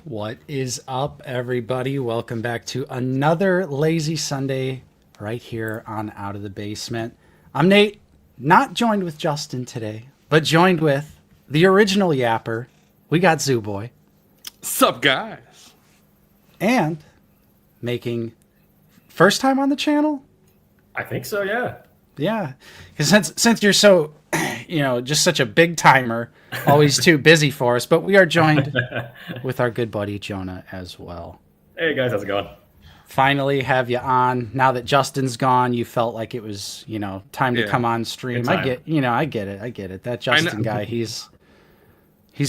What is up, everybody? Welcome back to another Lazy Sunday right here on Out of the Basement. I'm Nate, not joined with Justin today, but joined with the original Yapper. We got Zoo Boy. Sup, guys? And making first time on the channel? I think so, yeah. Yeah, because since you're so, just such a big timer, always too busy for us, but we are joined with our good buddy Jonah as well. Hey guys, how's it going? Finally have you on. Now that Justin's gone, you felt like it was, time to come on stream. I get it. That Justin guy, he's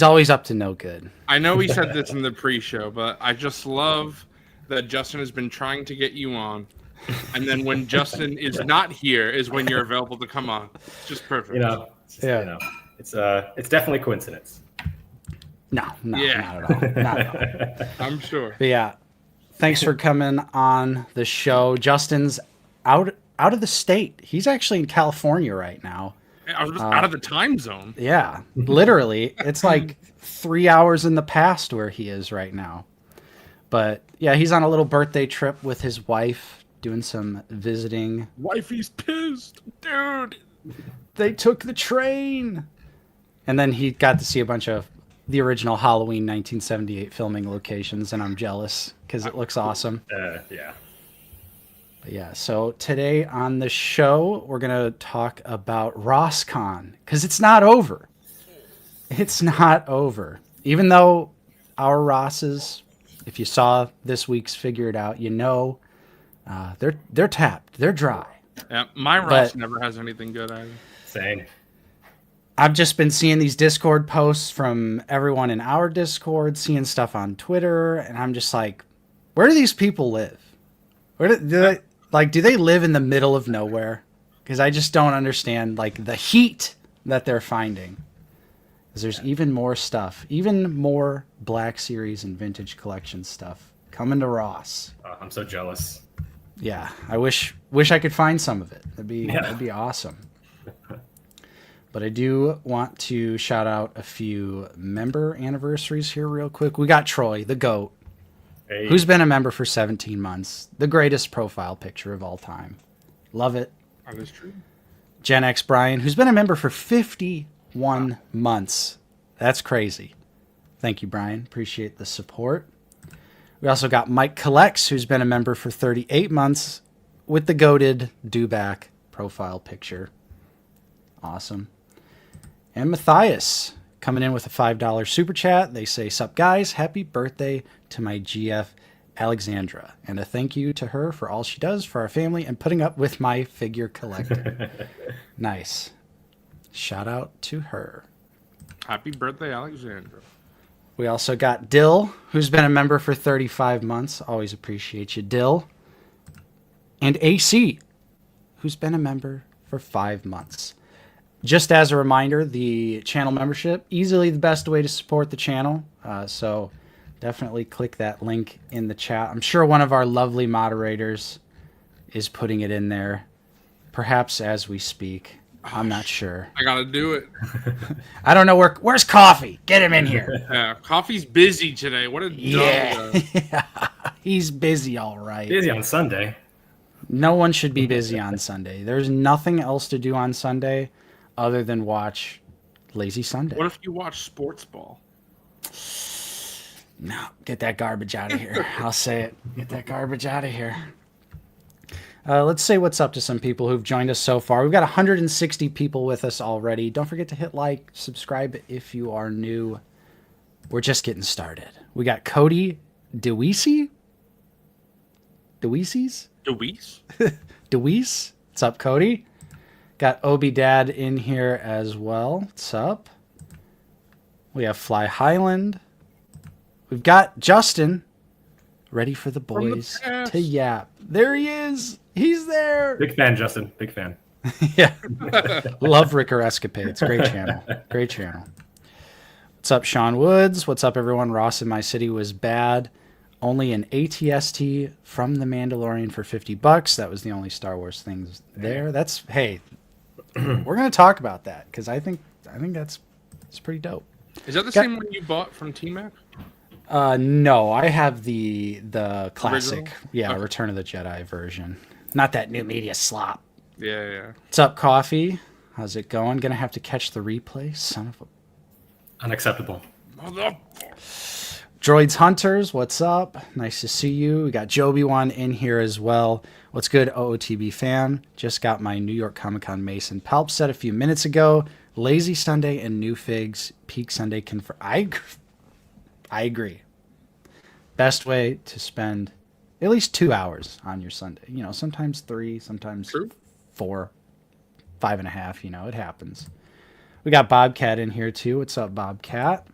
always up to no good. I know we said this in the pre-show, but I just love that Justin has been trying to get you on. And then when Justin is not here is when you're available to come on. It's just perfect. It's definitely coincidence. No, not at all. Not at all. I'm sure. But yeah, thanks for coming on the show. Justin's out of the state. He's actually in California right now. I was just out of the time zone. Yeah, literally. It's like 3 hours in the past where he is right now. But yeah, he's on a little birthday trip with his wife, doing some visiting. Wifey's pissed. Dude. They took the train. And then he got to see a bunch of the original Halloween 1978 filming locations, and I'm jealous because it looks awesome. Yeah. But yeah, so today on the show, we're going to talk about RossCon, because it's not over. It's not over. Even though our Rosses, if you saw this week's Figure It Out, they're tapped. They're dry. Yeah, my Ross never has anything good either. Same. I've just been seeing these Discord posts from everyone in our Discord, seeing stuff on Twitter, and I'm just like, where do these people live? Do they live in the middle of nowhere? Because I just don't understand the heat that they're finding. Because there's even more stuff, even more Black Series and Vintage Collection stuff coming to Ross. I'm so jealous. Yeah, I wish I could find some of it. That'd be awesome. But I do want to shout out a few member anniversaries here real quick. We got Troy, the GOAT, who's been a member for 17 months. The greatest profile picture of all time. Love it. That is true. Gen X Brian, who's been a member for 51 months. That's crazy. Thank you, Brian. Appreciate the support. We also got Mike Collects, who's been a member for 38 months with the goated do-back profile picture. Awesome. And Matthias coming in with a $5 super chat. They say, "Sup guys, happy birthday to my GF Alexandra. And a thank you to her for all she does for our family and putting up with my figure collecting." Nice. Shout out to her. Happy birthday, Alexandra. We also got Dill, who's been a member for 35 months. Always appreciate you, Dill. And AC, who's been a member for 5 months. Just as a reminder, the channel membership, easily the best way to support the channel. So definitely click that link in the chat. I'm sure one of our lovely moderators is putting it in there, perhaps as we speak. I'm not sure. I gotta do it. I don't know where's Coffee. Get him in here. Yeah, Coffee's busy today. What a dumb yeah. He's busy, all right. Busy on Sunday. No one should be busy on Sunday. There's nothing else to do on Sunday other than watch Lazy Sunday. What if you watch sports ball? No, get that garbage out of here. I'll say it. Get that garbage out of here. Let's say what's up to some people who've joined us so far. We've got 160 people with us already. Don't forget to hit like, subscribe if you are new. We're just getting started. We got Cody DeWeese? DeWeese's? Deweese? Deweese? What's up, Cody? Got Obi Dad in here as well. What's up? We have Fly Highland. We've got Justin, ready for the boys to yap. There he is. He's there. Big fan, Justin. Big fan. Yeah. Love Ricker Escapades. Great channel. Great channel. What's up, Sean Woods? What's up, everyone? Ross in my city was bad. Only an ATST from The Mandalorian for $50. That was the only Star Wars things there. Hey, we're going to talk about that because I think it's pretty dope. Is that the same one you bought from T-Mac? No, I have the classic, Original? yeah, Okay. Return of the Jedi version, not that new media slop. Yeah. What's up, Coffee? How's it going? Gonna have to catch the replay, son of a. Unacceptable. Mother. Droids Hunters, what's up? Nice to see you. We got Joby1 in here as well. What's good, OOTB fam? Just got my New York Comic Con Mace and Palp set a few minutes ago. Lazy Sunday and New Figs. Peak Sunday confirmed. I agree. Best way to spend at least 2 hours on your Sunday. You know, sometimes 3, sometimes True. 4, 5.5. You know, it happens. We got Bobcat in here too. What's up, Bobcat?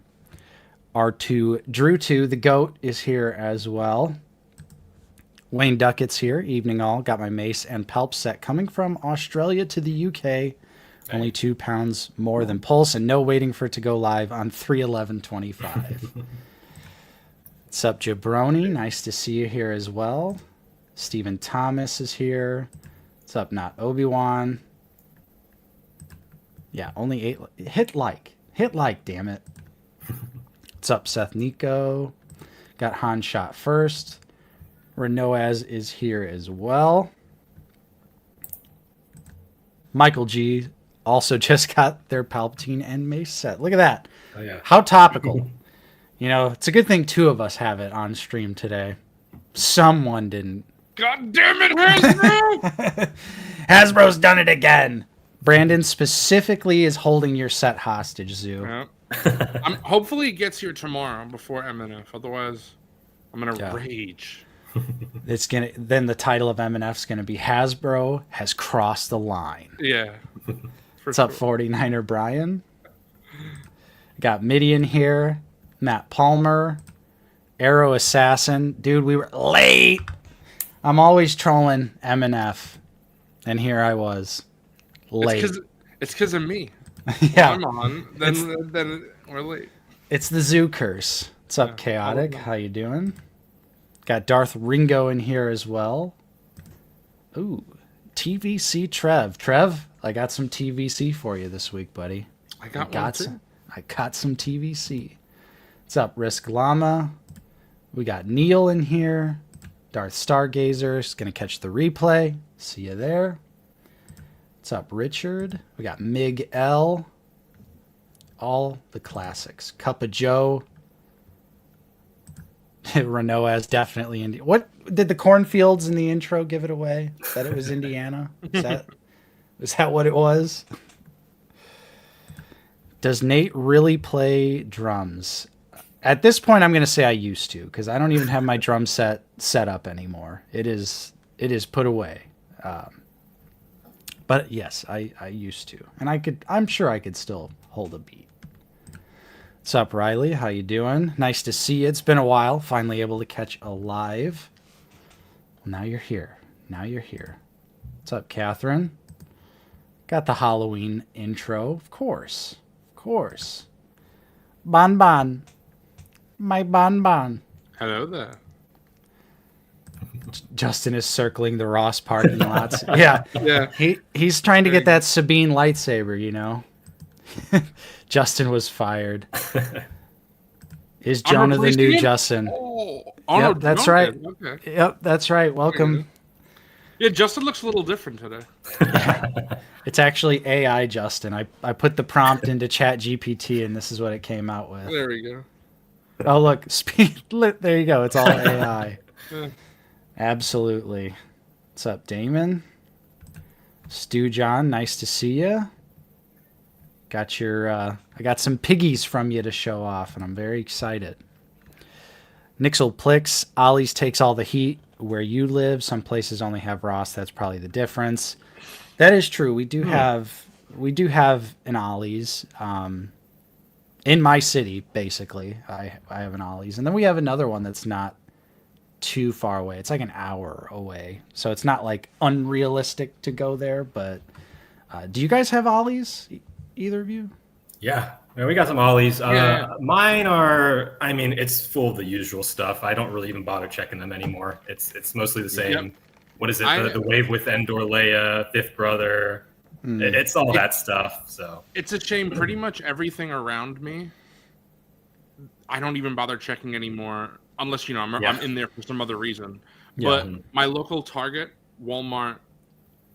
R2 Drew 2, the GOAT, is here as well. Wayne Duckett's here. Evening all. Got my Mace and Palp set coming from Australia to the UK. Only 2 pounds more than Pulse, and no waiting for it to go live on 3/11/25. What's up, Jabroni? Nice to see you here as well. Stephen Thomas is here. What's up, Not Obi-Wan? Yeah, only 8. Hit like, damn it. What's up, Seth Nico? Got Han shot first. Renoaz is here as well. Michael G also just got their Palpatine and Mace set. Look at that. Oh yeah. How topical. You know, it's a good thing 2 of us have it on stream today. Someone didn't. God damn it, Hasbro! Hasbro's done it again. Brandon specifically is holding your set hostage, Zoo. Yeah. Hopefully it gets here tomorrow before MNF. Otherwise, I'm gonna rage. It's gonna. Then the title of MNF's gonna be Hasbro has crossed the line. Yeah. What's up, 49er Brian? Got Midian here. Matt Palmer. Arrow Assassin. Dude, we were late. I'm always trolling MNF. And here I was. Late. It's because of me. Yeah. I'm on. Then we're late. It's the Zoo curse. What's up, Chaotic? How you doing? Got Darth Ringo in here as well. Ooh. TVC Trev. Trev, I got some TVC for you this week, buddy. I got some TVC. What's up, Risk Llama? We got Neil in here. Darth Stargazer is going to catch the replay. See you there. What's up, Richard? We got Mig L. All the classics. Cup of Joe. Renoaz definitely Indiana. What did the cornfields in the intro give it away? That it was Indiana? Is that what it was? Does Nate really play drums? At this point, I'm going to say I used to, because I don't even have my drum set up anymore. It is put away. But yes, I used to, and I'm sure I could still hold a beat. What's up, Riley? How you doing? Nice to see you. It's been a while. Finally able to catch a live. Well, now you're here. What's up, Catherine? Got the Halloween intro, of course. Bon Bon. My Bon Bon. Hello there. Justin is circling the Ross parking lots. Yeah. He's trying to get that Sabine lightsaber, you know. Justin was fired. Is Jonah the new Justin? Yep, that's right. Okay. Yep, that's right. Welcome. Yeah, Justin looks a little different today. It's actually AI Justin. I put the prompt into Chat GPT, and this is what it came out with. There we go. Oh, look. There you go. It's all AI. Yeah. Absolutely. What's up, Damon? Stu John, nice to see you. Got your, I got some piggies from you to show off, and I'm very excited. Nixel Plix, Ollie's takes all the heat where you live. Some places only have Ross. That's probably the difference. That is true. We do have an Ollie's in my city. Basically, I have an Ollie's, and then we have another one that's not too far away. It's like an hour away, so it's not like unrealistic to go there. But do you guys have Ollie's? Either of you? Yeah, we got some Ollies. Mine are, I mean, it's full of the usual stuff. I don't really even bother checking them anymore. It's mostly the same. Yep. What is it? The Wave with Endor Leia, Fifth Brother. It's all that stuff. So it's a shame. Pretty much everything around me, I don't even bother checking anymore unless I'm in there for some other reason. Yeah. But my local Target, Walmart,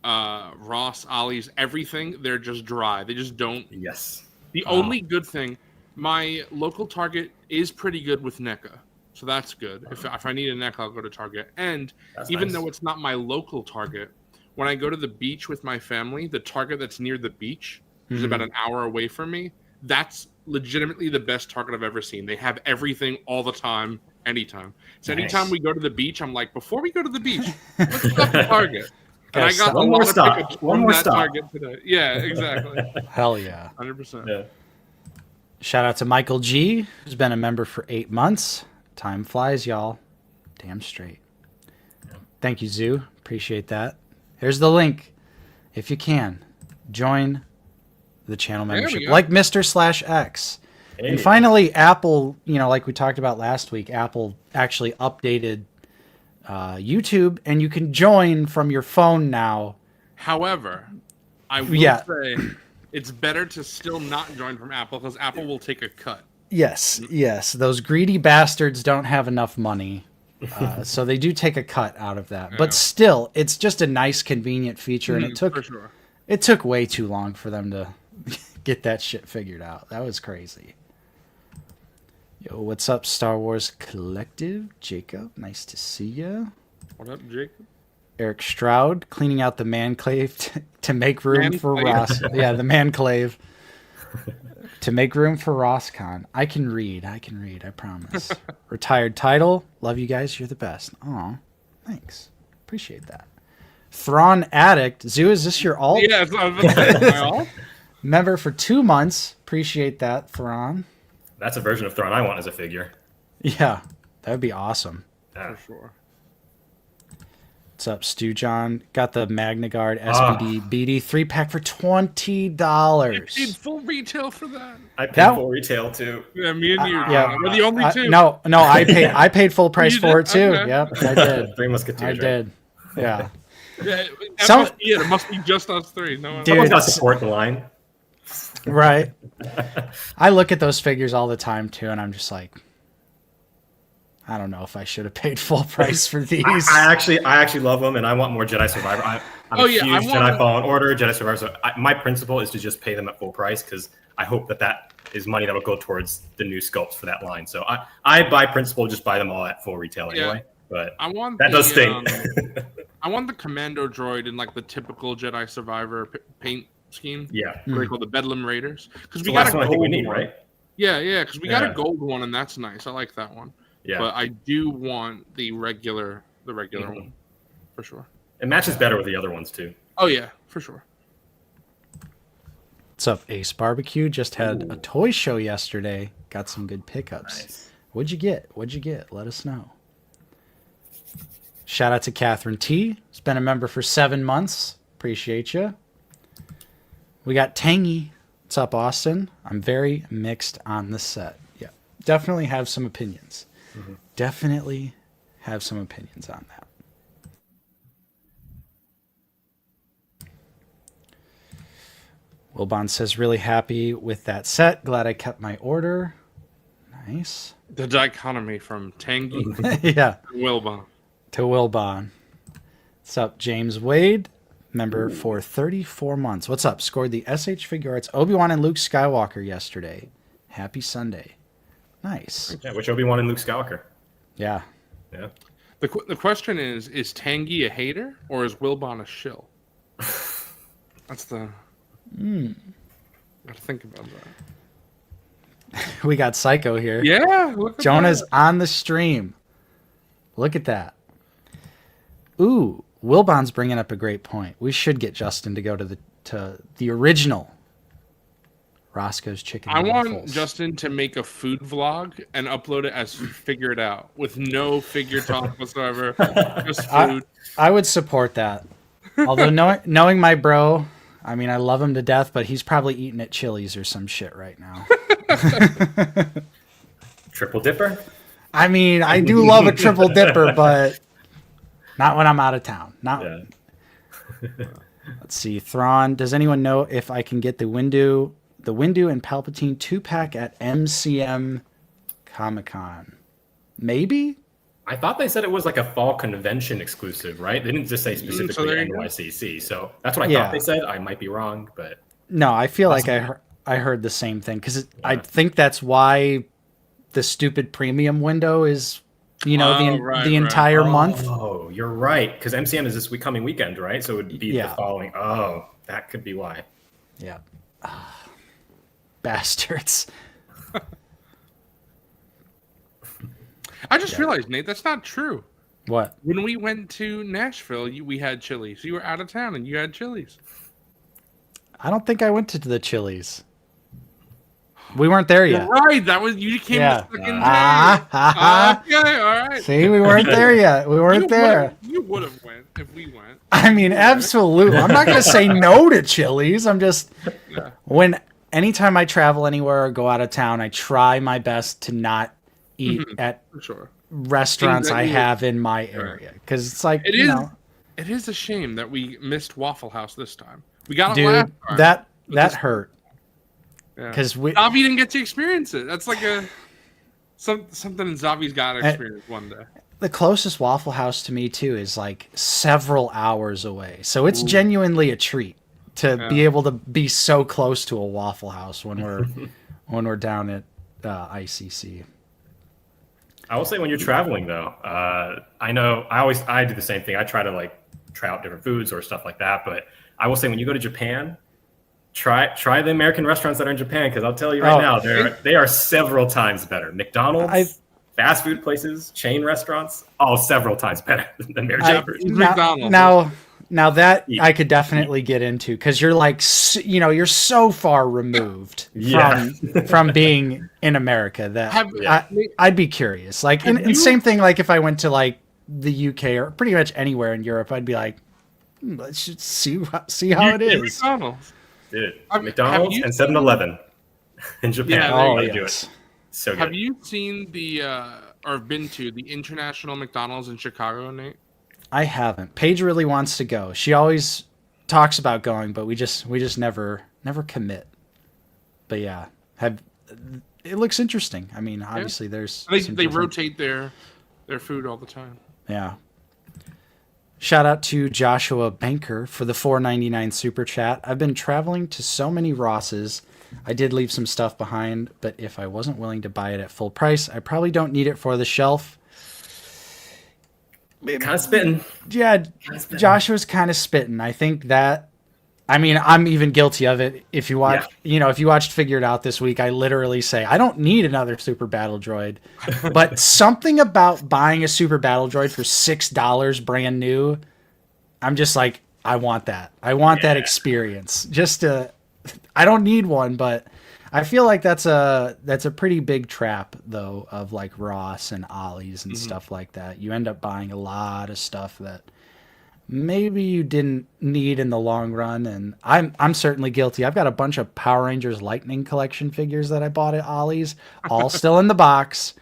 Ross, Ollie's, everything, they're just dry. They just don't. Yes. The only good thing, my local Target is pretty good with NECA. So that's good. If I need a NECA, I'll go to Target. And even though it's not my local Target, when I go to the beach with my family, the Target that's near the beach, which is about an hour away from me, that's legitimately the best Target I've ever seen. They have everything all the time, anytime. So anytime we go to the beach, I'm like, before we go to the beach, let's stop the Target. And I got one more stop. One more stop. Target today. Yeah, exactly. Hell yeah. 100%. Yeah. Shout out to Michael G, who's been a member for 8 months. Time flies, y'all. Damn straight. Thank you, Zoo. Appreciate that. Here's the link. If you can, join the channel membership. Like Mr./X. Hey. And finally, Apple, like we talked about last week, Apple actually updated YouTube, and you can join from your phone now. However, I will say it's better to still not join from Apple because Apple will take a cut. Yes. Those greedy bastards don't have enough money. So they do take a cut out of that. Yeah. But still, it's just a nice, convenient feature, and it took way too long for them to get that shit figured out. That was crazy. Yo, what's up, Star Wars Collective? Jacob, nice to see you. What up, Jacob? Eric Stroud, cleaning out the manclave to make room for Ross. Yeah, the manclave. To make room for RossCon. I can read, I promise. Retired title. Love you guys. You're the best. Aw, thanks. Appreciate that. Thrawn Addict. Zoo, is this your alt? Yeah, it's my alt. Member for 2 months. Appreciate that, Thrawn. That's a version of Thrawn I want as a figure. Yeah, that would be awesome. Yeah. For sure. What's up, Stu John? Got the Magna Guard SBD BD 3-pack for $20. You paid full retail for that. I paid full retail too. Yeah, me and you. We're the only two. No, I paid full price for it too. Okay. Yep, I did. Three Musketeers. I did. Yeah. It must be just us three. No one Dude, someone's got to support the line. Right. I look at those figures all the time too, and I'm just like, I don't know if I should have paid full price for these. I actually love them, and I want more Jedi Survivor. I'm a huge Jedi Fallen Order, Jedi Survivor. So my principle is to just pay them at full price because I hope that is money that will go towards the new sculpts for that line. So I by principle just buy them all at full retail anyway. But that does sting. I want the Commando droid in like the typical Jedi Survivor paint scheme. Yeah, what they call the Bedlam Raiders. Because we got a gold one, I think we need, right? Yeah, because we got a gold one, and that's nice. I like that one. Yeah. But I do want the regular one, for sure. It matches better with the other ones too. Oh yeah, for sure. What's up, Ace Barbecue? Just had a toy show yesterday. Got some good pickups. Nice. What'd you get? Let us know. Shout out to Catherine T. Who's been a member for 7 months. Appreciate you. We got Tangy. What's up, Austin? I'm very mixed on the set. Yeah, definitely have some opinions. Definitely have some opinions on that. Wilbon says, really happy with that set. Glad I kept my order. Nice. The dichotomy from Tangy to Wilbon. What's up, James Wade? Member for 34 months. What's up? Scored the SH Figure Arts Obi-Wan and Luke Skywalker yesterday. Happy Sunday. Nice. Yeah, which Obi-Wan and Luke Skywalker? Yeah. The question is Tangy a hater or is Wilbon a shill? That's the... Gotta think about that. We got Psycho here. Yeah. Look at Jonah's that. on the stream. Look at that. Ooh, Wilbon's bringing up a great point. We should get Justin to go to the original Roscoe's Chicken. I want Justin to make a food vlog and upload it as Figure It Out with no figure talk whatsoever. Just food. I would support that. Although knowing my bro, I mean, I love him to death, but he's probably eating at Chili's or some shit right now. Triple dipper? I mean, I do love a triple dipper, but not when I'm out of town. Let's see. Thrawn, does anyone know if I can get the Windu and Palpatine 2-pack at MCM Comic-Con. Maybe? I thought they said it was like a fall convention exclusive, right? They didn't just say specifically there you go. NYCC. So that's what I thought they said. I might be wrong, but no, I feel like I heard the same thing because I think that's why the stupid premium window is, the entire month. Oh, you're right. Because MCM is this coming weekend, right? So it would be the following. Oh, that could be why. Yeah. Bastards. I just realized, Nate, that's not true. What? When we went to Nashville, we had Chili's. You were out of town and you had Chili's. I don't think I went to the Chili's. We weren't there yet. You're right. That was you came the second day. Okay, all right. See, we weren't there yet. We weren't there. You would have went if we went. I mean, absolutely. I'm not going to say no to Chili's. I'm just anytime I travel anywhere or go out of town, I try my best to not eat at restaurants I have in my area because it's like it is a shame that we missed Waffle House this time. We got it last time. That hurt because Zavi didn't get to experience it. That's like something Zavi's got to experience one day. The closest Waffle House to me too is like several hours away, so it's genuinely a treat to be able to be so close to a Waffle House when we're down at ICC. I will say when you're traveling though, I know I do the same thing. I try to like try out different foods or stuff like that. But I will say when you go to Japan, try the American restaurants that are in Japan because I'll tell you right now they are several times better. McDonald's, fast food places, chain restaurants, all several times better than American. McDonald's. Now that I could definitely get into because you're like, you're so far removed from being in America that I'd be curious. Like, and same thing, like if I went to like the UK or pretty much anywhere in Europe, I'd be like, let's just see how it is. McDonald's. Dude, McDonald's and 7-Eleven in Japan. Yeah, do it. So good. Have you seen or been to the International McDonald's in Chicago, Nate? I haven't. Paige really wants to go. She always talks about going, but we just never commit. But yeah, it looks interesting. I mean, obviously there's they rotate their food all the time. Yeah. Shout out to Joshua Banker for the $4.99 super chat. I've been traveling to so many Rosses. I did leave some stuff behind, but if I wasn't willing to buy it at full price, I probably don't need it for the shelf. Kind of spitting. Yeah, Joshua's kind of spitting. I think that, I mean, I'm even guilty of it. If you watch, if you watched Figure It Out this week, I literally say, I don't need another Super Battle Droid. But something about buying a Super Battle Droid for $6 brand new, I'm just like, I want that. I want that experience. I don't need one, but I feel like that's a pretty big trap though of like Ross and Ollie's and stuff like that. You end up buying a lot of stuff that maybe you didn't need in the long run, and I'm certainly guilty. I've got a bunch of Power Rangers Lightning Collection figures that I bought at Ollie's, all still in the box,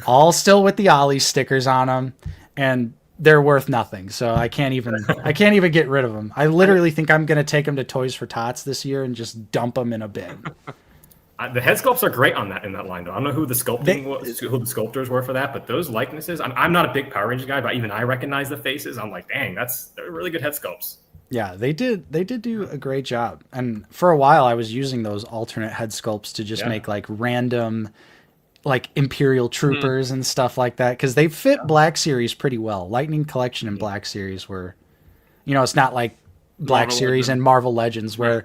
all still with the Ollie's stickers on them, and they're worth nothing. So I can't even get rid of them. I literally think I'm gonna take them to Toys for Tots this year and just dump them in a bin. The head sculpts are great on that in that line, though. I don't know who the who the sculptors were for that, but those likenesses. I'm not a big Power Ranger guy, but even I recognize the faces. I'm like, dang, they're really good head sculpts. Yeah, they did do a great job. And for a while, I was using those alternate head sculpts to just make like random, like Imperial Troopers and stuff like that because they fit Black Series pretty well. Lightning Collection and Black Series were, it's not like Black Marvel Series Legends. And Marvel Legends where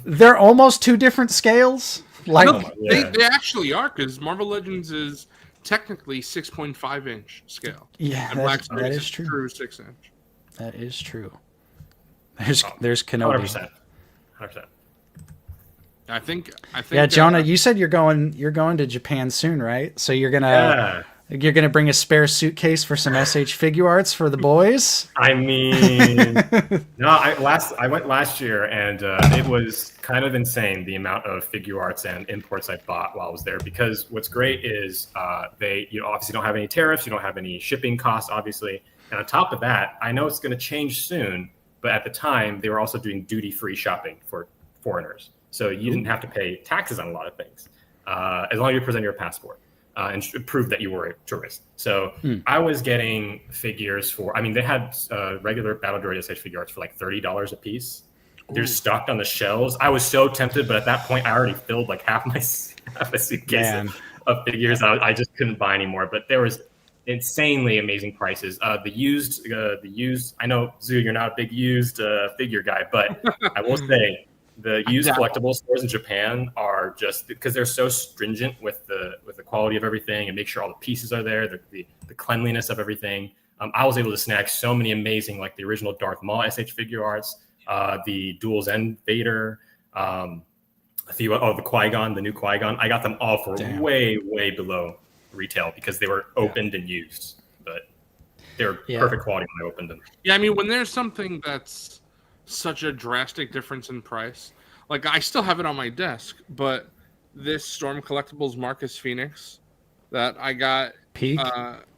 they're almost two different scales. Like they actually are because Marvel Legends is technically 6.5 inch scale. Yeah, and Black that is true. True 6 inch. That is true. There's Kenobi. 100%. I think. Yeah, Jonah, you said you're going to Japan soon, right? So you're gonna bring a spare suitcase for some SH figure arts for the boys. I mean, no, I went last year and it was kind of insane the amount of figure arts and imports I bought while I was there. Because what's great is they obviously don't have any tariffs, you don't have any shipping costs, obviously, and on top of that, I know it's going to change soon, but at the time they were also doing duty-free shopping for foreigners. So you didn't have to pay taxes on a lot of things, as long as you present your passport. and prove that you were a tourist. So I was getting figures for, I mean, they had regular Battle Droid SH figure arts for like $30 a piece. They're stocked on the shelves. I was so tempted, but at that point, I already filled like half my suitcase of figures. I just couldn't buy anymore. But there was insanely amazing prices. The used. I know, Zoo, you're not a big used figure guy, but I will say the used collectible stores in Japan are just, because they're so stringent with the quality of everything and make sure all the pieces are there, the cleanliness of everything. I was able to snag so many amazing, like the original Darth Maul SH figure arts. The Dual Zen Vader, the Qui-Gon, the new Qui-Gon. I got them all for way below retail because they were opened and used, but they were perfect quality when I opened them. Yeah, I mean, when there's something that's such a drastic difference in price, like I still have it on my desk, but this Storm Collectibles Marcus Phoenix that I got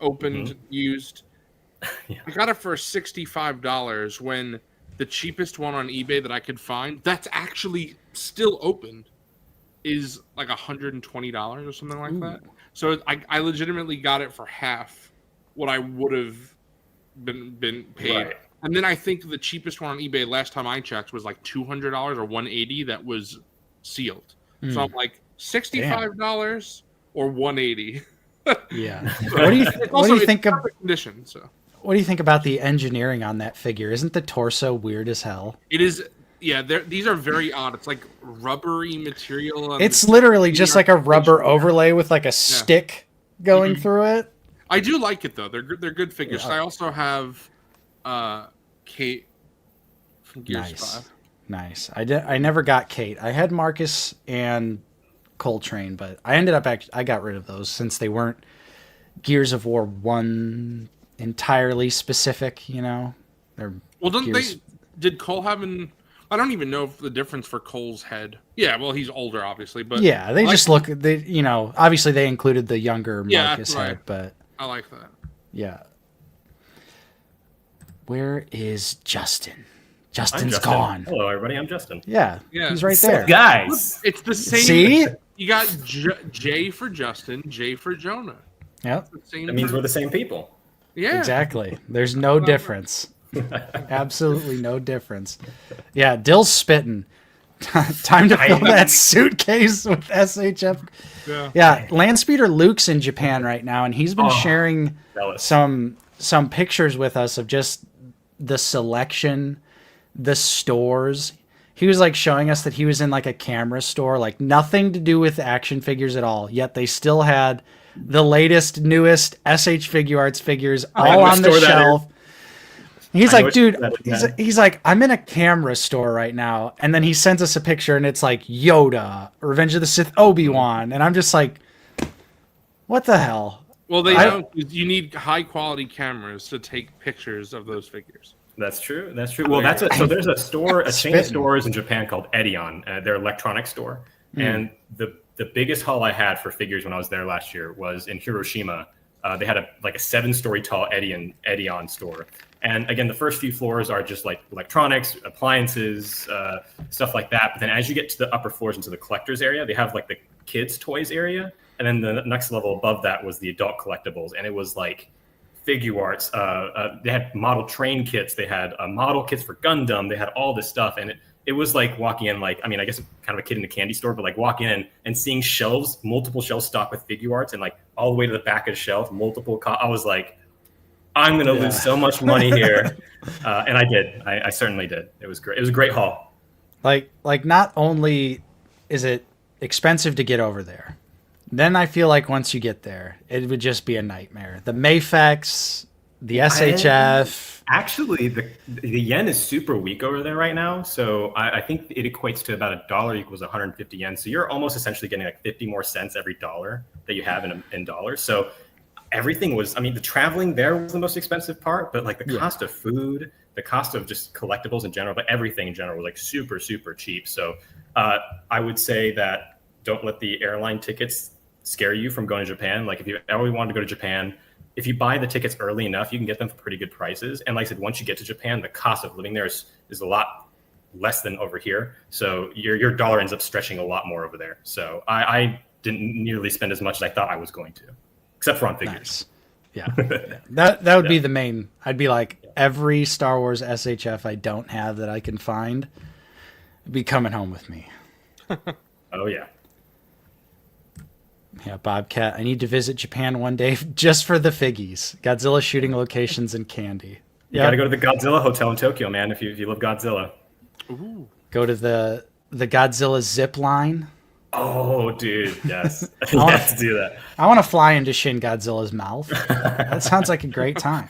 opened, used, I got it for $65 when the cheapest one on eBay that I could find that's actually still opened is like $120 or something like that. So I legitimately got it for half what I would have been paid. Right. And then I think the cheapest one on eBay last time I checked was like $200 or $180 that was sealed. So I'm like $65 or $180. Yeah. What do you think of condition? So. What do you think about the engineering on that figure? Isn't the torso weird as hell? It is. Yeah, these are very odd. It's like rubbery material. It's literally just like a rubber overlay with like a stick going through it. I do like it though. They're good figures. I also have Kate from Gears 5. Nice. I never got Kate. I had Marcus and Coltrane, but I ended up I got rid of those since they weren't Gears of War 1 entirely specific, you know. Did Cole have I don't even know if the difference for Cole's head. Yeah, well, he's older obviously, but yeah, they just look, you know, obviously they included the younger Marcus head, but I like that. Yeah. Where is Justin? Justin's gone. Hello everybody, I'm Justin. Yeah. He's right there. Guys, it's the same. See? You got J for Justin, J for Jonah. Yep. That means we're the same people. Yeah, exactly. There's no difference. Absolutely no difference. Yeah, Dill's spitting. Time to fill that suitcase with SHF. Yeah, Landspeeder Luke's in Japan right now, and he's been sharing some pictures with us of just the selection, the stores. He was like showing us that he was in like a camera store, like nothing to do with action figures at all. Yet they still had the latest, newest SH Figure Arts figures all on the shelf. He's like, dude, he's like, I'm in a camera store right now. And then he sends us a picture and it's like Yoda, Revenge of the Sith, Obi-Wan. And I'm just like, what the hell? Well, you need high quality cameras to take pictures of those figures. That's true. Well, so there's a store, a chain of stores in Japan called Edion, their electronic store. And the biggest haul I had for figures when I was there last year was in Hiroshima. They had a 7-story tall Edion store. And again, the first few floors are just like electronics, appliances, stuff like that. But then as you get to the upper floors into the collector's area, they have like the kids' toys area. And then the next level above that was the adult collectibles. And it was like figure arts. They had model train kits. They had model kits for Gundam. They had all this stuff. And it was like walking in, like, I mean, I guess kind of a kid in a candy store, but like walking in and seeing multiple shelves stocked with figure arts and like all the way to the back of the shelf, I was like, I'm going to lose so much money here. And I did. I certainly did. It was great. It was a great haul. Like not only is it expensive to get over there, then I feel like once you get there, it would just be a nightmare. The Mayfex, the SHF. Actually, the yen is super weak over there right now. So I think it equates to about $1 equals 150 yen. So you're almost essentially getting like 50 more cents every dollar that you have in dollars. So everything was, I mean, the traveling there was the most expensive part, but like the cost of food, the cost of just collectibles in general, but everything in general was like super, super cheap. So I would say that don't let the airline tickets scare you from going to Japan. Like if you ever wanted to go to Japan, if you buy the tickets early enough, you can get them for pretty good prices. And like I said, once you get to Japan, the cost of living there is a lot less than over here. So your dollar ends up stretching a lot more over there. So I didn't nearly spend as much as I thought I was going to, except for on figures. Nice. Yeah. That would be the main. I'd be like, every Star Wars SHF I don't have that I can find be coming home with me. Oh, yeah. Yeah, Bobcat. I need to visit Japan one day just for the figgies. Godzilla shooting locations and candy. You got to go to the Godzilla Hotel in Tokyo, man, if you love Godzilla. Ooh. Go to the Godzilla zip line. Oh, dude, yes. You have to do that. I want to fly into Shin Godzilla's mouth. That sounds like a great time.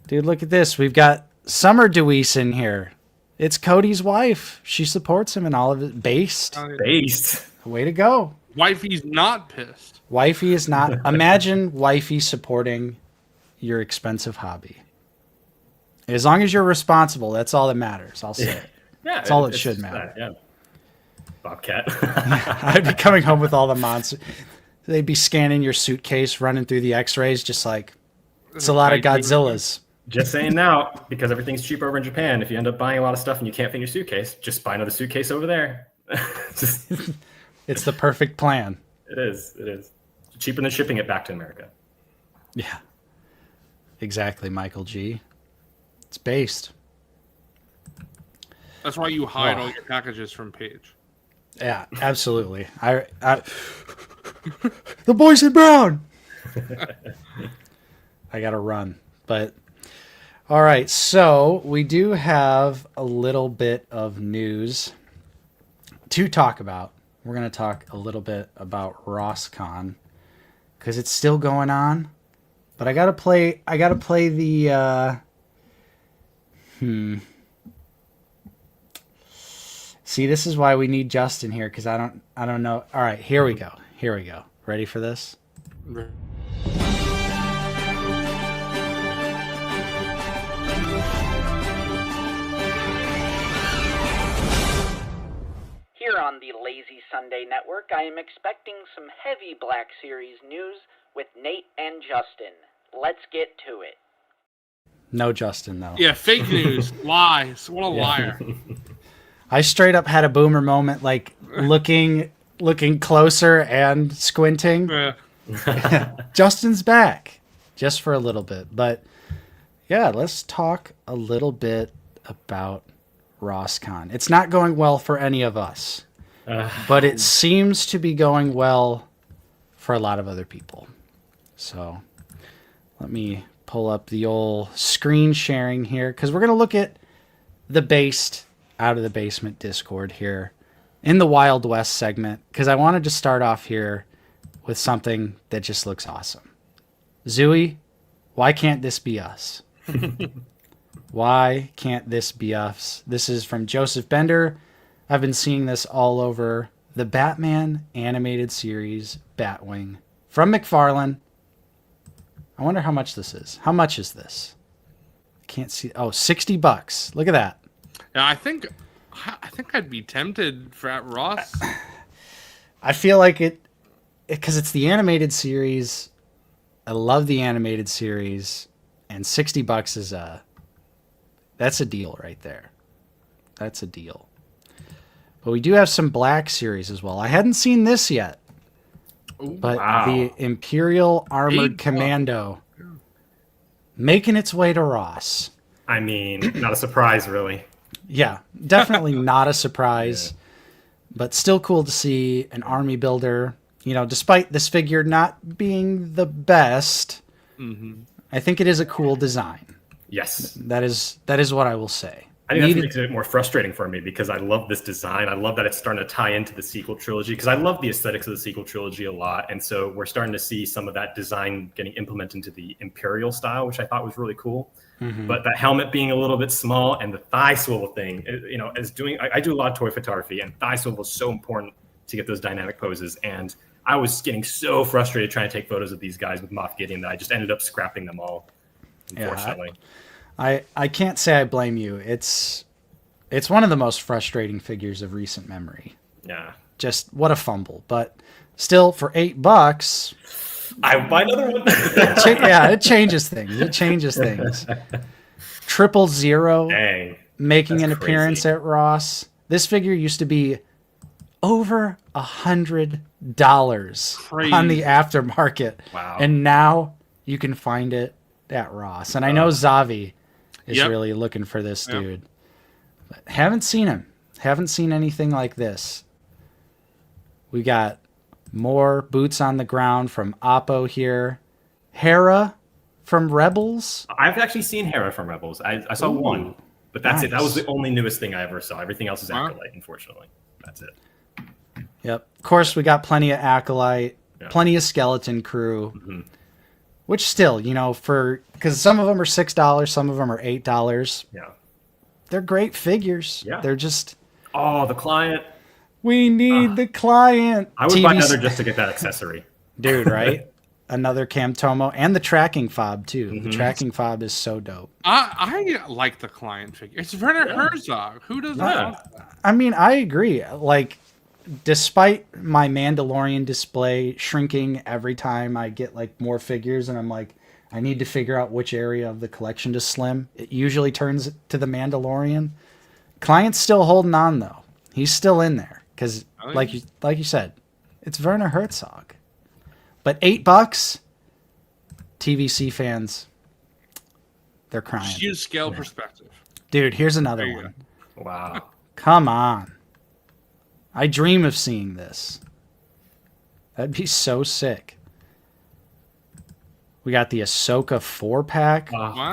Dude, look at this. We've got Summer Deweese in here. It's Cody's wife. She supports him in all of it. Based. Based. Way to go. Wifey's not pissed. Wifey is not. Imagine wifey supporting your expensive hobby. As long as you're responsible, that's all that matters. I'll say it. Yeah, that's all it should matter. Yeah. Bobcat. I'd be coming home with all the monsters. They'd be scanning your suitcase, running through the x-rays, just like, it's a lot of Godzillas. Just saying now, because everything's cheap over in Japan, if you end up buying a lot of stuff and you can't fit in your suitcase, just buy another suitcase over there. It's the perfect plan. It is. Cheaper than shipping it back to America. Yeah. Exactly, Michael G. It's based. That's why you hide all your packages from Paige. Yeah, absolutely. I the boys in brown. I gotta run, but all right. So we do have a little bit of news to talk about. We're gonna talk a little bit about RossCon because it's still going on. But I gotta play the. See, this is why we need Justin here, because I don't know. All right, here we go. Ready for this? Here on the Lazy Sunday Network, I am expecting some heavy Black Series news with Nate and Justin. Let's get to it. No Justin, though. Yeah, fake news. Lies. What a liar. I straight up had a boomer moment, like looking closer and squinting. Yeah. Justin's back just for a little bit. But yeah, let's talk a little bit about RossCon. It's not going well for any of us, but it seems to be going well for a lot of other people. So let me pull up the old screen sharing here, because we're going to look at the Based Out of the Basement Discord here in the Wild West segment, because I wanted to start off here with something that just looks awesome. Zooey, why can't this be us? Why can't this be us? This is from Joseph Bender. I've been seeing this all over the Batman animated series, Batwing, from McFarlane. I wonder how much this is. How much is this? I can't see. Oh, $60. Look at that. Yeah, I think I'd be tempted for at Ross. I feel like it because it's the animated series. I love the animated series, and $60 is that's a deal right there. That's a deal. But we do have some Black Series as well. I hadn't seen this yet. Ooh, but wow. The Imperial Armored Commando making its way to Ross. I mean, not a surprise, really. Yeah, definitely not a surprise, but still cool to see an army builder. You know, despite this figure not being the best, I think it is a cool design. Yes. That is what I will say. I think that makes it a bit more frustrating for me, because I love this design. I love that it's starting to tie into the sequel trilogy, because I love the aesthetics of the sequel trilogy a lot. And so we're starting to see some of that design getting implemented into the Imperial style, which I thought was really cool. But that helmet being a little bit small and the thigh swivel thing, you know, I do a lot of toy photography, and thigh swivel is so important to get those dynamic poses. And I was getting so frustrated trying to take photos of these guys with Moff Gideon that I just ended up scrapping them all, unfortunately. I can't say I blame you. It's one of the most frustrating figures of recent memory. Yeah. Just what a fumble. But still, for $8, I would buy another one. it changes things. 000 Dang, making that's an appearance crazy. at Ross. This figure used to be over $100 on the aftermarket. Wow. And now you can find it at Ross. And I know Zavi is really looking for this dude. But haven't seen him. Haven't seen anything like this. We got more boots on the ground from Oppo here. Hera from Rebels. I've actually seen Hera from Rebels. I saw one, but that's it. That was the only newest thing I ever saw. Everything else is Acolyte, unfortunately. That's it. Yep. Of course, we got plenty of Acolyte, plenty of Skeleton Crew, which still, you know, because some of them are $6, some of them are $8. Yeah. They're great figures. Yeah. They're just... Oh, the client. We need the client. I would buy another just to get that accessory. Dude, right? Another Camtomo. And the tracking fob, too. The tracking fob is so dope. I like the client figure. It's Werner Herzog. Who doesn't want that? I mean, I agree. Like, despite my Mandalorian display shrinking every time I get, like, more figures, and I'm like, I need to figure out which area of the collection to slim, it usually turns to the Mandalorian. Client's still holding on, though. He's still in there. Because, like you said, it's Werner Herzog. But $8, TVC fans, they're crying. Just use scale perspective. Dude, here's another one. Wow. Come on. I dream of seeing this. That'd be so sick. We got the Ahsoka 4-pack.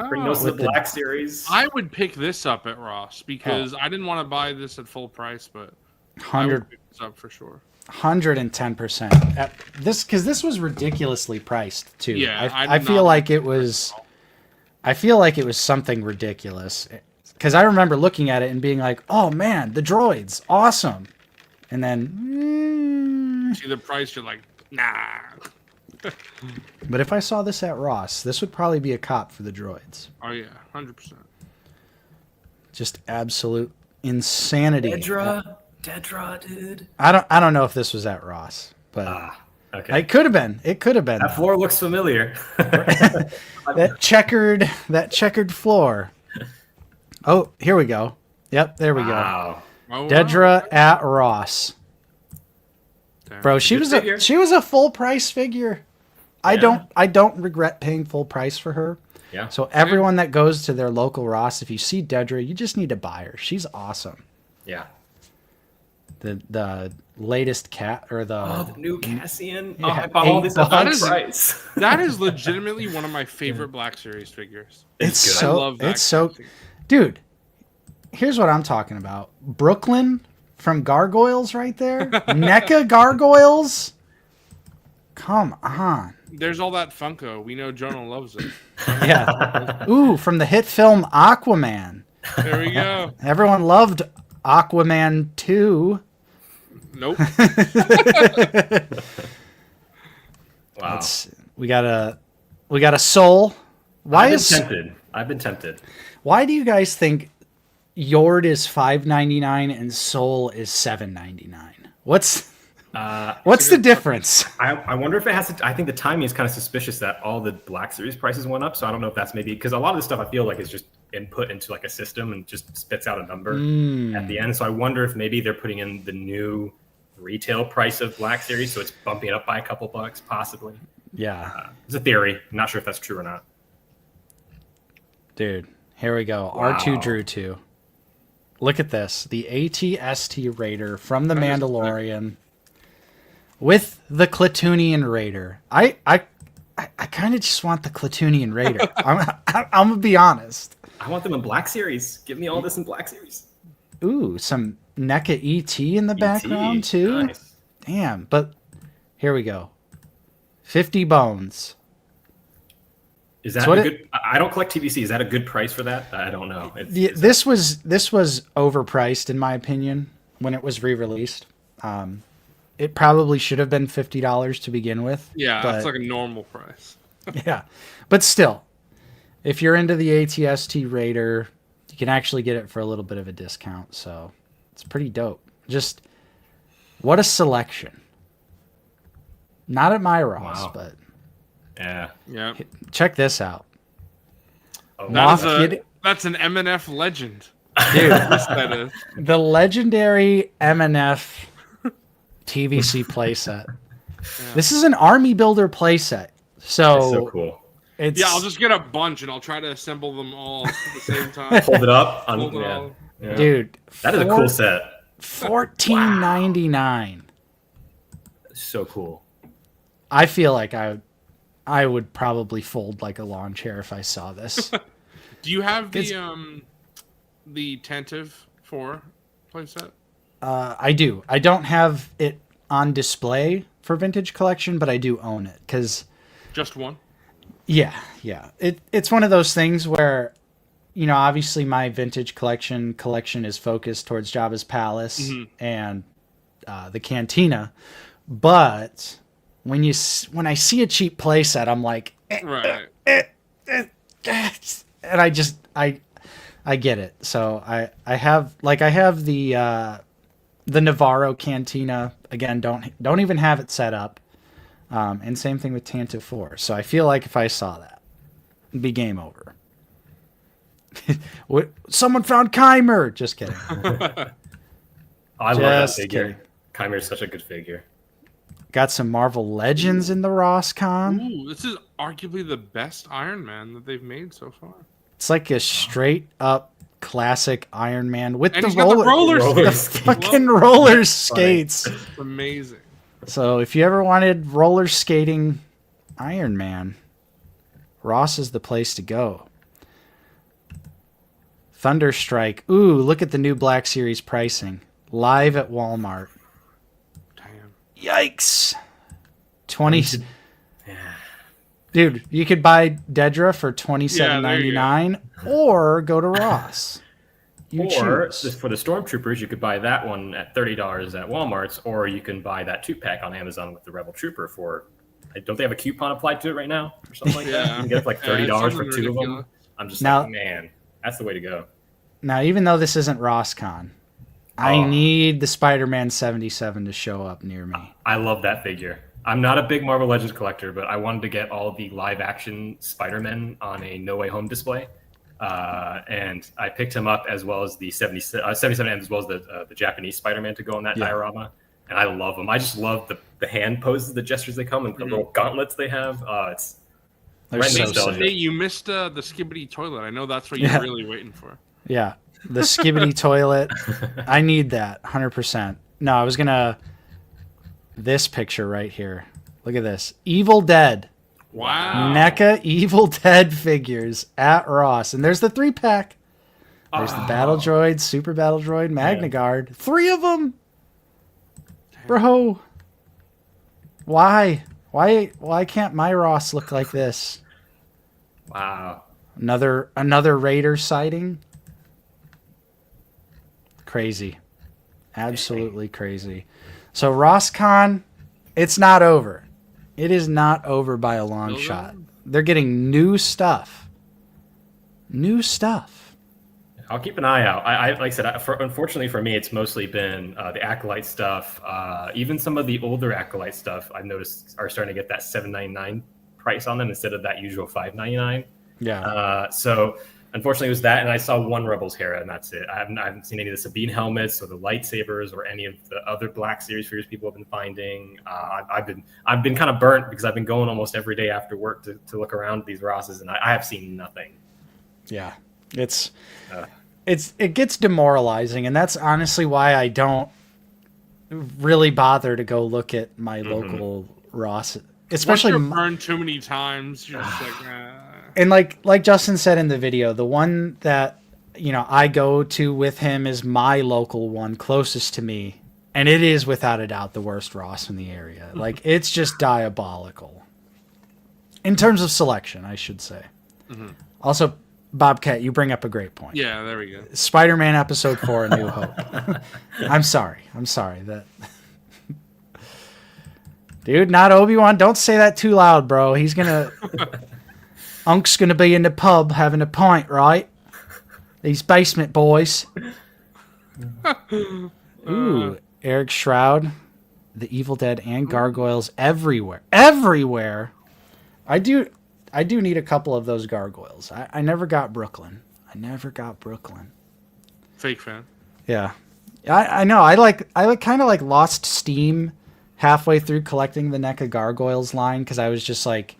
Bring those to the Black Series. I would pick this up at Ross because I didn't want to buy this at full price, but 100, I would pick this up for sure. 110%. Because this was ridiculously priced too. Yeah, I feel like it was. I feel like it was something ridiculous. Because I remember looking at it and being like, "Oh man, the droids, awesome!" And then see the price, you're like, nah. But if I saw this at Ross, this would probably be a cop for the droids. Oh yeah, 100%. Just absolute insanity. Dedra, dude. I don't know if this was at Ross, but okay. It could have been. It could have been. That floor looks familiar. that checkered floor. Oh, here we go. Yep, there we go. Dedra at Ross. Damn. Bro, she was a full price figure. Yeah. I don't regret paying full price for her. Yeah. So everyone that goes to their local Ross, if you see Dedra, you just need to buy her. She's awesome. Yeah. The latest cat or the new Cassian. Yeah, I bought all this at $8. full price. That is legitimately one of my favorite Black Series figures. It's good. so I love that it's so figure. dude. Here's what I'm talking about. Brooklyn from Gargoyles right there. NECA Gargoyles. Come on. There's all that Funko. We know Jonah loves it. Yeah. Ooh, from the hit film Aquaman. There we go. Everyone loved Aquaman 2. Nope. Wow. We got a soul. I've been tempted. Why do you guys think Yord is $5.99 and Soul is $7.99? What's the difference? I wonder if it has to. I think the timing is kind of suspicious that all the Black Series prices went up. So I don't know if that's maybe because a lot of the stuff I feel like is just input into like a system and just spits out a number at the end. So I wonder if maybe they're putting in the new retail price of Black Series, so it's bumping it up by a couple bucks, possibly. Yeah, it's a theory. I'm not sure if that's true or not. Dude, here we go. Wow. R2 Drew 2. Look at this. The AT-ST Raider from the Mandalorian with the Klatooinian Raider. I kind of just want the Klatooinian Raider. I'm gonna be honest. I want them in Black Series. Give me all this in Black Series. Ooh, some NECA ET in the background too. Nice. Damn, but here we go. 50 bones. Is that a good? I don't collect TVC. Is that a good price for that? I don't know. This was overpriced in my opinion when it was re-released. It probably should have been $50 to begin with. Yeah, but, that's like a normal price. Yeah, but still, if you're into the AT-ST Raider, you can actually get it for a little bit of a discount. So it's pretty dope. Just what a selection. Not at my Ross, but yeah. Check this out. Oh, that's an MNF legend. Dude, That is. the legendary MNF TVC playset. Yeah. This is an army builder playset. That's so So cool. it's Yeah, I'll just get a bunch and I'll try to assemble them all at the same time. Hold it up. Hold it Yeah. all. Yeah. dude. That is a cool set. $14.99. So cool. I feel like I would probably fold like a lawn chair if I saw this. Do you have the Tantive 4 playset? I do. I don't have it on display for Vintage Collection, but I do own it because Just one? yeah. It's one of those things where, you know, obviously my Vintage Collection is focused towards Jabba's Palace and the Cantina, but when I see a cheap playset, I'm like, Right. and I get it. So I have the Navarro Cantina. Again, don't even have it set up. And same thing with Tantive 4. So I feel like if I saw that, it'd be game over. Someone found Kymer. Just kidding. I love that Just figure. kidding. Kymer is such a good figure. Got some Marvel Legends in the Roscon. Ooh, this is arguably the best Iron Man that they've made so far. It's like a straight up classic Iron Man with And the he's got the roller roller skates. skates. fucking roller skates. It's amazing. So if you ever wanted roller skating Iron Man, Ross is the place to go. Thunderstrike. Ooh, look at the new Black Series pricing. Live at Walmart. Damn. Yikes. 20. Dude, you could buy Dedra for $27.99 or go to Ross. You Or choose. for the Stormtroopers, you could buy that one at $30 at Walmart's, or you can buy that 2-pack on Amazon with the Rebel Trooper for. Don't they have a coupon applied to it right now or something like that? Yeah. You can get it for like Yeah, it's $30 for something two of them. ridiculous. I'm just Now- like, man, that's the way to go. Now, even though this isn't RossCon, I need the Spider-Man 77 to show up near me. I love that figure. I'm not a big Marvel Legends collector, but I wanted to get all the live-action Spider-Men on a No Way Home display. And I picked him up as well as the 77 as well as the Japanese Spider-Man to go on that diorama. And I love them. I just love the hand poses, the gestures they come, and the little gauntlets they have. It's They're right so nostalgia. sick. Hey, you missed the Skibbity toilet. I know that's what you're Yeah. really waiting for. Yeah, the Skibbity toilet. I need that 100%. No, I was gonna. This picture right here. Look at this. Evil Dead. Wow. NECA Evil Dead figures at Ross, and there's the 3-pack. There's the Battle Droid, Super Battle Droid, Magna Guard. 3 of them. Bro. Why? Why can't my Ross look like this? Wow. Another Raider sighting. Crazy. Absolutely crazy. So RossCon, it's not over. It is not over by a long Still shot. going? They're getting new stuff. New stuff. I'll keep an eye out. I like I said, unfortunately for me, it's mostly been the Acolyte stuff. Even some of the older Acolyte stuff I've noticed are starting to get that $7.99 price on them instead of that usual $5.99. Yeah. So unfortunately, it was that, and I saw one Rebels Hera, and that's it. I haven't seen any of the Sabine helmets or the lightsabers or any of the other Black Series figures people have been finding. I've been kind of burnt because I've been going almost every day after work to look around at these Rosses, and I have seen nothing. Yeah. It gets demoralizing, and that's honestly why I don't really bother to go look at my local Ross, especially Once you're burned too many times, you're just like, and like Justin said in the video, the one that I go to with him is my local one closest to me, and it is without a doubt the worst Ross in the area. Like, it's just diabolical in terms of selection, I should say. Also, Bobcat, you bring up a great point. yeah, there we go. Spider-Man Episode 4: A New Hope. I'm sorry that. Dude, not Obi-Wan. Don't say that too loud, bro. He's gonna. Unk's gonna be in the pub having a pint, right? These basement boys. Ooh, Eric Shroud, the Evil Dead, and Gargoyles everywhere. Everywhere. I do need a couple of those Gargoyles. I never got Brooklyn. Fake fan. Yeah. I know. I kind of like lost steam halfway through collecting the Neca Gargoyles line because I was just like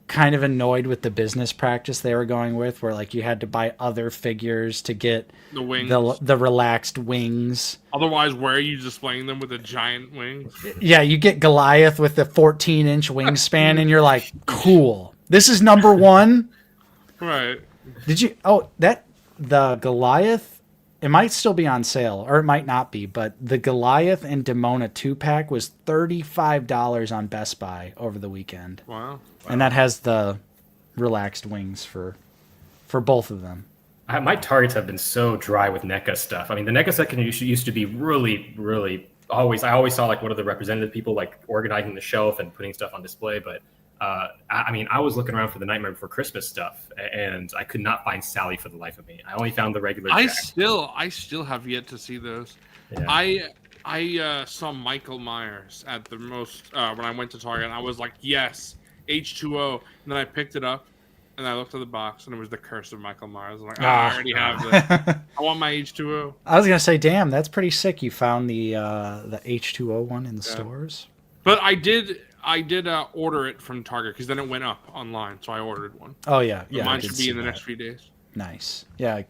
kind of annoyed with the business practice they were going with, where like you had to buy other figures to get The wings. the relaxed wings. Otherwise, where are you displaying them with a giant wing? Yeah, you get Goliath with the 14-inch wingspan, and you're like, cool. This is number one. Right. Did you? Oh, the Goliath. It might still be on sale, or it might not be. But the Goliath and Demona 2-pack was $35 on Best Buy over the weekend. Wow. And that has the relaxed wings for both of them. My targets have been so dry with NECA stuff. I mean, the NECA section used to be really, really always. I always saw like one of the representative people like organizing the shelf and putting stuff on display. But I mean, I was looking around for the Nightmare Before Christmas stuff, and I could not find Sally for the life of me. I only found the regular. I Jack. still have yet to see those. Yeah. I saw Michael Myers at the most when I went to Target, and I was like, yes, H2O. And then I picked it up, and I looked at the box, and it was the Curse of Michael Myers. I'm like, I already have this. I want my H2O. I was gonna say, damn, that's pretty sick. You found the H2O one in the stores. But I did order it from Target because then it went up online, so I ordered one. Oh yeah, So mine should be in the next few days. Nice. Yeah.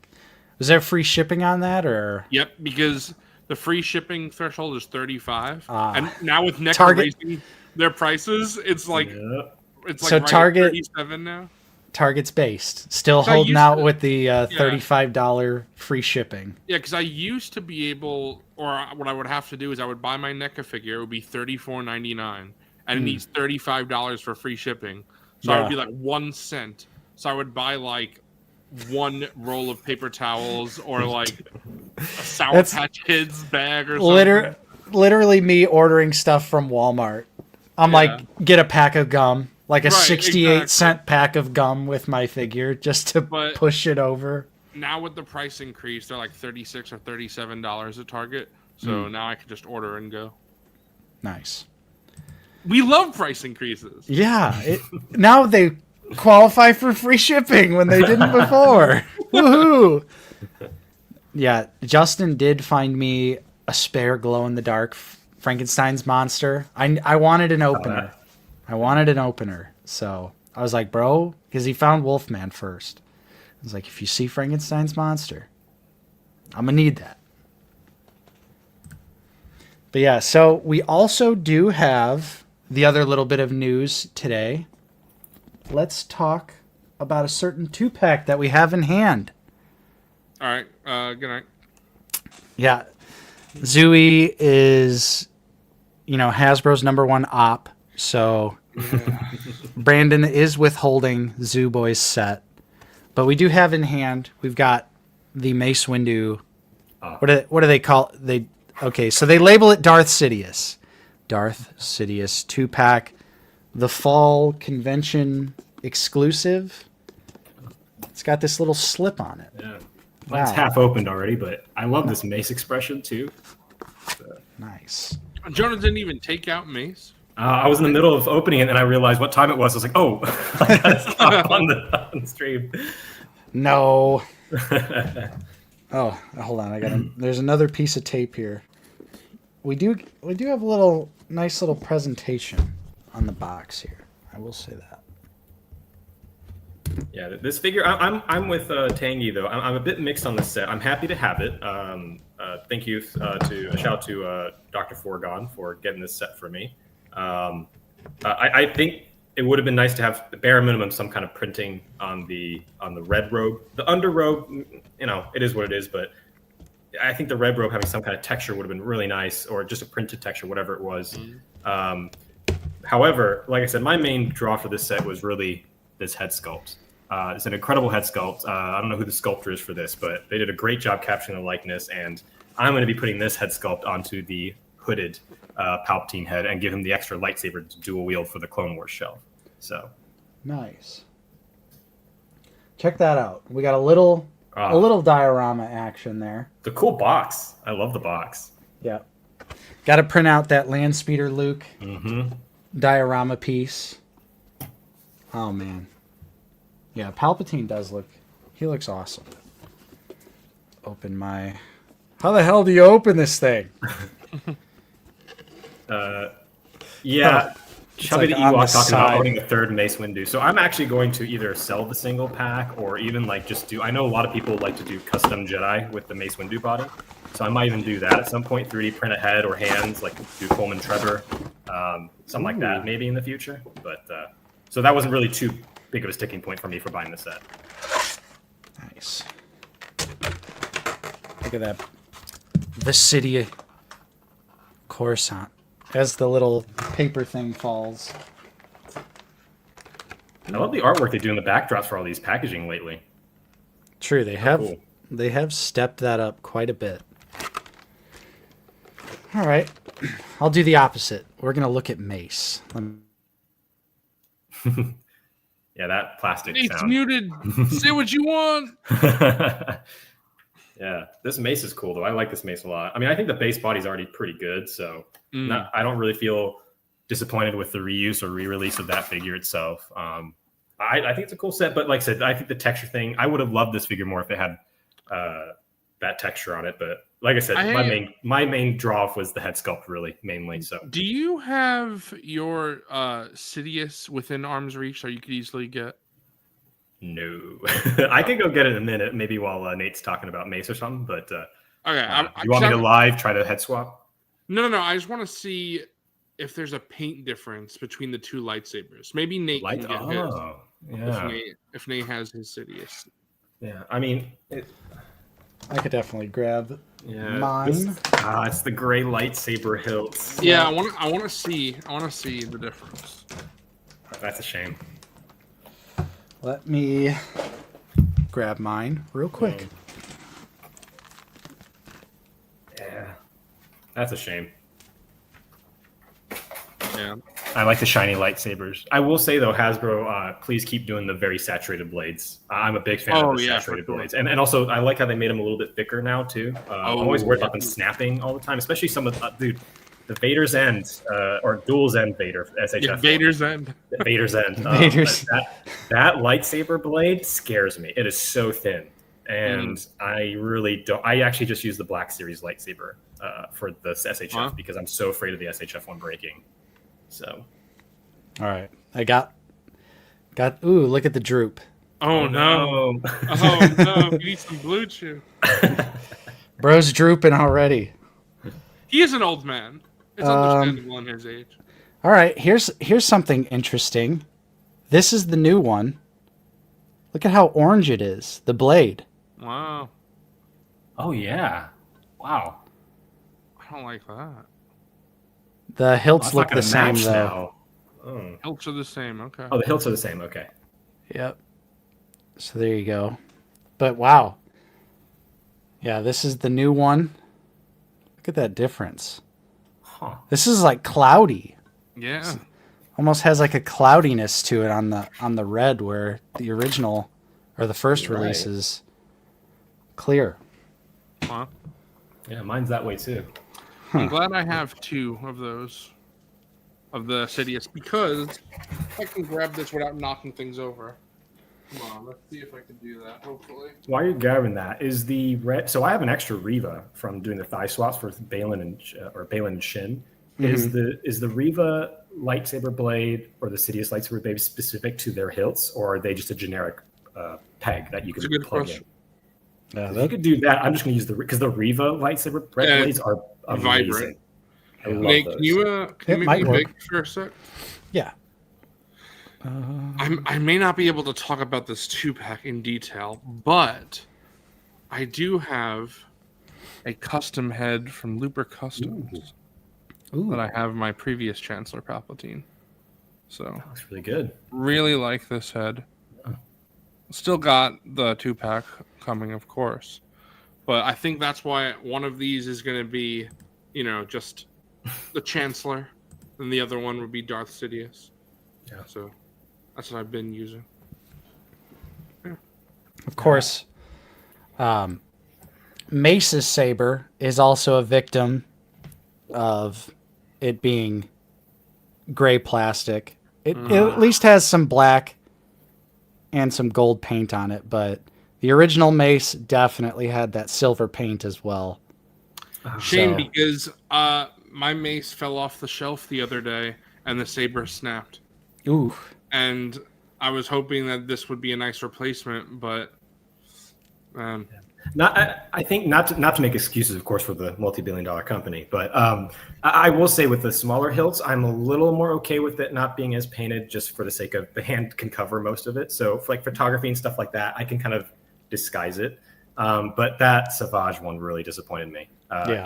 Was there free shipping on that, or? Yep, because the free shipping threshold is $35, Ah. and now with NECA Target- raising their prices, it's like So right at Target- 37 now. Target's based, still So I holding used out to- with the $35 free shipping. Yeah, because I used to be able, or what I would have to do is I would buy my NECA figure. It would be $34.99, and it needs $35 for free shipping. So I would be like 1 cent. So I would buy like one roll of paper towels or like a Sour Patch Kids bag or something. Literally me ordering stuff from Walmart. I'm like, get a pack of gum, like a 68-cent pack of gum with my figure just to push it over. Now with the price increase, they're like $36 or $37 at Target. So now I can just order and go. Nice. We love price increases. Yeah. Now they qualify for free shipping when they didn't before. Woohoo! Yeah, Justin did find me a spare glow-in-the-dark Frankenstein's monster. I wanted an opener. So I was like, bro, because he found Wolfman first. I was like, if you see Frankenstein's monster, I'm going to need that. But yeah, so we also do have the other little bit of news today. Let's talk about a certain 2-pack that we have in hand. All right. Good night. Yeah. Zooey is, Hasbro's #1 op. So Brandon is withholding Zoo Boy's set. But we do have in hand, we've got the Mace Windu. What do they call it? Okay, so they label it Darth Sidious. Darth Sidious 2-pack. The fall convention exclusive. It's got this little slip on it. Yeah. Mine's half opened already, but I love this Mace expression too. So. Nice. Jonah didn't even take out Mace. I was in the middle of opening it, and I realized what time it was. I was like, "Oh, I gotta stop on the stream." No. Oh, hold on. There's another piece of tape here. We do have a nice little presentation on the box here. I will say that. Yeah, this figure. I'm with Tangy though. I'm a bit mixed on this set. I'm happy to have it. Thank you to a shout out to Dr. Forgone for getting this set for me. I think it would have been nice to have the bare minimum some kind of printing on the red robe. The under robe, it is what it is. But I think the red robe having some kind of texture would have been really nice, or just a printed texture, whatever it was. However, like I said, my main draw for this set was really this head sculpt. It's an incredible head sculpt. I don't know who the sculptor is for this, but they did a great job capturing the likeness, and I'm going to be putting this head sculpt onto the hooded Palpatine head and give him the extra lightsaber to dual wield for the Clone Wars shelf. So nice. Check that out. We got a little diorama action there. The cool box. I love the box. Yeah. Got to print out that Landspeeder Luke diorama piece. Oh man. Yeah, Palpatine he looks awesome. How the hell do you open this thing? Yeah. Chubby like the on Ewok the talking about side. owning a third Mace Windu. So I'm actually going to either sell the single pack or even like just do. I know a lot of people like to do custom Jedi with the Mace Windu body, so I might even do that at some point. 3D print a head or hands, like do Coleman Trevor, something like that maybe in the future. But so that wasn't really too big of a sticking point for me for buying the set. Nice. Look at that. The city Coruscant. As the little paper thing falls. I love the artwork they do in the backdrops for all these packaging lately. True, Cool. they have stepped that up quite a bit. All right. I'll do the opposite. We're going to look at Mace. Yeah, that plastic It's sound. muted. Say what you want. Yeah, this Mace is cool though. I like this Mace a lot. I mean, I think the base body's already pretty good, so I don't really feel disappointed with the reuse or re-release of that figure itself. I think it's a cool set, but like I said, I think the texture thing, I would have loved this figure more if it had that texture on it. But like I said, my main draw off was the head sculpt, really mainly. So, do you have your Sidious within arm's reach, so you could easily get? No, I could go get it in a minute, maybe while Nate's talking about Mace or something. But Okay, you want me to live try to head swap? No. I just want to see if there's a paint difference between the two lightsabers. Maybe Nate can get his. Yeah. If Nate has his Sidious. Yeah, I mean, I could definitely grab mine. It's the gray lightsaber hilts. Yeah, I want to see the difference. That's a shame. Let me grab mine real quick. Yeah, that's a shame. Yeah. I like the shiny lightsabers. I will say though, Hasbro, please keep doing the very saturated blades. I'm a big fan of the saturated blades, and also I like how they made them a little bit thicker now too. I'm always worried about them snapping all the time, especially some of the Vader's End or Duel's End Vader SHF. Yeah, Vader's End. Vader's End. That lightsaber blade scares me. It is so thin, and I really don't. I actually just use the Black Series lightsaber for the SHF because I'm so afraid of the SHF one breaking. So, all right, I got. Ooh, look at the droop. Oh no! Oh no! You need some blue chew. Bro's drooping already. He is an old man. It's understandable in his age. All right, here's something interesting. This is the new one. Look at how orange it is. The blade. Wow. Oh yeah. Wow. I don't like that. The hilts look the same though. Hilts are the same. Okay. Oh, the hilts are the same. Okay. Yep. So there you go. But wow. Yeah, this is the new one. Look at that difference. Huh. This is like cloudy. Yeah. Almost has like a cloudiness to it on the red, where the original or the first release is clear. Huh? Yeah, mine's that way too. I'm glad I have two of those of the Sidious because I can grab this without knocking things over. Come on, let's see if I can do that. Hopefully. While you're grabbing that, is the red? So I have an extra Riva from doing the thigh swaps for Balin and Shin. Mm-hmm. Is the Riva lightsaber blade or the Sidious lightsaber blade specific to their hilts, or are they just a generic peg that you can plug in? If you could do that, I'm just going to use because the Riva lightsaber blades are amazing. Vibrant. I love Nate, those. can you make me big for a sec? Yeah. I may not be able to talk about this 2-pack in detail, but I do have a custom head from Looper Customs that I have my previous Chancellor Palpatine. So That looks really good. Really like this head. Still got the 2-pack coming, of course, but I think that's why one of these is going to be, just the Chancellor, and the other one would be Darth Sidious. Yeah. So that's what I've been using. Yeah. Of course, Mace's saber is also a victim of it being gray plastic. It at least has some black and some gold paint on it, but the original Mace definitely had that silver paint as well. Shame because my Mace fell off the shelf the other day, and the saber snapped. Ooh. And I was hoping that this would be a nice replacement, but I think not to make excuses, of course, for the multi-billion-dollar company, but I will say with the smaller hilts, I'm a little more okay with it not being as painted, just for the sake of the hand can cover most of it. So for like photography and stuff like that, I can kind of disguise it. But that Savage one really disappointed me.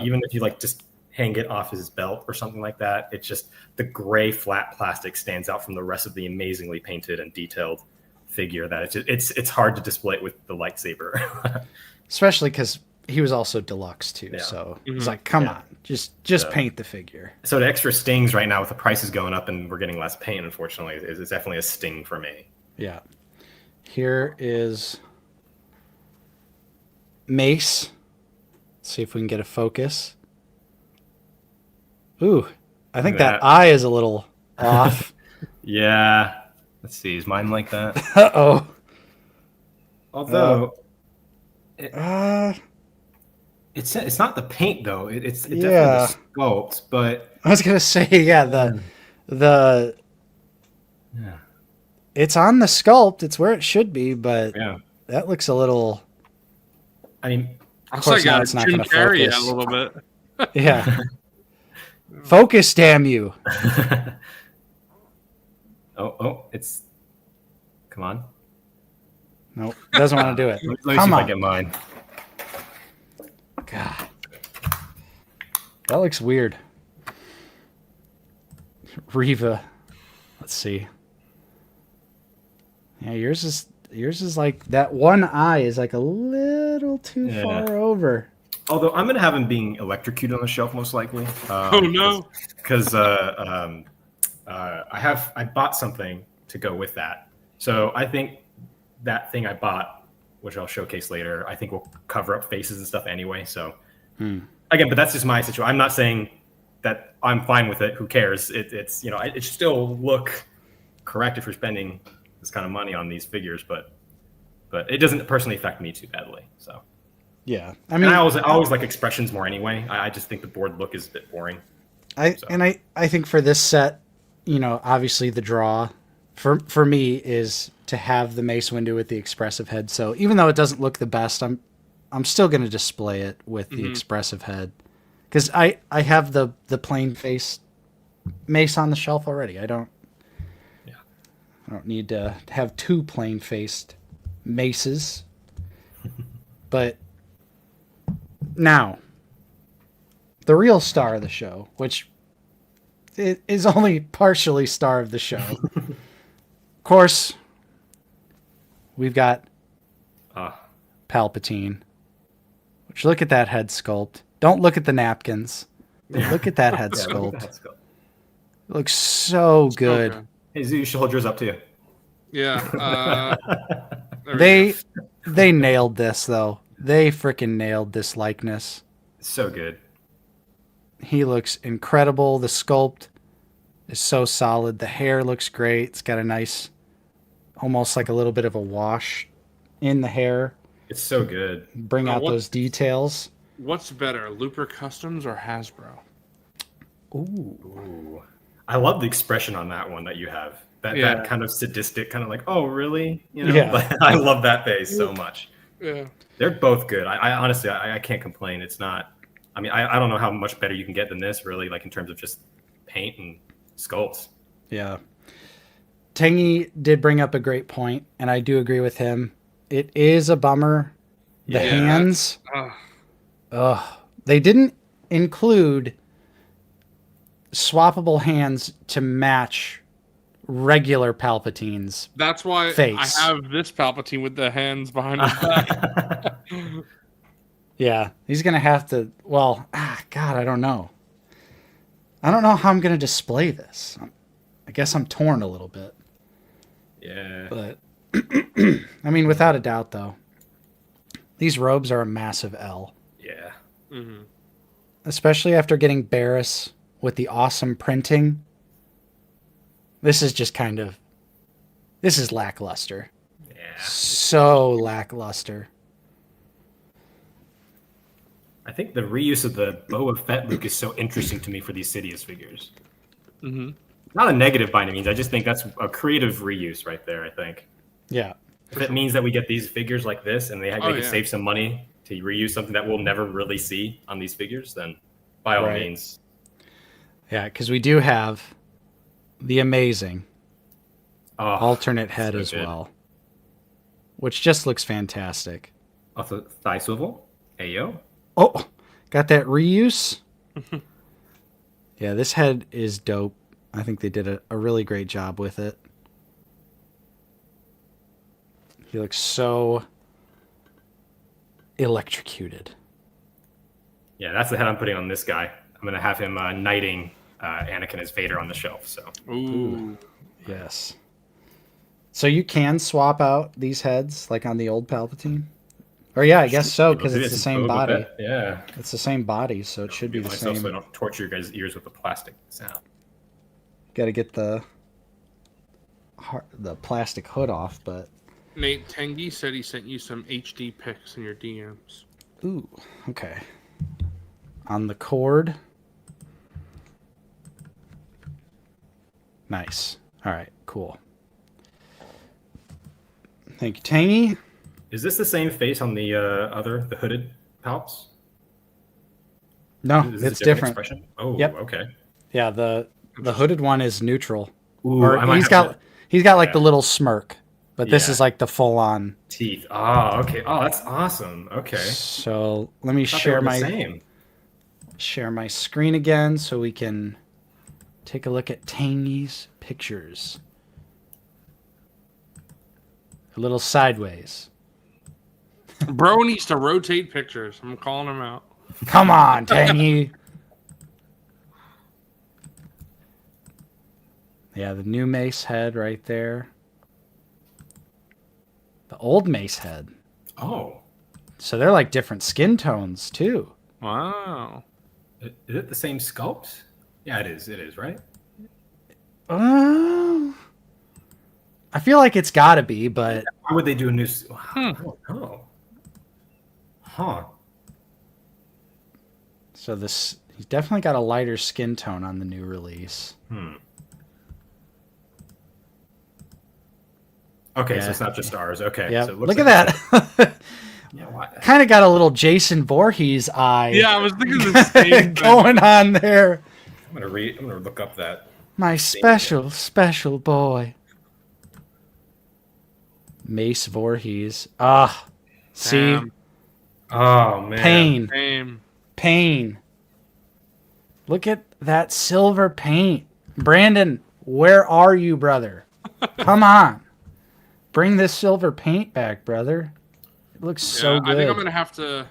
Even if you like just hang it off his belt or something like that, it's just the gray flat plastic stands out from the rest of the amazingly painted and detailed figure that it's hard to display it with the lightsaber. Especially because he was also deluxe too. So it's like, come on, just paint the figure. So the extra stings right now with the prices going up and we're getting less paint, unfortunately, is definitely a sting for me. Yeah. Here is Mace. Let's see if we can get a focus. Ooh, I think that eye is a little off. Yeah. Let's see. Is mine like that? Uh-oh. Although, it's not the paint though. It's definitely the sculpt. But I was gonna say, the it's on the sculpt. It's where it should be, but that looks a little. I mean, of course, now it's not going to focus a little bit. Yeah. Focus, damn you. Oh, it's. Come on. Nope, doesn't want to do it. Let me see if I get mine. God. That looks weird. Reva. Let's see. Yeah, yours is like that one eye is like a little too far over. Although I'm gonna have him being electrocuted on the shelf most likely. Oh no! Because I bought something to go with that, so I think that thing I bought, which I'll showcase later, I think will cover up faces and stuff anyway. So again, but that's just my situation. I'm not saying that I'm fine with it. Who cares? It's it should still look correct if you're spending this kind of money on these figures, but it doesn't personally affect me too badly. So yeah, I mean, I always like expressions more anyway. I just think the board look is a bit boring. I think for this set, obviously the draw for me is to have the Mace Windu with the expressive head. So even though it doesn't look the best, I'm still going to display it with the expressive head because I have the plain face Mace on the shelf already. I don't need to have two plain faced Maces. But now, the real star of the show, which is only partially star of the show. Of course, we've got Palpatine. Which, look at that head sculpt. Don't look at the napkins. Look at that head sculpt. It looks so good. Okay. Hey, Z, you should hold yours up to you. Yeah. They nailed this, though. They freaking nailed this likeness. So good. He looks incredible. The sculpt is so solid. The hair looks great. It's got a nice, almost like a little bit of a wash in the hair. It's so good. Bring out those details. What's better, Looper Customs or Hasbro? Ooh. I love the expression on that one that you have. That kind of sadistic, kind of like, oh, really? I love that face so much. Yeah. They're both good. I honestly, I can't complain. It's not, I mean, I don't know how much better you can get than this, really, like in terms of just paint and sculpts. Yeah. Tangy did bring up a great point, and I do agree with him. It is a bummer. The hands. They didn't include swappable hands to match regular Palpatine's That's why face. I have this Palpatine with the hands behind his back. Yeah, he's going to have to... Well, God, I don't know. I don't know how I'm going to display this. I guess I'm torn a little bit. Yeah. But, I mean, without a doubt, though, these robes are a massive L. Yeah. Mm-hmm. Especially after getting Barris with the awesome printing. This is just kind of... This is lackluster. Yeah. So lackluster. I think the reuse of the Boba Fett look is so interesting to me for these Sidious figures. Mm-hmm. Not a negative by any means. I just think that's a creative reuse right there, I think. Yeah. If it means that we get these figures like this and they can save some money to reuse something that we'll never really see on these figures, then by all means. Yeah, because we do have the amazing alternate head as well, which just looks fantastic. Also, thigh swivel. Hey, yo. Oh, got that reuse? Yeah, this head is dope. I think they did a really great job with it. He looks so electrocuted. Yeah, that's the head I'm putting on this guy. I'm going to have him knighting Anakin as Vader on the shelf. So. Ooh. Yes. So you can swap out these heads like on the old Palpatine? Or yeah, I guess so, because it's the same body. Yeah. It's the same body, so it should be the same. So I don't torture your guys' ears with the plastic sound. Got to get the plastic hood off, but... Nate, Tengi said he sent you some HD pics in your DMs. Ooh, okay. On the cord. Nice. All right, cool. Thank you, Tangy. Is this the same face on the the hooded Palps? No, it's different. Expression? Oh, yep. Okay. Yeah, the hooded one is neutral. Ooh, or he's got like the little smirk, but this is like the full on teeth. Oh, okay. Oh, that's awesome. Okay. So let me share my screen again so we can take a look at Tangy's pictures. A little sideways. Bro needs to rotate pictures. I'm calling him out. Come on, Tangy. Yeah, the new Mace head right there. The old Mace head. Oh. So they're like different skin tones too. Wow. Is it the same sculpt? Yeah, it is. It is, right? I feel like it's got to be, but... Why would they do a new... I don't know. Huh. So he's definitely got a lighter skin tone on the new release. Okay, so it's not just ours. Okay. Yeah, so look at that. Kind of got a little Jason Voorhees eye. Yeah, I was thinking the same going on there. I'm gonna look up that. My special boy. Mace Voorhees. See? Oh, man. Pain. Look at that silver paint. Brandon, where are you, brother? Come on. Bring this silver paint back, brother. It looks so good. I think I'm going to have to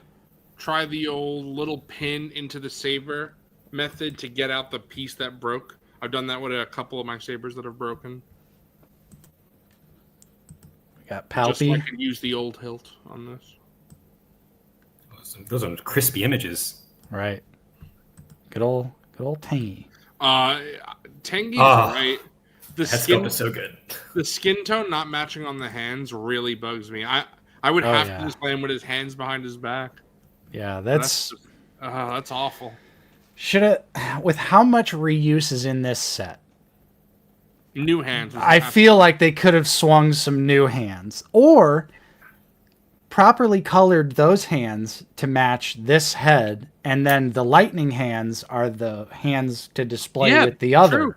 try the old little pin into the saber method to get out the piece that broke. I've done that with a couple of my sabers that have broken. Got Palpy. Just so I can use the old hilt on this. Those are crispy images. Right. Good old Tangy. Tangy's right. The sculpt is so good. The skin tone not matching on the hands really bugs me. I would have to display him with his hands behind his back. Yeah, that's awful. With how much reuse is in this set? New hands. I feel like they could have swung some new hands or properly colored those hands to match this head, and then the lightning hands are the hands to display with the other. True.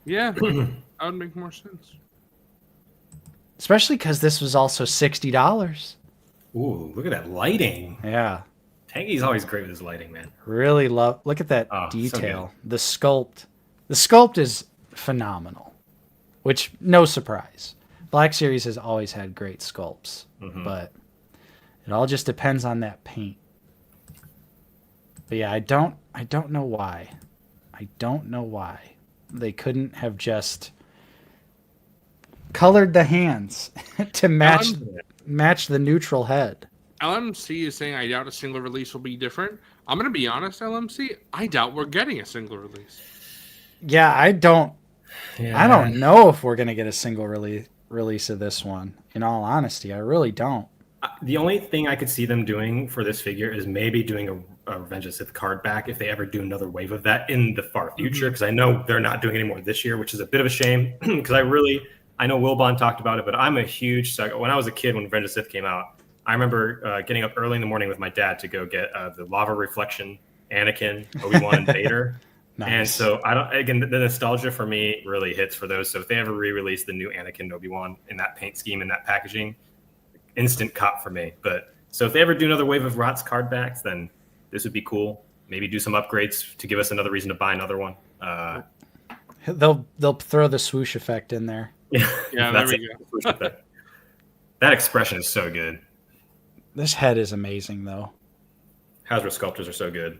Yeah, that would make more sense. Especially because this was also $60. Ooh, look at that lighting. Yeah. Tangy's always great with his lighting, man. Really look at that detail. So the sculpt. The sculpt is phenomenal, which no surprise. Black Series has always had great sculpts, but it all just depends on that paint. But yeah, I don't know why. I don't know why they couldn't have just colored the hands to match the neutral head. LMC is saying I doubt a single release will be different. I'm going to be honest, LMC. I doubt we're getting a single release. Yeah, I don't know if we're going to get a single release of this one. In all honesty, I really don't. The only thing I could see them doing for this figure is maybe doing Revenge of the Sith card back if they ever do another wave of that in the far future, because I know they're not doing any more this year, which is a bit of a shame. Because I know Wilbon talked about it, but I'm a huge sucker. When I was a kid, when Revenge of the Sith came out, I remember getting up early in the morning with my dad to go get the lava reflection Anakin, Obi-Wan, and Vader. Nice. And so the nostalgia for me really hits for those. So if they ever re-release the new Anakin and Obi-Wan in that paint scheme and that packaging, instant cop for me. But so if they ever do another wave of Rot's card backs, then this would be cool. Maybe do some upgrades to give us another reason to buy another one. They'll throw the swoosh effect in there. Yeah, there we go. That expression is so good. This head is amazing, though. Hasbro sculptors are so good.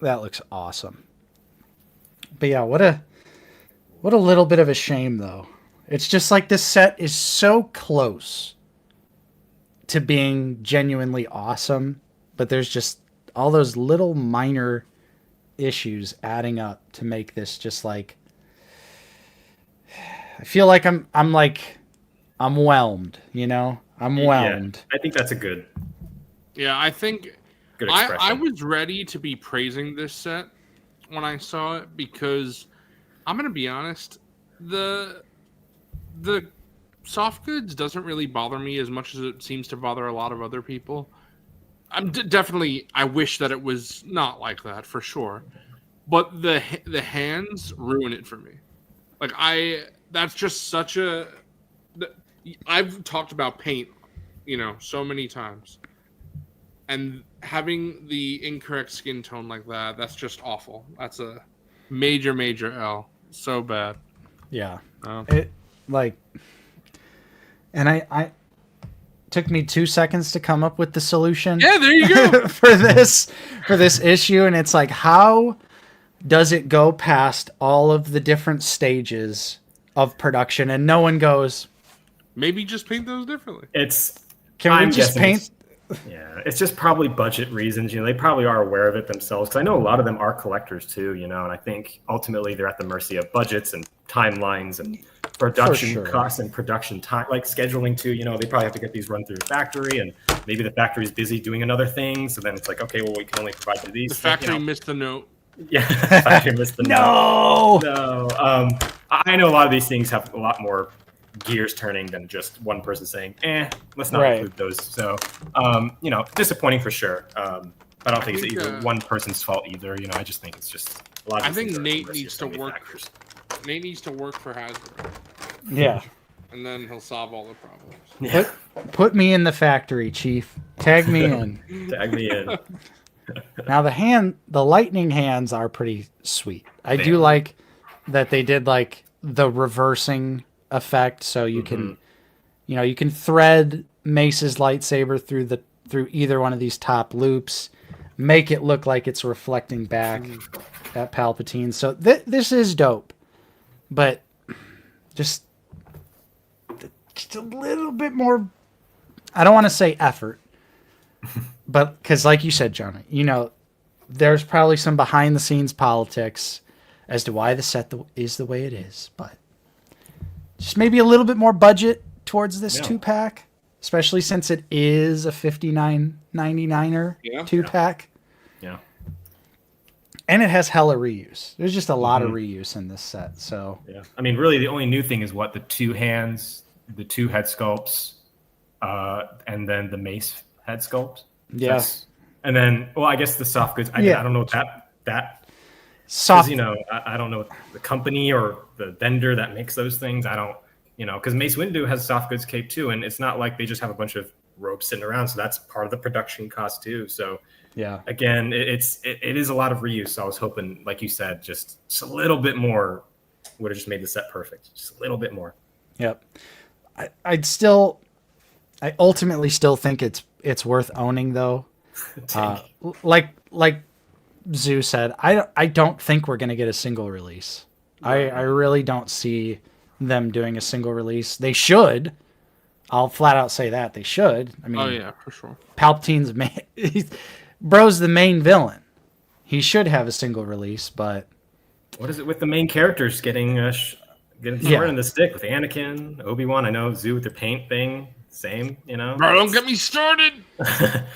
That looks awesome. But yeah, what a little bit of a shame, though. It's just like this set is so close to being genuinely awesome, but there's just all those little minor issues adding up to make this just like, I feel like I'm whelmed, you know? I'm whelmed. Yeah, I think that's a good. Yeah, I think I was ready to be praising this set when I saw it, because I'm going to be honest, the soft goods doesn't really bother me as much as it seems to bother a lot of other people. I'm definitely, I wish that it was not like that, for sure. But the hands ruin it for me. Like, that's just such a... I've talked about paint, so many times. And having the incorrect skin tone like that, that's just awful. That's a major, major L. So bad. Yeah. And I took me 2 seconds to come up with the solution. Yeah, there you go. for this issue, and it's like, how does it go past all of the different stages of production and no one goes, maybe just paint those differently? Can we just paint? Yeah, it's just probably budget reasons. They probably are aware of it themselves, because I know a lot of them are collectors too, and I think ultimately they're at the mercy of budgets and timelines and production costs and production time, like scheduling too. They probably have to get these run through the factory, and maybe the factory's busy doing another thing, so then it's like, okay, well, we can only provide you these. The factory missed the note. Yeah, the factory missed the note. No. I know a lot of these things have a lot more gears turning than just one person saying, let's not include those. So, disappointing for sure. I don't think it's either one person's fault either. I just think it's just a lot of. I think Nate needs to work. Nate needs to work for Hasbro. Yeah. And then he'll solve all the problems. Yeah. Put me in the factory, Chief. Tag me in. Tag me in. Now the lightning hands are pretty sweet. I do like that they did like the reversing effect, so you can you can thread Mace's lightsaber through either one of these top loops, make it look like it's reflecting back at Palpatine. So this is dope, but just a little bit more, I don't want to say effort, but because like you said, Jonah, there's probably some behind the scenes politics as to why the set is the way it is, but just maybe a little bit more budget towards this 2-pack, especially since it is a $59.99 2-pack. Yeah. And it has hella reuse. There's just a lot of reuse in this set. So yeah, I mean, really, the only new thing is the 2 hands, the 2 head sculpts, and then the Mace head sculpt. Yes. And then, I guess the soft goods. I don't know that. Soft. I don't know the company or the vendor that makes those things. I don't, because Mace Windu has soft goods cape too, and it's not like they just have a bunch of ropes sitting around. So that's part of the production cost too. So yeah, again, it is a lot of reuse. So I was hoping, like you said, just a little bit more would have just made the set perfect. Just a little bit more. Yep. I ultimately still think it's worth owning though. Like Zoo said, I don't think we're gonna get a single release. I really don't see them doing a single release. They should. I'll flat out say that they should. I mean, oh yeah, for sure. Palpatine's bro's the main villain. He should have a single release, but what is it with the main characters getting thrown in the stick with Anakin, Obi-Wan? I know Zoo with the paint thing. Same, you know. Bro, don't get me started.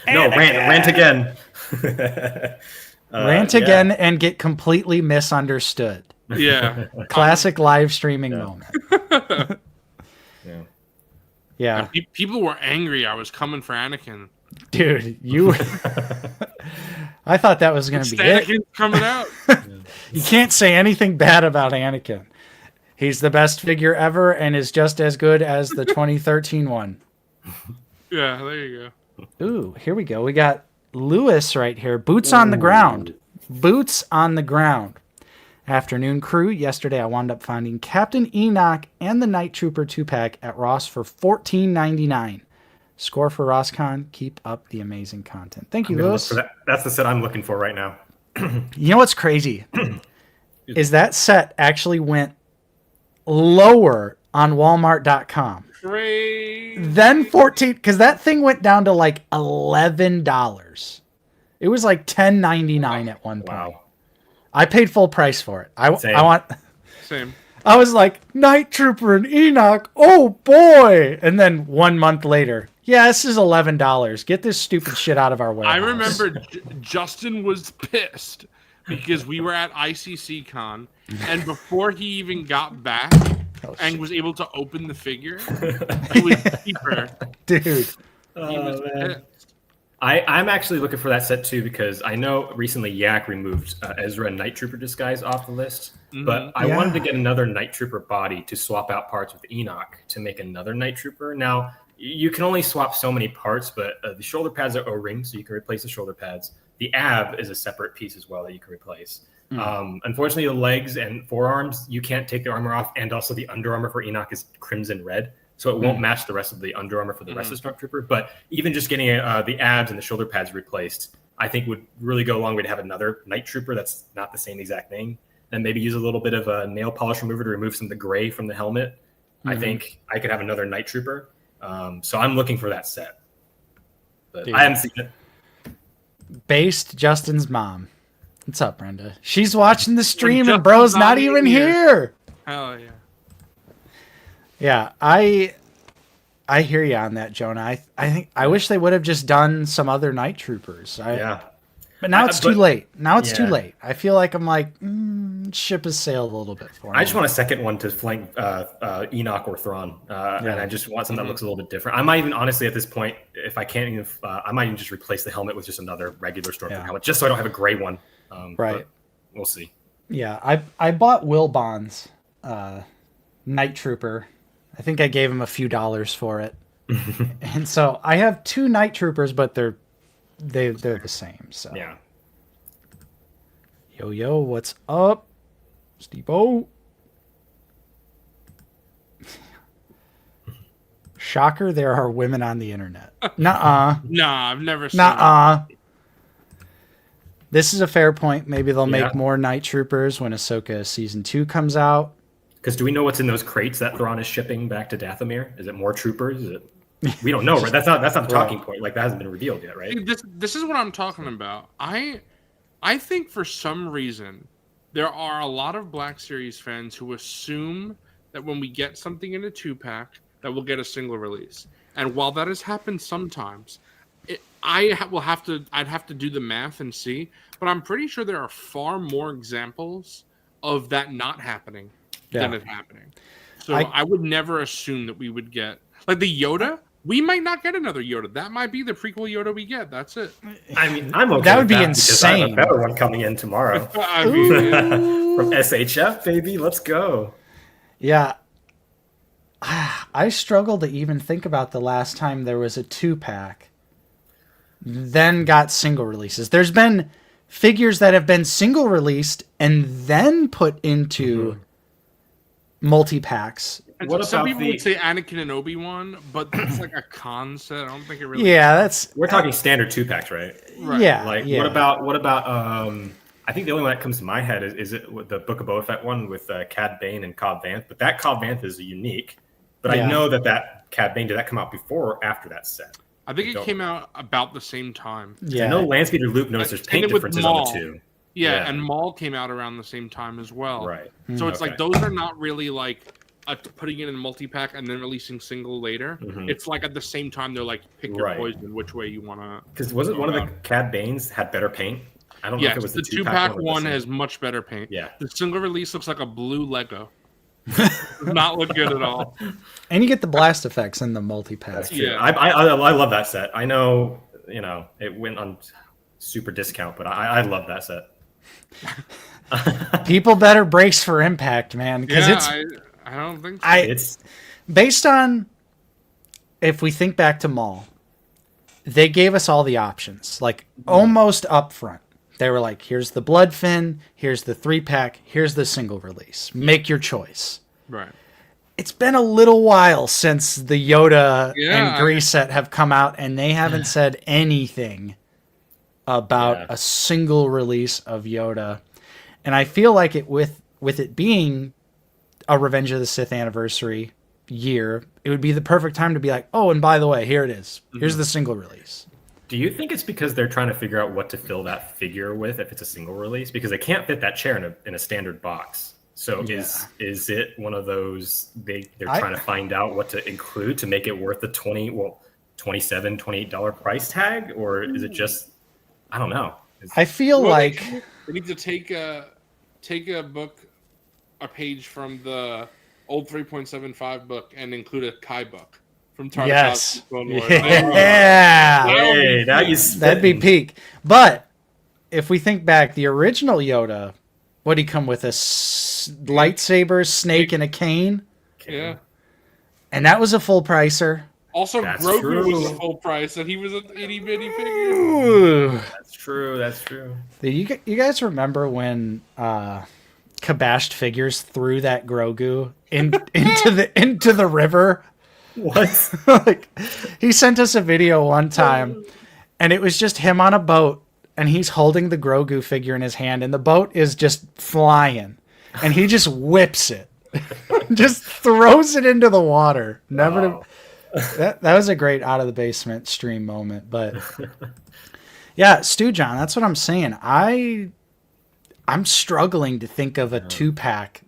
No, rant again. Rant again and get completely misunderstood. Yeah. Classic live streaming moment. Yeah. People were angry I was coming for Anakin. Dude, I thought that was going to be it. Anakin's coming out. You can't say anything bad about Anakin. He's the best figure ever and is just as good as the 2013 one. Yeah, there you go. Ooh, here we go. We got Lewis right here. Boots on the ground. Boots on the ground. Afternoon crew. Yesterday I wound up finding Captain Enoch and the Night Trooper 2-pack at Ross for $14.99. Score for RossCon. Keep up the amazing content. Thank you, Lewis. That's the set I'm looking for right now. You know what's crazy? Is that set actually went lower on Walmart.com. Crazy. Then 14, because that thing went down to like $11. It was like $10.99 at one point. Wow. I paid full price for it. I Same. I was like, Night Trooper and Enoch, oh boy. And then 1 month later, yeah, this is $11. Get this stupid shit out of our warehouse. I remember Justin was pissed because we were at ICC Con, and before he even got back and was able to open the figure, it was cheaper. Dude. He was pissed. I'm actually looking for that set too because I know recently Yak removed Ezra and Night Trooper disguise off the list, but I wanted to get another Night Trooper body to swap out parts with Enoch to make another Night Trooper. Now, you can only swap so many parts, but the shoulder pads are O-rings, so you can replace the shoulder pads. The ab is a separate piece as well that you can replace. Unfortunately, the legs and forearms, you can't take the armor off, and also the Under Armour for Enoch is crimson red. So it won't match the rest of the Under Armour for the rest of Stormtrooper. But even just getting the abs and the shoulder pads replaced, I think would really go a long way to have another Night Trooper that's not the same exact thing. And maybe use a little bit of a nail polish remover to remove some of the gray from the helmet. I think I could have another Night Trooper. So I'm looking for that set. But I haven't seen it. Based Justin's mom. What's up, Brenda? She's watching the stream and bro's not even here. Hell yeah. Yeah, I hear you on that, Jonah. I think I wish they would have just done some other Night Troopers. But now it's too late. Now it's too late. I feel like I'm like ship has sailed a little bit for me. I just want a second one to flank Enoch or Thrawn, and I just want something that looks a little bit different. I might even honestly at this point, if I can't even, I might even just replace the helmet with just another regular Stormtrooper helmet, just so I don't have a gray one. Right. We'll see. Yeah, I bought Will Bond's Night Trooper. I think I gave him a few dollars for it. And so I have two Night Troopers, but they're the same. So yeah. Yo, what's up, Steve-O? Shocker, there are women on the internet. Nuh-uh. Nah, I've never seen it. This is a fair point. Maybe they'll make more Night Troopers when Ahsoka Season 2 comes out. Because do we know what's in those crates that Thrawn is shipping back to Dathomir? Is it more troopers? Is it? We don't know, right? That's not the talking point. Like that hasn't been revealed yet, right? This is what I'm talking about. I think for some reason there are a lot of Black Series fans who assume that when we get something in a 2-pack that we'll get a single release. And while that has happened sometimes, I'd have to do the math and see, but I'm pretty sure there are far more examples of that not happening than it happening. So I would never assume that we would get like the Yoda. We might not get another Yoda. That might be the prequel Yoda we get. That's it. I mean, I'm okay. That would be insane. I have a better one coming in tomorrow. I mean, from SHF, baby. Let's go. Yeah. I struggle to even think about the last time there was a 2-pack, then got single releases. There's been figures that have been single released and then put into multi-packs. Some people would say Anakin and Obi-Wan, but that's like a concept. I don't think it really. Yeah, we're talking standard 2-packs, right? Yeah. Like what about I think the only one that comes to my head is it with the Book of Boba Fett one with Cad Bane and Cobb Vanth, but that Cobb Vanth is unique. But I know that Cad Bane, did that come out before or after that set? I think it came out about the same time. Yeah. I know Landspeeder Luke noticed there's paint differences on the two. Yeah, and Maul came out around the same time as well. Right. So it's like those are not really like putting it in multi-pack and then releasing single later. Mhm. It's like at the same time they're like, pick your Right. poison, which way you want to. Because was it one of the Cad Banes had better paint? I don't know if it was the the two-pack or the one single. has much better paint. Yeah. The single release looks like a blue Lego. Does not look good at all. And you get the blast effects in the multi-pack. That's true. Yeah. I love that set. I know, it went on super discount, but I love that set. People better brace for impact, man, because I don't think so. It's based on, if we think back to Maul, they gave us all the options, like almost upfront. They were like, here's the blood fin, here's the 3-pack, here's the single release. Make your choice. Right. It's been a little while since the Yoda and Grease set have come out, and they haven't said anything about a single release of Yoda. And I feel like it with it being a Revenge of the Sith anniversary year, it would be the perfect time to be like, oh, and by the way, here it is. Here's the single release. Do you think it's because they're trying to figure out what to fill that figure with if it's a single release? Because they can't fit that chair in a standard box. So is it one of those they're trying to find out what to include to make it worth the $27, $28 price tag? Or is it just, I don't know. I feel like they need to take a page from the old 3.75 book and include a Kai book from Tartakovsky's Clone Wars. Yeah. Hey, that'd be peak. But if we think back, the original Yoda, what did he come with? A lightsaber, snake, and a cane? Yeah. And that was a full pricer. Also, That's Grogu true. was a full price, and he was an itty bitty figure. Ooh. That's true. You guys remember when Kabashed Figures threw that Grogu into the river? What? Like, he sent us a video one time, and it was just him on a boat, and he's holding the Grogu figure in his hand, and the boat is just flying, and he just whips it, just throws it into the water. Wow. That was a great out of the basement stream moment. But yeah, Stu John, that's what I'm saying. I'm struggling to think of a 2-pack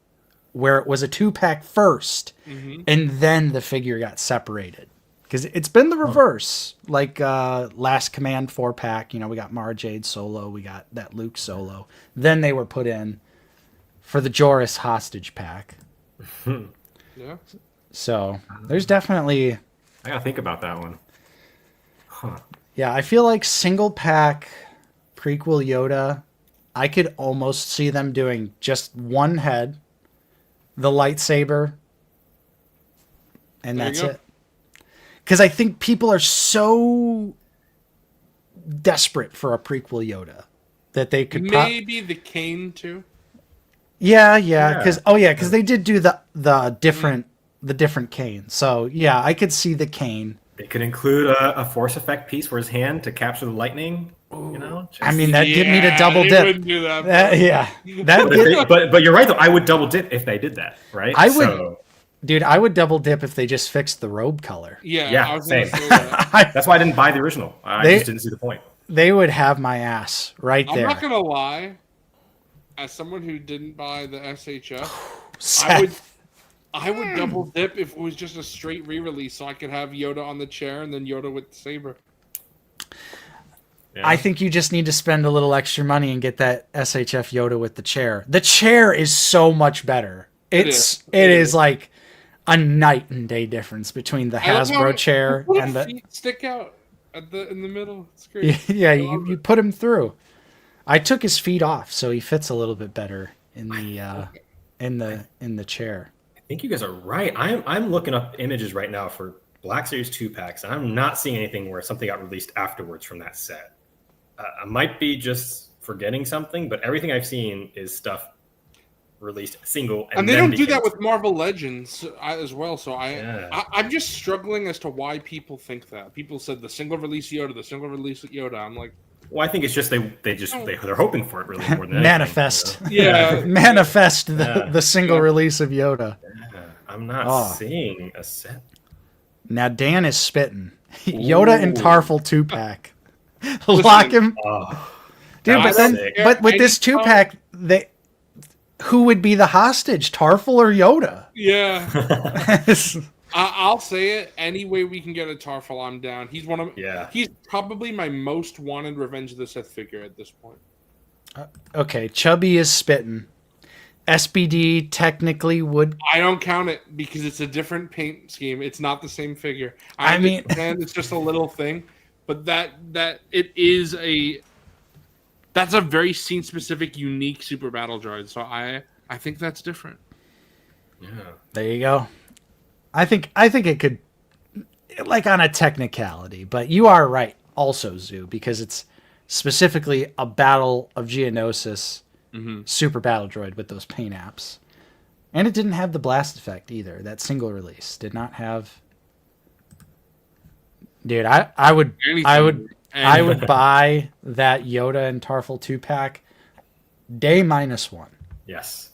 where it was a 2-pack first, and then the figure got separated. Because it's been the reverse. Like Last Command 4-pack, we got Mara Jade solo, we got that Luke solo. Then they were put in for the Joris hostage pack. Yeah. So there's definitely... I gotta think about that one. Huh. Yeah, I feel like single pack prequel Yoda, I could almost see them doing just one head, the lightsaber, and that's it. Because I think people are so desperate for a prequel Yoda that they could maybe the cane too. Yeah, because they did do the different cane. So yeah, I could see the cane. They could include a force effect piece for his hand to capture the lightning. I mean, that'd get me to double dip. Wouldn't do that. But you're right though. I would double dip if they did that, right? I would. Dude, I would double dip if they just fixed the robe color. Yeah, I was same. gonna say that. That's why I didn't buy the original. I just didn't see the point. They would have my ass right there. I'm not gonna lie. As someone who didn't buy the SHF, I would double dip if it was just a straight re-release, so I could have Yoda on the chair and then Yoda with the saber. Yeah. I think you just need to spend a little extra money and get that SHF Yoda with the chair. The chair is so much better. It is like a night and day difference between the Hasbro chair and the feet stick out in the middle. It's great. Yeah, you put him through. I took his feet off, so he fits a little bit better in the in the chair. I think you guys are right. I'm looking up images right now for Black Series 2-packs, and I'm not seeing anything where something got released afterwards from that set. I might be just forgetting something, but everything I've seen is stuff released single. And they don't do that with Marvel Legends as well. So I'm just struggling as to why people think that. People said the single release Yoda. I'm like, well, I think it's just they're hoping for it really more than manifest. Anything, Yeah, manifest the single release of Yoda. Yeah, I'm not seeing a set. Now Dan is spitting. Yoda and Tarful 2-pack. Lock him. Oh, dude, but with this 2-pack, who would be the hostage, Tarful or Yoda? Yeah. I'll say it. Any way we can get a Tarful, I'm down. He's He's probably my most wanted Revenge of the Sith figure at this point. Okay, Chubby is spitting. SBD technically would. I don't count it because it's a different paint scheme. It's not the same figure. I mean, it's just a little thing, but that it is that's a very scene specific, unique super battle droid. So I think that's different. Yeah, there you go. I think it could, like, on a technicality, but you are right also, Zoo, because it's specifically a Battle of Geonosis super battle droid with those paint apps. And it didn't have the blast effect either. That single release did not have. Dude, I would buy that Yoda and Tarful 2-pack day -1. Yes.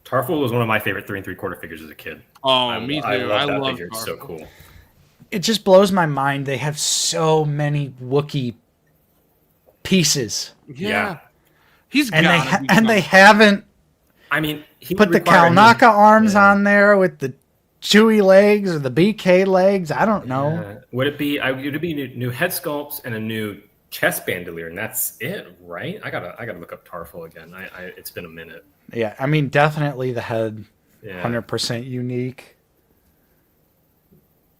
Tarful was one of my favorite 3 3/4 figures as a kid. Oh, me too. I love that figure. It's so cool. It just blows my mind. They have so many Wookiee pieces. Yeah. They haven't. I mean, he put the Kalnaka arms on there with the Chewie legs or the BK legs. I don't know. Yeah. Would it be new head sculpts and a new chest bandolier, and that's it, right? I gotta look up Tarful again. It's been a minute. Yeah, I mean, definitely the head, 100% unique.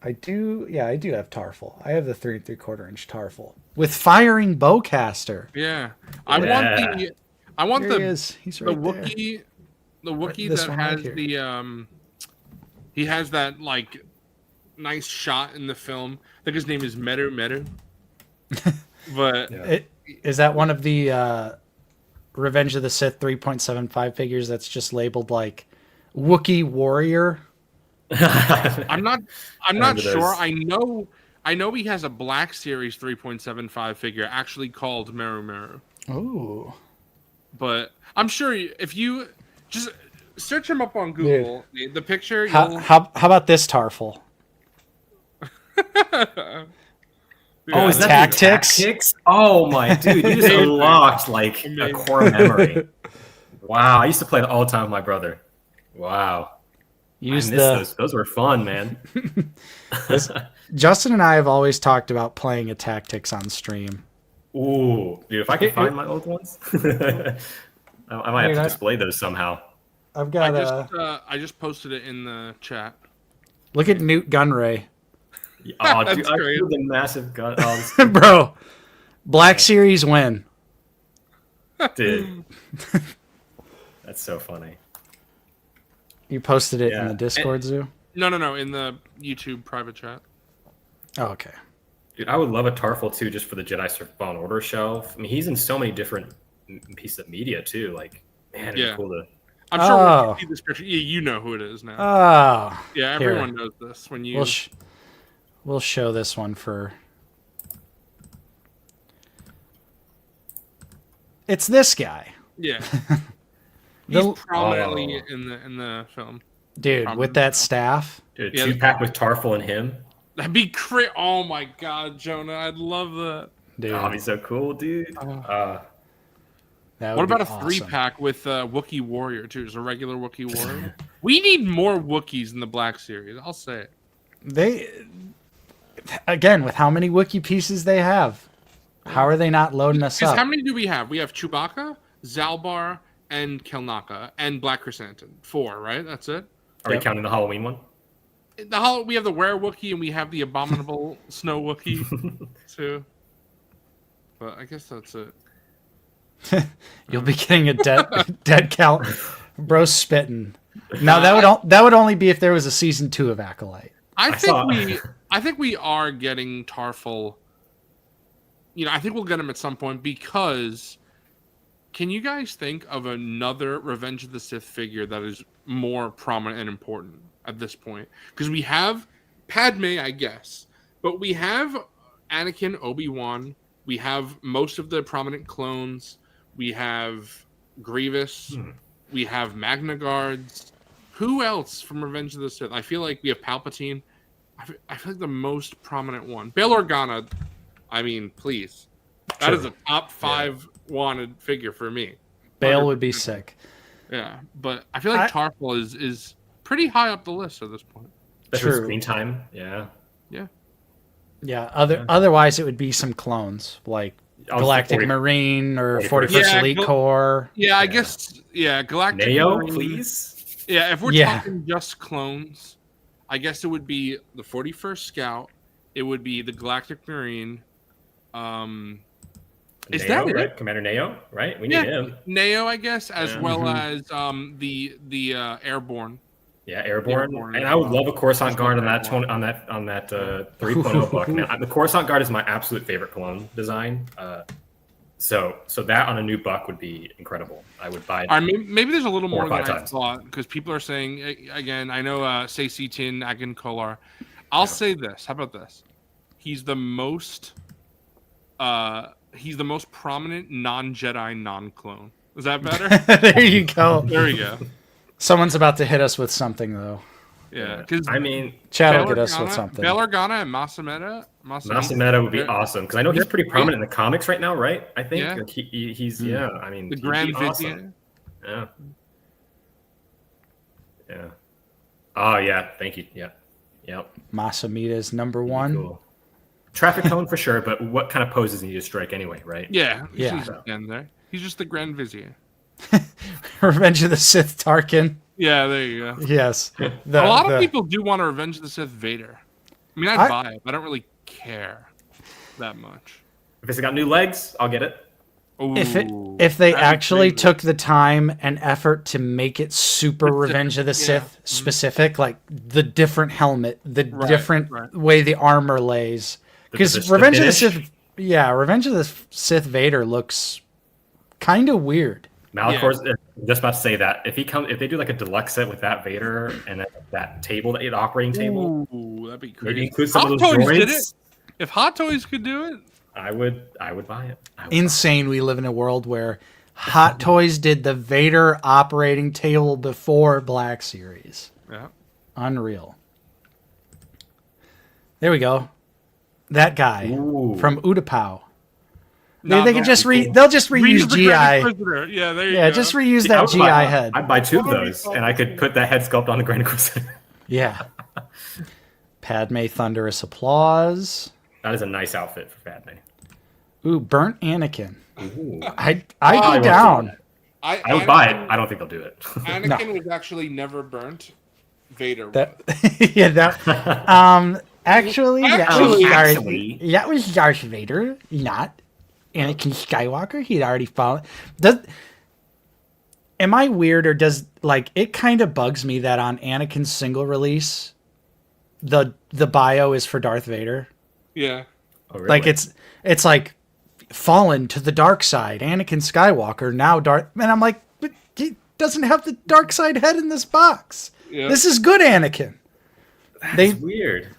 I do have Tarful. I have the 3 3/4 inch Tarful with firing bowcaster. Yeah, I want He's right Wookiee. The Wookiee that has he has that like nice shot in the film. I think his name is Meru. But is that one of the Revenge of the Sith 3.75 figures that's just labeled like Wookiee Warrior? I'm not sure. I know he has a Black Series 3.75 figure actually called Meru. Ooh. But I'm sure if you just search him up on Google, the picture. How about this Tarful? Oh, is that tactics? Oh my dude, you just unlocked like a core memory. Wow, I used to play it all the time with my brother. Wow. Those were fun, man. Justin and I have always talked about playing a tactics on stream. Ooh, dude, if I can find my old ones, I might have to display those somehow. I've got. I just posted it in the chat. Look at Newt Gunray. Oh, dude, I feel the massive gun. Oh, bro, Black Series win. Dude, that's so funny. You posted it in the Discord, Zoo? No, in the YouTube private chat. Oh, okay. Dude, I would love a Tarful too, just for the Jedi Fallen Order shelf. I mean, he's in so many different pieces of media too. Like, man, it'd be cool to. I'm sure when you see this picture, you know who it is now. Oh, yeah, everyone knows this. When you, we'll show this one for. It's this guy. Yeah. He's prominently in the film. Dude, with that staff. Dude, 2-pack with Tarful and him. That'd be crazy. Oh my god, Jonah. I'd love that. Dude. Oh, he's so cool, dude. What about a 3-pack with Wookiee Warrior, too? Just a regular Wookiee Warrior? We need more Wookiees in the Black Series. I'll say it. Again, with how many Wookiee pieces they have, how are they not loading us up? How many do we have? We have Chewbacca, Zalbar, and Kelnaka, and Black Chrysanthemum. 4, right? That's it? Are we counting the Halloween one? We have the Were Wookiee, and we have the Abominable Snow Wookiee, too. But I guess that's it. You'll be getting a dead count, bro. Spitting. Now that would only be if there was a season 2 of Acolyte. I think we are getting Tarful. I think we'll get him at some point because. Can you guys think of another Revenge of the Sith figure that is more prominent and important at this point? Because we have Padme, I guess, but we have Anakin, Obi-Wan. We have most of the prominent clones. We have Grievous. We have Magna Guards. Who else from Revenge of the Sith? I feel like we have Palpatine. I feel like the most prominent one. Bail Organa. I mean, please. That is a top 5 wanted figure for me. Bail would be sick. Yeah, but I feel like Tarful is pretty high up the list at this point. Especially screen time. Yeah. Yeah. Otherwise, it would be some clones like Galactic Marine or 41st Elite Corps. Yeah, I guess. Yeah, Galactic Neo, Marine, please. Yeah, if we're talking just clones, I guess it would be the 41st Scout. It would be the Galactic Marine. Is Neo, that it? Right? Commander Neo, right? We need him. Neo, I guess, as well as the Airborne. Yeah, Airborne. And I would love a Coruscant Guard on that 3.0 book. Now, the Coruscant Guard is my absolute favorite clone design. So that on a new buck would be incredible. I would buy it. Maybe there's a little more than I thought, because people are saying, again, I know Say Tin, Agan Kolar. I'll say this. How about this? He's the most prominent non-Jedi, non-clone. Is that better? There you go. There we go. Someone's about to hit us with something, though. Yeah, because Chad will get us with something. Bail Organa and Masameta would be awesome, because I know he's pretty prominent in the comics right now, right? I think like he's I mean, the Grand Vizier. Awesome. Yeah. Oh yeah, thank you. Yeah. Yep. Masameta's number one. Cool. Traffic cone for sure, but what kind of poses need to strike anyway, right? Yeah. He's just the Grand Vizier. Revenge of the Sith Tarkin. Yeah, there you go. Yes. A lot of people do want to Revenge of the Sith Vader. I mean, I'd buy it, but I don't really care that much. If it's got new legs, I'll get it. Ooh, if they actually took the time and effort to make it super Revenge of the Sith specific, like the different helmet, the different way the armor lays. Because Revenge of the Sith, Revenge of the Sith Vader looks kind of weird. Malachor's just about to say that if they do like a deluxe set with that Vader and that table, the operating table, that'd be crazy. Maybe include some of those droids. Did it. If Hot Toys could do it, I would buy it. Insane. We live in a world where Hot Toys did the Vader operating table before Black Series. Yeah, unreal. There we go. That guy from Utapau. They can just they'll just reuse GI. Yeah, there you go. Just reuse that GI head. I'd buy two of those, and I could put that head sculpt on the Grand Inquisitor. Yeah. Padme Thunderous Applause. That is a nice outfit for Padme. Ooh, burnt Anakin. I'd go down. I would buy it. I don't think they'll do it. Anakin was actually never burnt. Vader was. Actually, that was Darth Vader, not Anakin Skywalker. He'd already fallen. Am I weird, or does it kind of bugs me that on Anakin's single release, the bio is for Darth Vader? Yeah. Oh, really? It's like fallen to the dark side, Anakin Skywalker, now Darth, and I'm like, but he doesn't have the dark side head in this box. Yep. This is good Anakin. That's weird.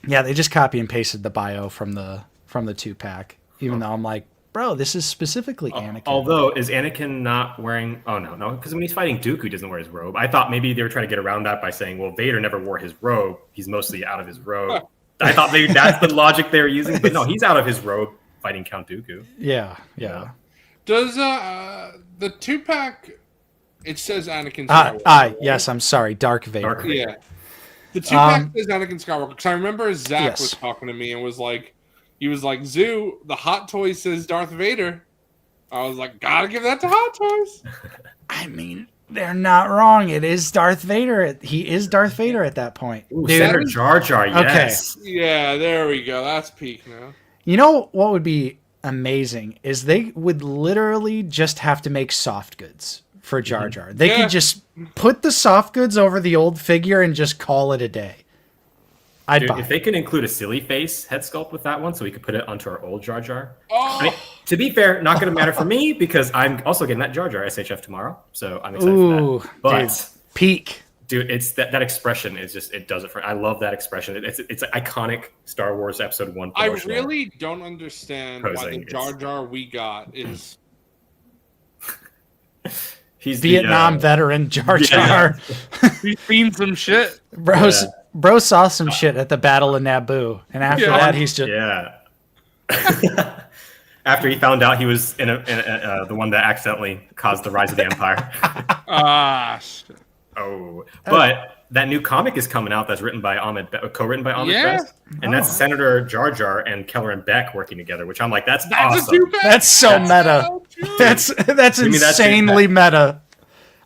Yeah, they just copy and pasted the bio from the 2-pack. Even though I'm like, bro, this is specifically Anakin. Although, is Anakin not wearing... Oh, no. Because when he's fighting Dooku, he doesn't wear his robe. I thought maybe they were trying to get around that by saying, well, Vader never wore his robe. He's mostly out of his robe. I thought maybe that's the logic they were using. But no, he's out of his robe fighting Count Dooku. Yeah. Does the 2-pack... It says Anakin Skywalker. Yes, I'm sorry. Dark Vader. Yeah. The 2-pack says Anakin Skywalker. Because I remember Zach was talking to me and was like... He was like, Zoo, the Hot Toy says Darth Vader. I was like, gotta give that to Hot Toys. I mean, they're not wrong. It is Darth Vader. He is Darth Vader at that point. Ooh, Senator Jar Jar, yes. Okay. Yeah, there we go. That's peak now. You know what would be amazing is they would literally just have to make soft goods for Jar Jar. They could just put the soft goods over the old figure and just call it a day. If they could include a silly face head sculpt with that one, so we could put it onto our old Jar Jar. Oh. I mean, to be fair, not going to matter for me because I'm also getting that Jar Jar SHF tomorrow, so I'm excited for that. But peak, dude, it's that expression is just it does it for. I love that expression. It's an iconic Star Wars Episode 1. I really don't understand why the Jar Jar we got is. He's Vietnam veteran Jar Jar. He's seen some shit, Bro saw some shit at the Battle of Naboo, and after that, he's just... Yeah. After he found out he was in the one that accidentally caused the rise of the Empire. Shit. Oh, but that new comic is coming out that's co-written by Ahmed Best, and that's Senator Jar Jar and Kelleran Beck working together, which I'm like, that's awesome. That's so meta. That's insanely meta.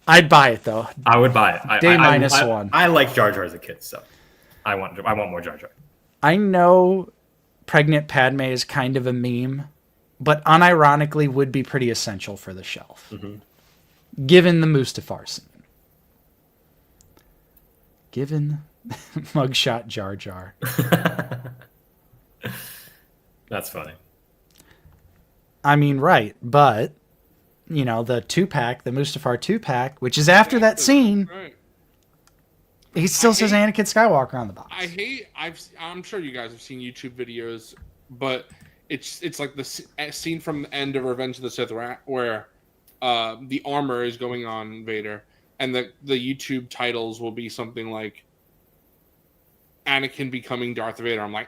I'd buy it though. I would buy it. Day -1. I like Jar Jar as a kid, so I want more Jar Jar. I know pregnant Padme is kind of a meme, but unironically would be pretty essential for the shelf, given the Mustafar scene. Given mugshot Jar Jar. That's funny. I mean, right, but you know, the 2-pack, the Mustafar 2-pack, which is after that scene, he still says Anakin Skywalker on the box. I'm sure you guys have seen YouTube videos, but it's like the scene from the end of Revenge of the Sith where the armor is going on Vader, and the YouTube titles will be something like Anakin becoming Darth Vader. I'm like,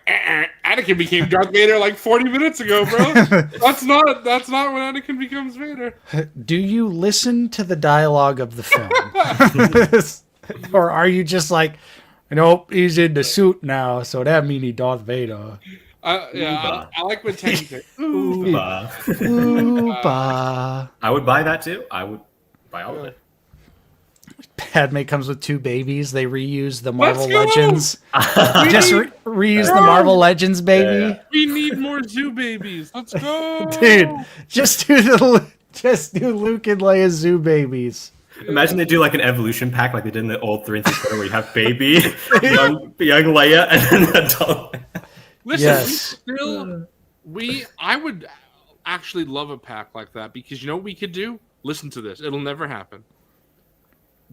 Anakin became Darth Vader like 40 minutes ago, bro. That's not when Anakin becomes Vader. Do you listen to the dialogue of the film? Or are you just like, nope, he's in the suit now, so that means he's Darth Vader. I like when Tank says, Ooba. Ooba. I would buy that too. I would buy all of it. Padme comes with 2 babies. They reuse the Marvel Legends. Just reuse the Marvel Legends, baby. Yeah. We need more zoo babies. Let's go, dude. Just do Luke and Leia zoo babies. Imagine they do like an evolution pack, like they did in the old 3 and 3/4, where you have baby, young Leia, and then adult. Listen, I would actually love a pack like that, because you know what we could do? Listen to this. It'll never happen.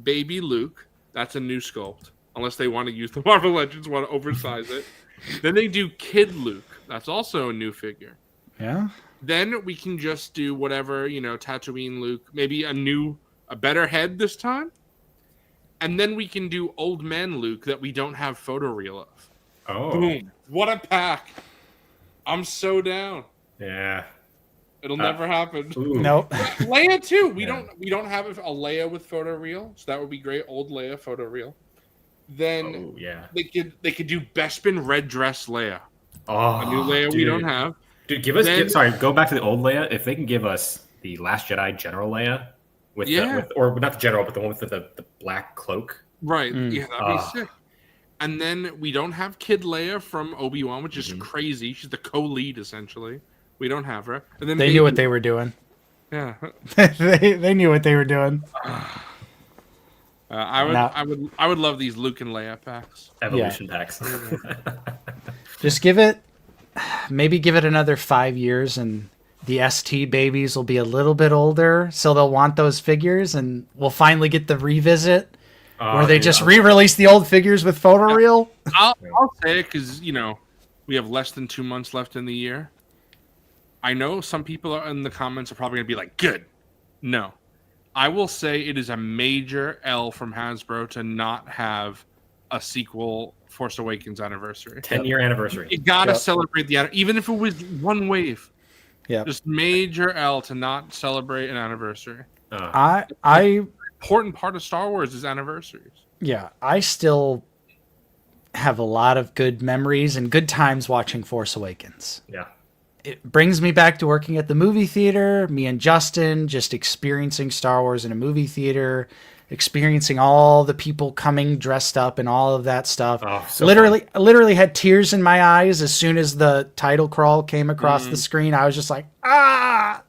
Baby Luke, that's a new sculpt, unless they want to use the Marvel Legends, want to oversize it. Then they do Kid Luke, that's also a new figure. Yeah. Then we can just do whatever, Tatooine Luke, maybe a better head this time. And then we can do Old Man Luke that we don't have photoreal of. Oh. Boom. What a pack. I'm so down. Yeah. It'll never happen. Nope. Leia too. We don't have a Leia with photoreal, so that would be great. Old Leia photoreal. Then they could do Bespin red dress Leia. Oh, a new Leia we don't have. Dude, go back to the old Leia. If they can give us the Last Jedi General Leia or not the General, but the one with the black cloak. Right. Yeah, that'd be sick. And then we don't have Kid Leia from Obi-Wan, which is crazy. She's the co-lead essentially. We don't have her. And then they knew what they were doing. Yeah, they knew what they were doing. I would love these Luke and Leia packs. Evolution packs. Just maybe give it another 5 years, and the ST babies will be a little bit older, so they'll want those figures, and we'll finally get the revisit where they just re-release the old figures with photoreal. I'll say it because we have less than 2 months left in the year. I know some people in the comments are probably going to be like, good. No. I will say it is a major L from Hasbro to not have a sequel Force Awakens anniversary. 10-year anniversary. You got to celebrate even if it was one wave. Yeah. Just major L to not celebrate an anniversary. Important part of Star Wars is anniversaries. Yeah. I still have a lot of good memories and good times watching Force Awakens. Yeah. It brings me back to working at the movie theater, me and Justin just experiencing Star Wars in a movie theater, experiencing all the people coming dressed up and all of that stuff. Oh, so I literally had tears in my eyes as soon as the title crawl came across the screen. I was just like, ah!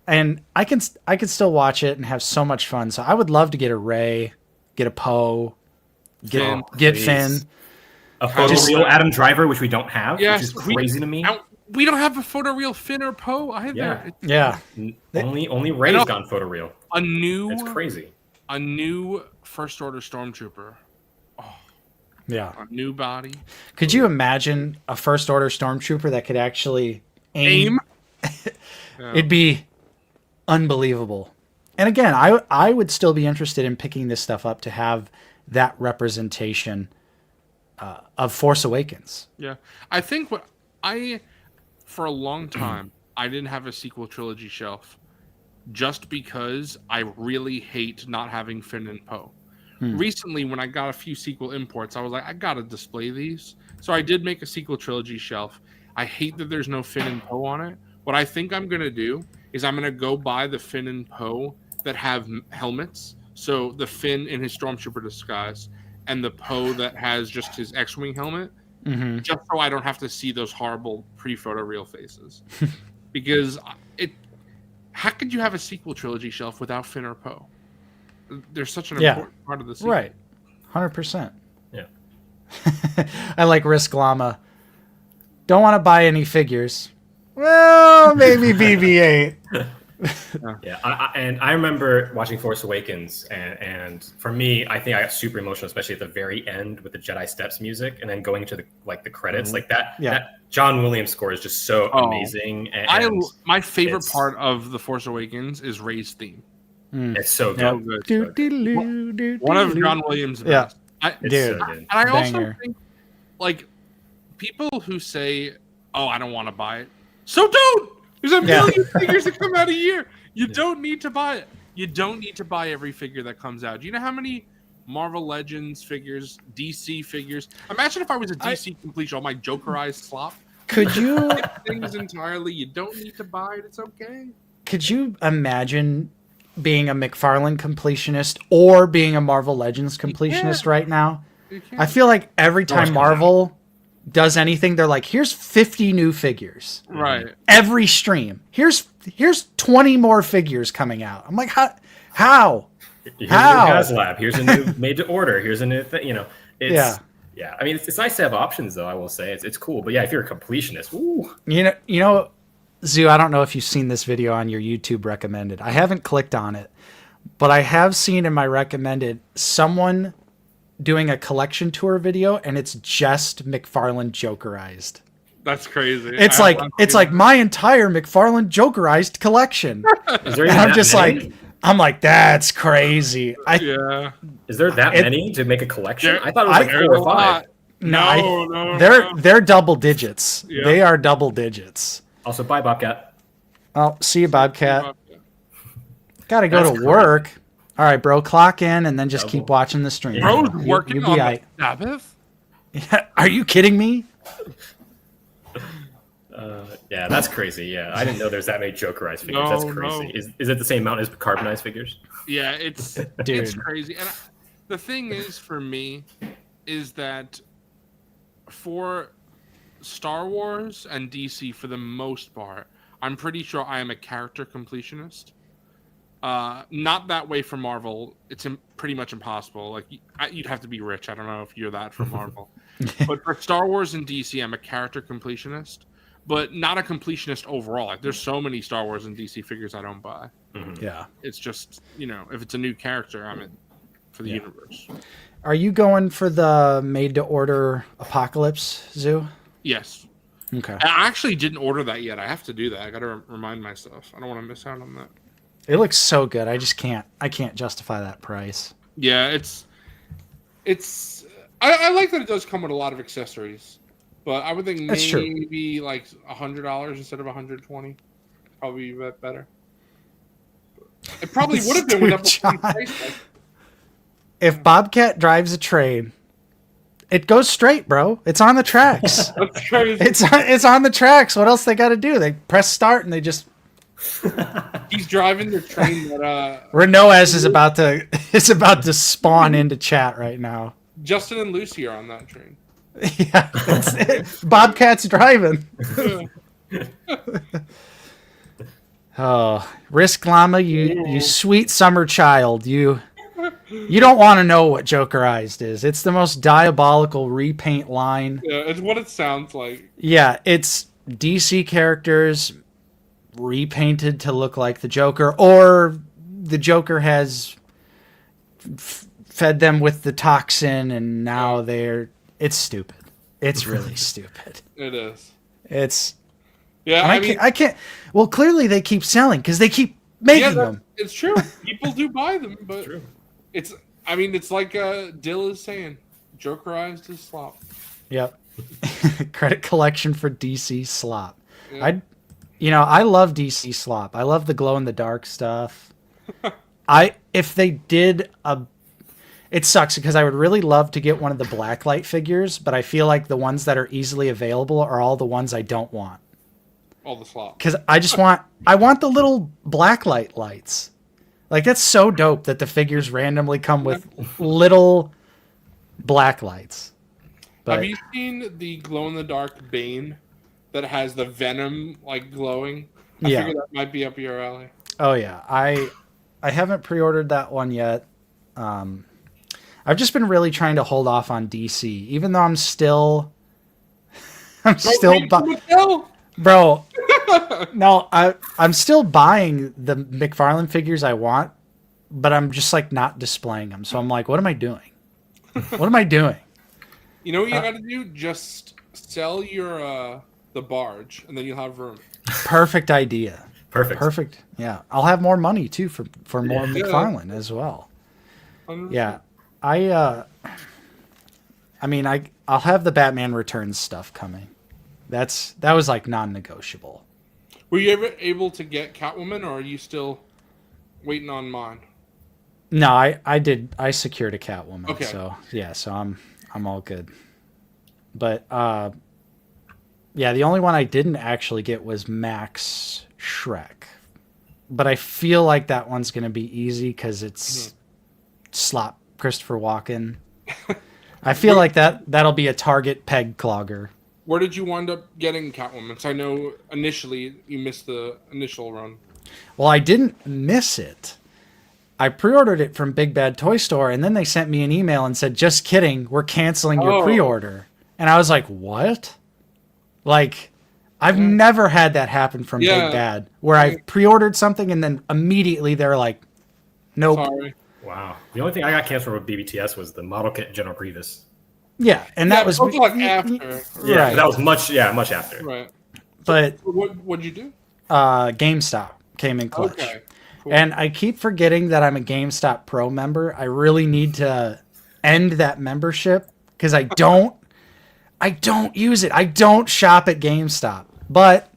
And I can still watch it and have so much fun. So I would love to get a Rey, get a Poe, get Finn. A photoreal Adam Driver, which we don't have, which is crazy to me. We don't have a photoreal Finn or Poe either. Yeah. Only Rey's gone photoreal. It's crazy. A new First Order Stormtrooper. Oh. Yeah. A new body. Could you imagine a First Order Stormtrooper that could actually aim? It'd be unbelievable. And again, I would still be interested in picking this stuff up to have that representation of Force Awakens. Yeah. I think for a long time, I didn't have a sequel trilogy shelf just because I really hate not having Finn and Poe. Recently, when I got a few sequel imports, I was like, I gotta display these. So I did make a sequel trilogy shelf. I hate that there's no Finn and Poe on it. What I think I'm gonna do is I'm gonna go buy the Finn and Poe that have helmets. So the Finn in his Stormtrooper disguise and the Poe that has just his X-Wing helmet, just so I don't have to see those horrible pre-photo real faces. Because how could you have a sequel trilogy shelf without Finn or Poe? They're such an important part of the sequel. Right. 100%. Yeah. I like Risk Llama. Don't want to buy any figures. Well, maybe BB-8. Yeah, I remember watching Force Awakens, and for me, I think I got super emotional, especially at the very end with the Jedi Steps music, and then going to the credits like that. Yeah. That John Williams score is just so amazing. And my favorite part of the Force Awakens is Rey's theme. It's so good. So good. One of John Williams' best. Dude, I also think, like, people who say, "Oh, I don't want to buy it," so don't. There's a million figures that come out a year. You don't need to buy it. You don't need to buy every figure that comes out. Do you know how many Marvel Legends figures, DC figures? Imagine if I was a DC completion, all my Jokerized slop. Could you things entirely? You don't need to buy it. It's okay. Could you imagine being a McFarlane completionist or being a Marvel Legends completionist right now? I feel like every time Marvel does anything, they're like, here's 50 new figures. Right. Every stream. Here's 20 more figures coming out. I'm like, how? Here's a new HasLab. Here's a new made to order. Here's a new thing. You know, it's yeah. I mean, it's nice to have options, though. I will say it's cool. But yeah, if you're a completionist, ooh. You know, Zoo, I don't know if you've seen this video on your YouTube recommended. I haven't clicked on it, but I have seen in my recommended someone doing a collection tour video, and it's just McFarlane Jokerized. That's crazy. It's like my entire McFarlane Jokerized collection. Is there and I'm just many? I'm like, that's crazy. Is there that many to make a collection? I thought it was like 4 or 5. No, they're double digits. Yeah. They are double digits. Also, bye, Bobcat. Oh, see you, Bobcat. Gotta go to work. All right, bro, clock in and then just keep watching the stream. Bro's working on the Sabbath? Yeah, are you kidding me? Yeah, that's crazy. Yeah, I didn't know there's that many Jokerized figures. That's crazy. No. Is it the same amount as carbonized figures? Yeah, it's crazy. And the thing is, for me, is that for Star Wars and DC, for the most part, I'm pretty sure I am a character completionist. Not that way for Marvel. It's pretty much impossible. Like, you'd have to be rich. I don't know if you're that for Marvel. But for Star Wars and DC, I'm a character completionist, but not a completionist overall. Like, there's so many Star Wars and DC figures I don't buy. Mm-hmm. Yeah. It's just, if it's a new character, I'm in for the universe. Are you going for the made-to-order Apocalypse, Zoo? Yes. Okay. I actually didn't order that yet. I have to do that. I got to remind myself. I don't want to miss out on that. It looks so good. I just can't. I can't justify that price. Yeah, it's. I like that it does come with a lot of accessories, but I would think maybe like $100 instead of $120, probably be better. It probably would have been with that price. If Bobcat drives a train, it goes straight, bro. It's on the tracks. That's crazy. It's on the tracks. What else they got to do? They press start and they just. He's driving the train that Renoaz is about to spawn into chat right now. Justin and Lucy are on that train. Yeah, Bobcat's driving. Oh, Risk Llama, you sweet summer child. You don't want to know what Jokerized is. It's the most diabolical repaint line. Yeah, it's what it sounds like. Yeah, it's DC characters repainted to look like the Joker, or the Joker has fed them with the toxin and now it's stupid. It's really stupid. It is. It's I can't well, clearly they keep selling because they keep making them. It's true. People do buy them, but it's like Dill is saying, Jokerized is slop. Yep. Credit collection for DC slop. Yeah. I love DC slop. I love the glow in the dark stuff. If they did it sucks because I would really love to get one of the blacklight figures, but I feel like the ones that are easily available are all the ones I don't want. All the slop. Because I want the little blacklight lights. Like, that's so dope that the figures randomly come with little black lights. But, have you seen the glow-in-the-dark Bane that has the Venom, like, glowing? I figure that might be up your alley. Oh, yeah. I haven't pre-ordered that one yet. I've just been really trying to hold off on DC, even though I'm still... Bro, no, I'm still buying the McFarlane figures I want, but I'm just like not displaying them. So I'm like, what am I doing? What am I doing? You know what you got to do? Just sell your the barge, and then you'll have room. Perfect idea. Perfect. Yeah, I'll have more money too for more McFarlane as well. 100%. Yeah, I'll have the Batman Returns stuff coming. That was like non-negotiable. Were you ever able to get Catwoman, or are you still waiting on mine? No, I did. I secured a Catwoman. Okay. So yeah, so I'm all good. But the only one I didn't actually get was Max Shrek. But I feel like that one's going to be easy because it's slop Christopher Walken. I feel like that'll be a Target peg clogger. Where did you wind up getting Catwoman? Because I know initially you missed the initial run. Well, I didn't miss it. I pre-ordered it from Big Bad Toy Store, and then they sent me an email and said, just kidding, we're canceling your pre-order. And I was like, what? Like, I've never had that happen from Big Bad, where I pre-ordered something and then immediately they're like, nope. Sorry. Wow. The only thing I got canceled with BBTS was the model kit General Grievous. Yeah, and that was like after. Yeah, right. That was much after. Right. But what'd you do? GameStop came in clutch. Okay. Cool. And I keep forgetting that I'm a GameStop Pro member. I really need to end that membership because I don't use it. I don't shop at GameStop, but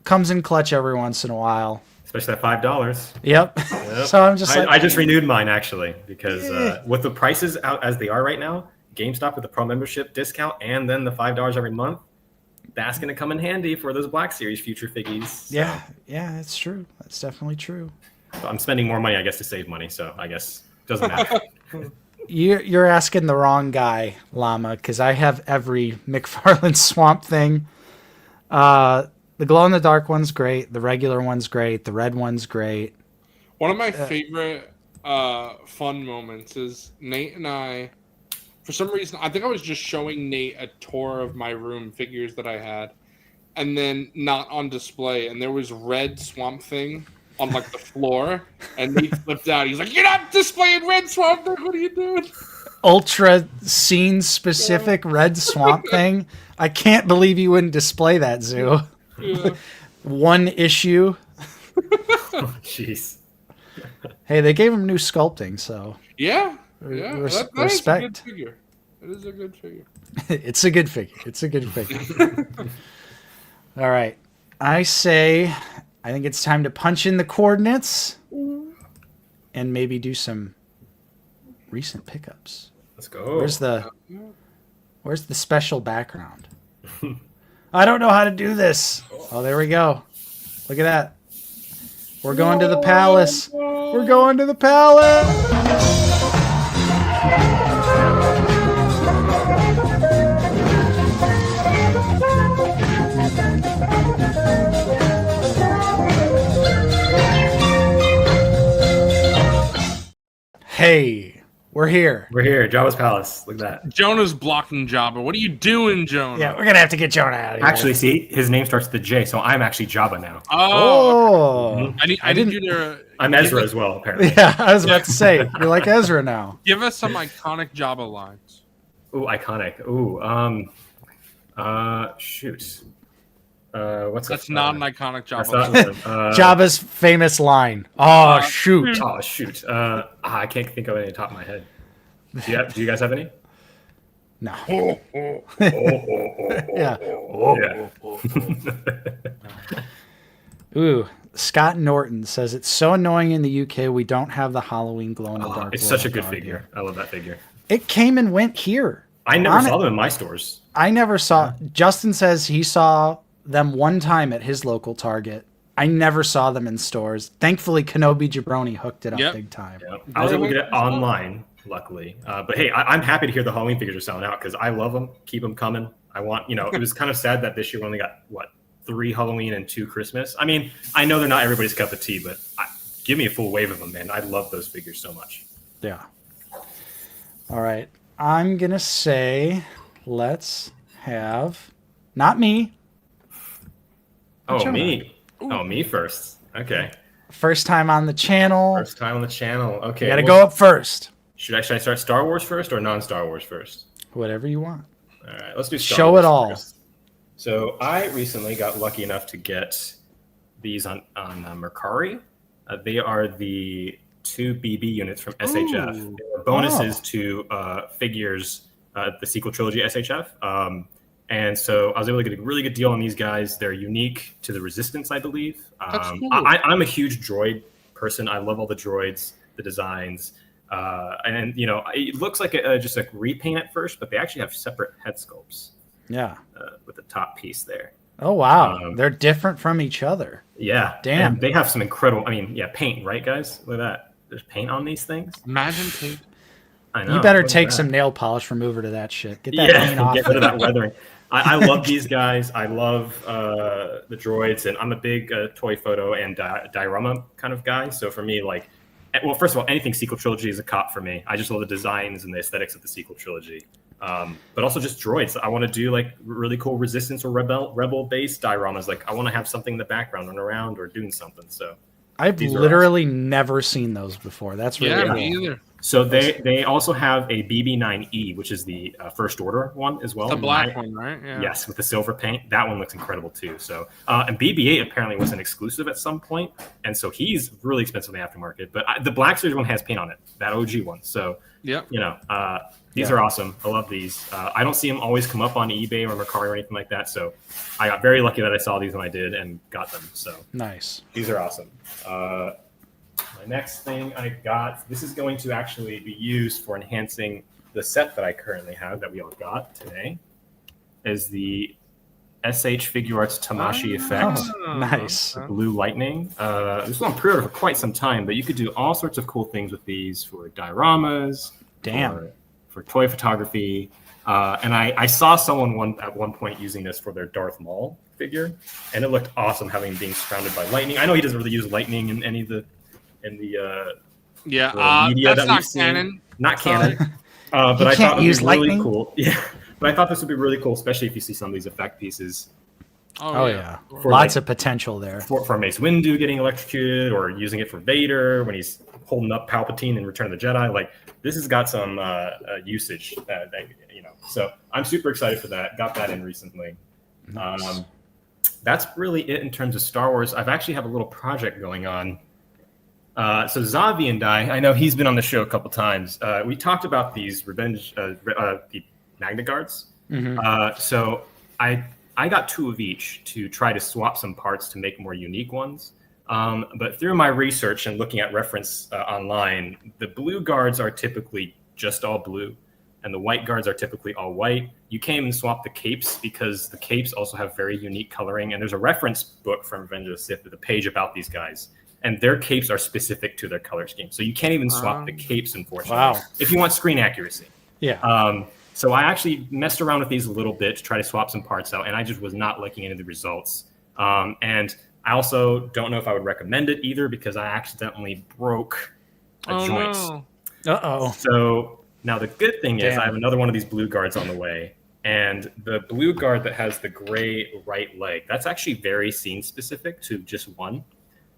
comes in clutch every once in a while. Especially at $5. Yep. So I'm just I just renewed mine actually because with the prices out as they are right now, GameStop with the Pro membership discount and then the $5 every month, that's going to come in handy for those Black Series future figgies. So. Yeah, it's true. That's definitely true. So I'm spending more money, I guess, to save money. So I guess it doesn't matter. You're asking the wrong guy, Llama, because I have every McFarlane Swamp Thing. The glow-in-the-dark one's great. The regular one's great. The red one's great. One of my favorite fun moments is Nate and I, for some reason, I think I was just showing Nate a tour of my room figures that I had, and then not on display, and there was red Swamp Thing on like the floor, and Nate flipped out. He's like, "You're not displaying red Swamp Thing. What are you doing?" Ultra scene specific red Swamp Thing. I can't believe you wouldn't display that, Zoo. Yeah. One issue. Jeez. Hey, they gave him new sculpting, so yeah. Respect. It is a good figure. It's a good figure. All right. I think it's time to punch in the coordinates and maybe do some recent pickups. Let's go. Where's the special background? I don't know how to do this. Oh, there we go. Look at that. We're going to the palace. We're going to the palace. Hey, we're here. We're here. Jabba's Palace. Look at that. Jonah's blocking Jabba. What are you doing, Jonah? Yeah, we're going to have to get Jonah out of here. Actually, see, his name starts with the J, so I'm actually Jabba now. Oh. I need you to... I'm Ezra as well, apparently. Yeah, I was about to say, you're like Ezra now. Give us some iconic Jabba lines. Ooh, iconic. Ooh, shoot. That's not an iconic Jabba. Jabba's famous line. Oh, shoot. Oh, shoot. I can't think of any on the top of my head. Do you guys have any? No. Yeah. Ooh, Scott Norton says it's so annoying in the UK we don't have the Halloween glow-in-the-dark. It's such a good guard figure. here. I love that figure. It came and went here. I never saw them in my stores. I never saw. Justin says he saw them one time at his local Target. I never saw them in stores. Thankfully, Kenobi Jabroni hooked it up big time. Yep. I was able to get it online, luckily. But hey, I'm happy to hear the Halloween figures are selling out because I love them. Keep them coming. I want, it was kind of sad that this year we only got, 3 Halloween and 2 Christmas. I mean, I know they're not everybody's cup of tea, but give me a full wave of them, man. I love those figures so much. Yeah. All right. I'm going to say let's have, not me. Oh, me. Ooh. Oh, me first. Okay. First time on the channel. First time on the channel. Okay. You got to go up first. Should I start Star Wars first or non-Star Wars first? Whatever you want. All right. Let's do Star Show Wars it all. first. So I recently got lucky enough to get these on Mercari. They are the 2 BB units from SHF. They were bonuses to figures, the sequel trilogy SHF. And so I was able to get a really good deal on these guys. They're unique to the Resistance, I believe. That's cool. I'm a huge droid person. I love all the droids, the designs. And, it looks like just like repaint at first, but they actually have separate head sculpts. Yeah. With the top piece there. Oh, wow. They're different from each other. Yeah. Damn. And they have some incredible, paint, right, guys? Look at that. There's paint on these things. Imagine paint. I know. You better take some nail polish remover to that shit. Get that paint off. Get rid of that weathering. I love these guys. I love the droids, and I'm a big toy photo and diorama kind of guy. So for me, first of all, anything sequel trilogy is a cop for me. I just love the designs and the aesthetics of the sequel trilogy. But also just droids. I want to do really cool Resistance or Rebel based dioramas. I want to have something in the background running around or doing something. So I've literally never seen those before. That's really cool. Me either. So they also have a BB9E, which is the First Order one as well. The black one, right? Yeah. Yes, with the silver paint. That one looks incredible too. So and BB-8 apparently was an exclusive at some point, and so he's really expensive in the aftermarket. But the Black Series one has paint on it, that OG one. So these are awesome. I love these. I don't see them always come up on eBay or Mercari or anything like that. So I got very lucky that I saw these when I did and got them. So nice. These are awesome. My next thing I got, this is going to actually be used for enhancing the set that I currently have that we all got today, is the SH Figure Arts Tamashi Effect. Nice. Blue Lightning. This was on pre-order for quite some time, but you could do all sorts of cool things with these for dioramas. Damn. For toy photography. And I saw someone at one point using this for their Darth Maul figure, and it looked awesome being surrounded by lightning. I know he doesn't really use lightning in any of the media that's that not we've seen. Canon. Not canon. But I thought it would be really lightning? cool. Yeah. But I thought this would be really cool, especially if you see some of these effect pieces. Oh yeah. For lots of potential there. For Mace Windu getting electrocuted, or using it for Vader when he's holding up Palpatine in Return of the Jedi. This has got some usage. So I'm super excited for that. Got that in recently. Nice. That's really it in terms of Star Wars. I've actually have a little project going on. So Zavi and I know he's been on the show a couple times. We talked about these the Magna Guards. Mm-hmm. So I got 2 of each to try to swap some parts to make more unique ones. But through my research and looking at reference online, the blue guards are typically just all blue, and the white guards are typically all white. You can't even swap the capes because the capes also have very unique coloring. And there's a reference book from Revenge of the Sith with a page about these guys, and their capes are specific to their color scheme. So you can't even swap the capes, unfortunately, if you want screen accuracy. Yeah. So I actually messed around with these a little bit to try to swap some parts out, and I just was not liking any of the results. And I also don't know if I would recommend it either because I accidentally broke a joint. No. Uh-oh. So now the good thing is Damn. I have another one of these blue guards on the way, and the blue guard that has the gray right leg, that's actually very scene specific to just one.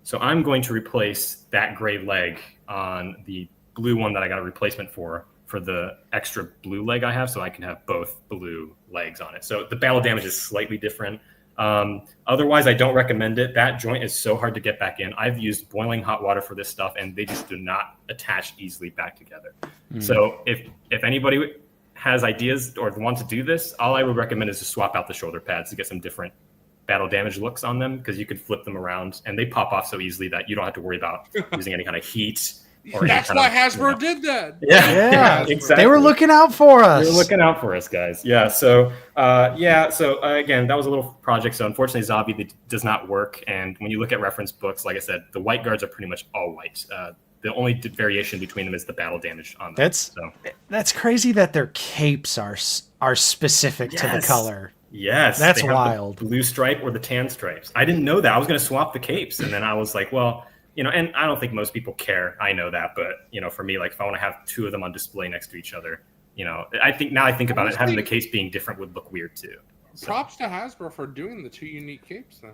So I'm going to replace that gray leg on the blue one that I got a replacement for the extra blue leg I have, so I can have both blue legs on it. So the battle damage is slightly different. Otherwise, I don't recommend it. That joint is so hard to get back in. I've used boiling hot water for this stuff, and they just do not attach easily back together. So if anybody has ideas or wants to do this, all I would recommend is to swap out the shoulder pads to get some different battle damage looks on them because you could flip them around and they pop off so easily that you don't have to worry about using any kind of heat. Or That's why Hasbro did that. Yeah, exactly. They were looking out for us. They were looking out for us, guys. Yeah. So, again, that was a little project. So, unfortunately, Zombie does not work. And when you look at reference books, like I said, the white guards are pretty much all white. The only variation between them is the battle damage on them. That's crazy that their capes are specific to the color. Yes, that's wild. The blue stripe or the tan stripes. I didn't know that. I was going to swap the capes, and then I was like, well. And I don't think most people care. I know that, but for me, like if I want to have two of them on display next to each other, I think about it, having the case being different would look weird too. So. Props to Hasbro for doing the two unique capes then.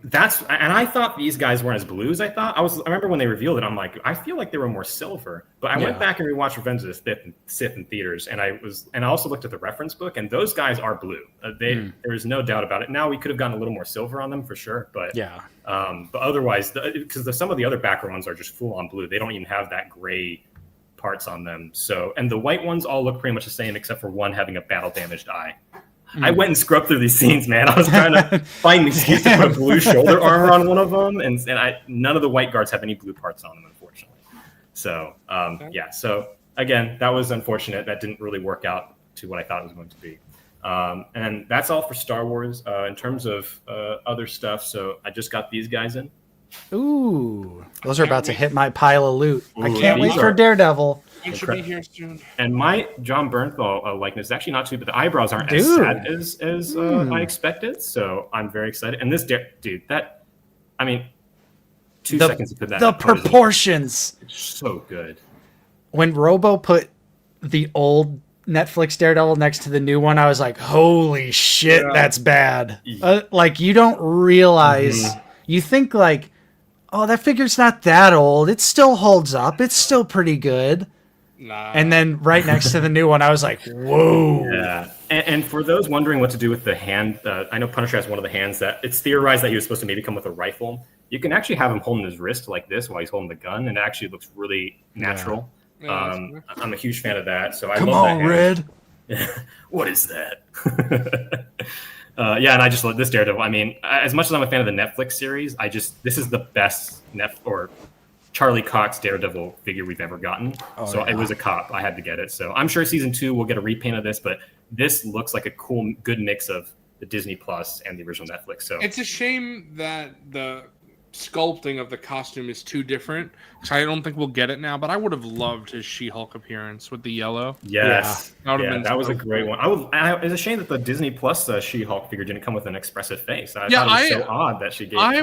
And I thought these guys weren't as blue as I thought. I remember when they revealed it, I'm like, I feel like they were more silver. But I went back and rewatched Revenge of the Sith in theaters, and I also looked at the reference book, and those guys are blue. There is no doubt about it. Now we could have gotten a little more silver on them for sure, but but otherwise, because some of the other backer ones are just full on blue. They don't even have that gray parts on them. So, and the white ones all look pretty much the same except for one having a battle damaged eye. I went and scrubbed through these scenes, man. I was trying to find an excuse to put a blue shoulder armor on one of them, and none of the white guards have any blue parts on them, unfortunately. So, So, again, that was unfortunate. That didn't really work out to what I thought it was going to be. And that's all for Star Wars. In terms of other stuff, so I just got these guys in. Ooh, those are about to hit my pile of loot. I can't wait for Daredevil. It should be here soon. And my John Bernthal likeness is actually not too, but the eyebrows aren't as sad as I expected. So I'm very excited. And this dude, 2 seconds to put that. The proportions. It's so good. When Robo put the old Netflix Daredevil next to the new one, I was like, holy shit, that's bad. Like, you don't realize, you think like, oh, that figure's not that old. It still holds up. It's still pretty good. Nah. And then right next to the new one, I was like, whoa. Yeah. And for those wondering what to do with the hand, I know Punisher has one of the hands that it's theorized that he was supposed to maybe come with a rifle. You can actually have him holding his wrist like this while he's holding the gun, and it actually looks really natural. Yeah. I'm a huge fan of that. So I love that Red. What is that? And I just love this Daredevil. I mean, as much as I'm a fan of the Netflix series, this is the best Charlie Cox Daredevil figure we've ever gotten. It was a cop. I had to get it. So I'm sure season 2 will get a repaint of this, but this looks like a cool, good mix of the Disney Plus and the original Netflix. So it's a shame that the sculpting of the costume is too different. So I don't think we'll get it now, but I would have loved his She-Hulk appearance with the yellow. Yes. That was a great one. It's a shame that the Disney Plus She-Hulk figure didn't come with an expressive face. I thought it was so odd that she gave I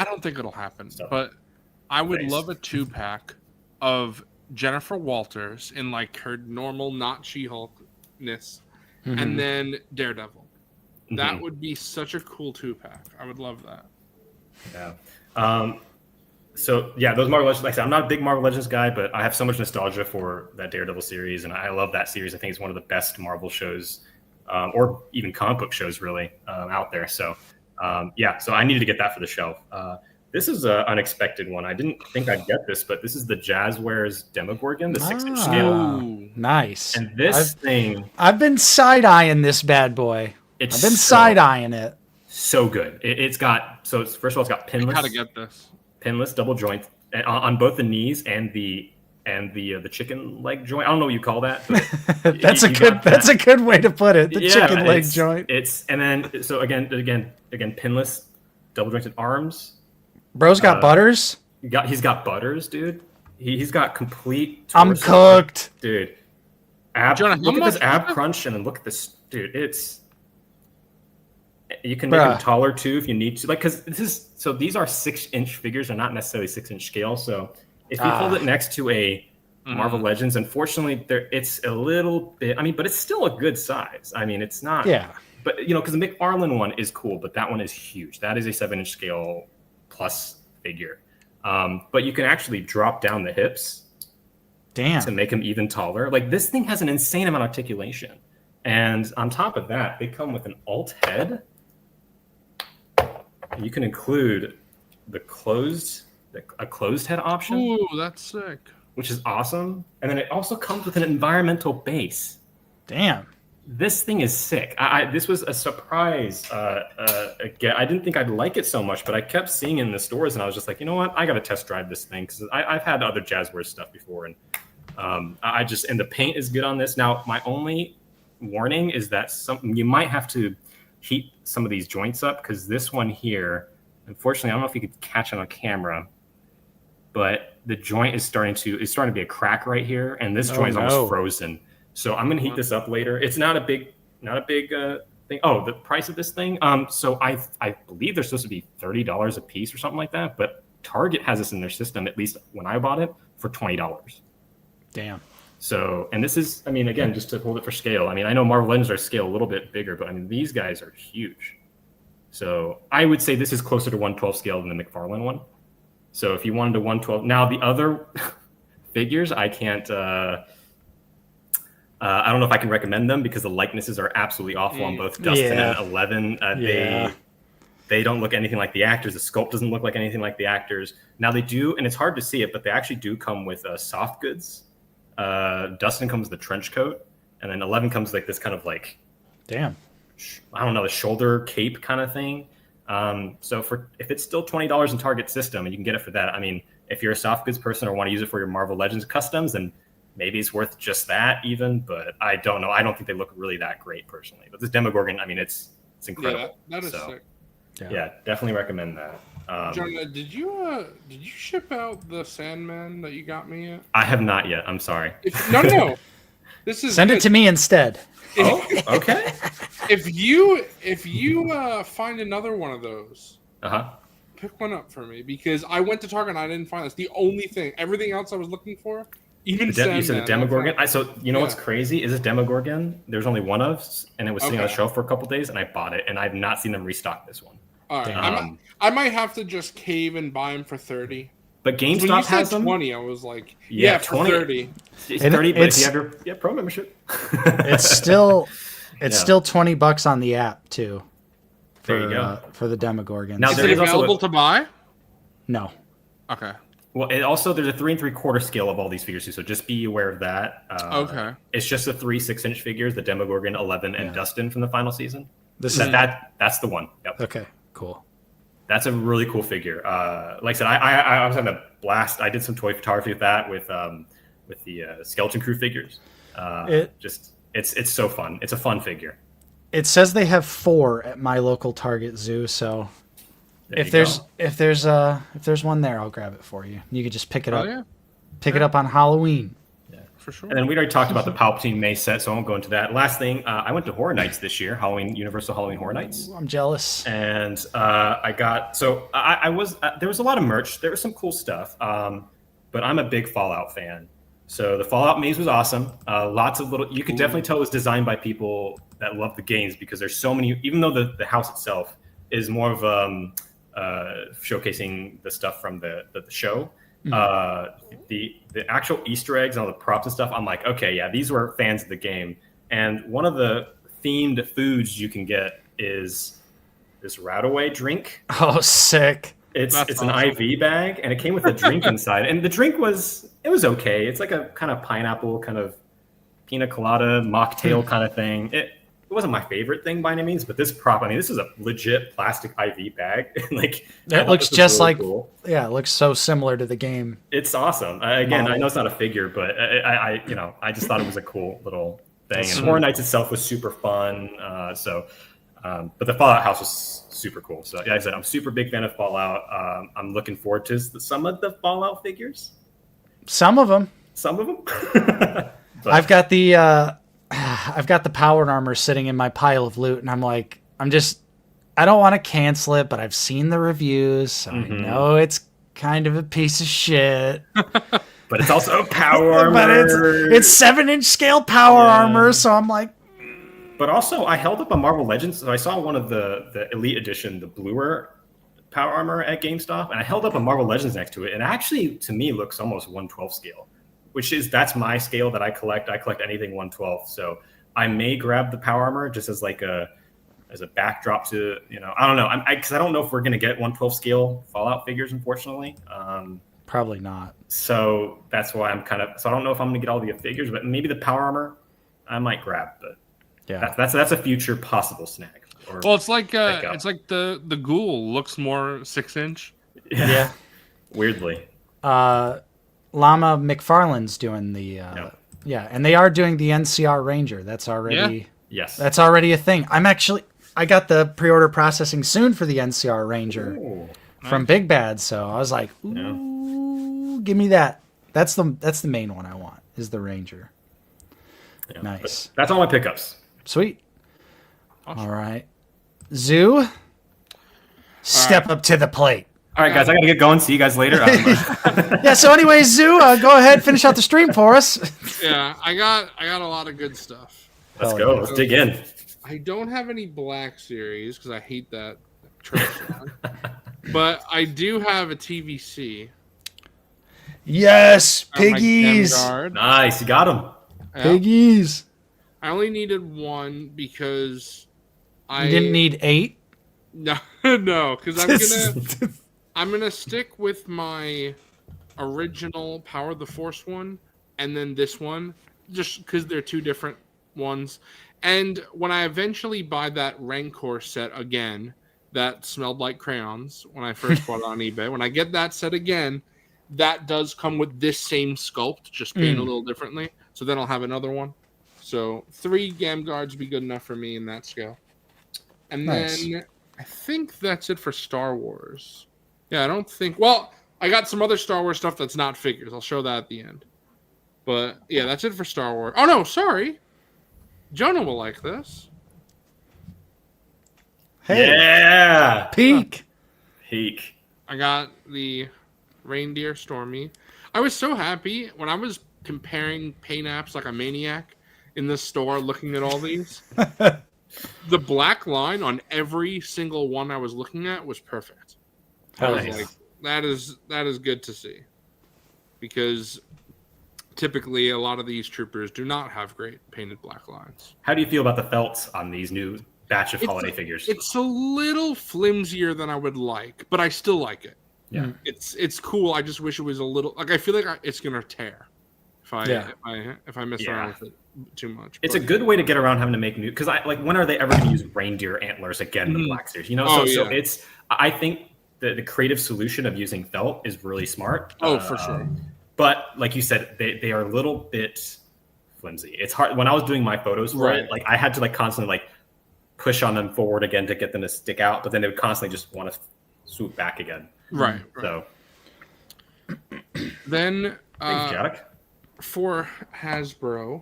don't think it'll happen, but I would love a 2-pack of Jennifer Walters in like her normal, not She-Hulkness, and then Daredevil. That would be such a cool 2-pack. I would love that. Yeah. Those Marvel Legends, like I said, I'm not a big Marvel Legends guy, but I have so much nostalgia for that Daredevil series, and I love that series. I think it's one of the best Marvel shows, or even comic book shows, really, out there. So, so I needed to get that for the shelf. This is an unexpected one. I didn't think I'd get this, but this is the Jazzwares Demogorgon, the 6-inch scale. Nice. And this thing... I've been side-eyeing this bad boy. I've been side-eyeing it. So good. It's got... So, first of all, it's got pinless... How to get this. Pinless double joint on both the knees and the chicken leg joint. I don't know what you call that. But that's a good way to put it. The chicken leg joint. So again, pinless double jointed arms. Bro's got butters. He's got butters, dude. He's got complete. I'm cooked, dude. Look at this ab crunch, and then look at this, dude. You can make them taller too if you need to. Like, because these are 6-inch figures, they're not necessarily 6-inch scale. So if you hold it next to a Marvel Legends, unfortunately, it's a little bit. I mean, but it's still a good size. I mean, it's not. Yeah. But because the McFarlane one is cool, but that one is huge. That is a 7-inch scale plus figure. But you can actually drop down the hips. Damn. To make them even taller. Like, this thing has an insane amount of articulation. And on top of that, they come with an alt head. You can include a closed head option. Ooh, that's sick. Which is awesome. And then it also comes with an environmental base. Damn. This thing is sick. This was a surprise. Again, I didn't think I'd like it so much, but I kept seeing it in the stores, and I was just like, you know what? I got to test drive this thing because I've had other Jazzwares stuff before, and and the paint is good on this. Now, my only warning is that you might have to heat some of these joints up because this one here, unfortunately, I don't know if you could catch on camera, but the joint is starting to be a crack right here, and this joint is almost frozen. So I'm gonna heat this up later. It's not a big thing. Oh, the price of this thing. So I believe they're supposed to be $30 a piece or something like that. But Target has this in their system, at least when I bought it, for $20. Damn. So, and this is, I mean, again, just to hold it for scale. I mean, I know Marvel Legends are scale a little bit bigger, but I mean, these guys are huge. So I would say this is closer to 112 scale than the McFarlane one. So if you wanted a 112, now the other figures, I can't. I don't know if I can recommend them because the likenesses are absolutely awful on both Dustin and 11. They don't look anything like the actors. The sculpt doesn't look like anything like the actors. Now they do, and it's hard to see it, but they actually do come with soft goods. Dustin comes with the trench coat, and then 11 comes like this kind of like, damn, I don't know, the shoulder cape kind of thing. So if it's still $20 in Target system and you can get it for that, I mean, if you're a soft goods person or want to use it for your Marvel Legends customs, then maybe it's worth just that even, but I don't know. I don't think they look really that great personally. But this Demogorgon, I mean, it's incredible. Yeah, that is sick. Yeah, definitely recommend that. John, did you ship out the Sandman that you got me yet? I have not yet. I'm sorry. No. This is Send it to me instead. Oh, okay. If you find another one of those, pick one up for me because I went to Target and I didn't find this. The only thing, everything else I was looking for. Even you said a Demogorgon. So you know what's crazy is this Demogorgon. There's only one of, and it was sitting on the shelf for a couple days, and I bought it, and I've not seen them restock this one. All right, I might have to just cave and buy them for $30. But GameStop has them. 20. I was like, for 20. 30. It's 30, but if you have your pro membership, it's still $20 on the app too. There you go for the Demogorgon. Now, is it available to buy? No. Okay. Well, there's a 3 3/4 scale of all these figures too, so just be aware of that. Okay. It's just the 3 6-inch figures, the Demogorgon, 11, and Dustin from the final season. That's the one. Yep. Okay. Cool. That's a really cool figure. Like I said, I was having a blast. I did some toy photography with that with the Skeleton Crew figures. It's so fun. It's a fun figure. It says they have 4 at my local Target zoo, so if there's one there, I'll grab it for you. You could just pick it up. Yeah. Pick it up on Halloween. Yeah, for sure. And then we already talked about the Palpatine Mace set, so I won't go into that. Last thing, I went to Horror Nights this year, Universal Halloween Horror Nights. Ooh, I'm jealous. And I was there was a lot of merch. There was some cool stuff, but I'm a big Fallout fan. So the Fallout maze was awesome. Lots of you could definitely tell it was designed by people that love the games because there's so many. Even though the house itself is more of showcasing the stuff from the show, the actual Easter eggs and all the props and stuff. I'm like, okay, yeah, these were fans of the game. And one of the themed foods you can get is this Radaway drink. Oh, sick! It's awesome. An IV bag, and it came with a drink inside. And the drink was okay. It's like a kind of pineapple, kind of pina colada mocktail kind of thing. It wasn't my favorite thing by any means, but this prop, I mean, this is a legit plastic IV bag. Like that looks just really like cool. Yeah, it looks so similar to the game. It's awesome. Again, I know it's not a figure, but I just thought it was a cool little thing. And Horror Nights itself was super fun. But the Fallout house was super cool. So yeah, like I said, I'm super big fan of Fallout. I'm looking forward to some of the Fallout figures. Some of them. I've got the power armor sitting in my pile of loot, and I'm like, I don't want to cancel it, but I've seen the reviews, so I know it's kind of a piece of shit. But it's also power armor. But it's 7-inch scale power armor, so I'm like. But also, I held up a Marvel Legends. So I saw one of the Elite Edition, the bluer power armor at GameStop, and I held up a Marvel Legends next to it, and actually, to me, looks almost 112 scale, that's my scale that I collect. I collect anything 112, so I may grab the power armor just as a backdrop to, I don't know, because I don't know if we're gonna get 112 scale Fallout figures, unfortunately. Probably not. So that's why I don't know if I'm gonna get all the figures, but maybe the power armor I might grab, but. Yeah. That's a future possible snag. Well, it's like the ghoul looks more 6-inch. Yeah. Weirdly. Llama McFarlane's doing the and they are doing the NCR Ranger. That's already Yes. That's already a thing. I got the pre-order processing soon for the NCR Ranger from Big Bad, so I was like, ooh, give me that. That's the main one I want, is the Ranger. Yeah. Nice. But that's all my pickups. Sweet. Awesome. All right. Zoo, step up to the plate. All right, guys, I got to get going. See you guys later. Yeah, so anyways, Zoo, go ahead, finish out the stream for us. Yeah, I got a lot of good stuff. Let's go. Let's dig in. I don't have any Black Series because I hate that trash one. But I do have a TVC. Yes, piggies. Nice, you got them. Yep. Piggies. I only needed one because You didn't need 8? No, because I'm gonna stick with my original Power of the Force one, and then this one, just because they're two different ones. And when I eventually buy that Rancor set again, that smelled like crayons when I first bought it on eBay, when I get that set again, that does come with this same sculpt, just painted a little differently. So then I'll have another one. So 3 Gam Guards would be good enough for me in that scale. And then I think that's it for Star Wars. Yeah, I don't think... Well, I got some other Star Wars stuff that's not figures. I'll show that at the end. But, yeah, that's it for Star Wars. Oh, no, sorry. Jonah will like this. Hey. Yeah. Peak. I got the Reindeer Stormy. I was so happy when I was comparing paint apps like a maniac in the store looking at all these. The black line on every single one I was looking at was perfect. I was like, that is good to see. Because typically a lot of these troopers do not have great painted black lines. How do you feel about the felts on these new batch of holiday figures? It's a little flimsier than I would like, but I still like it. Yeah. It's cool. I just wish it was a little like I feel like it's gonna tear if I mess around with it too much. It's a good way to get around having to make new, because when are they ever going to use reindeer antlers again in the Black Series? You know, so it's, I think the creative solution of using felt is really smart. Oh, for sure. But like you said, they are a little bit flimsy. It's hard when I was doing my photos for it. Like I had to constantly push on them forward again to get them to stick out, but then they would constantly just want to swoop back again. Right. So then thanks, Jadok. For Hasbro,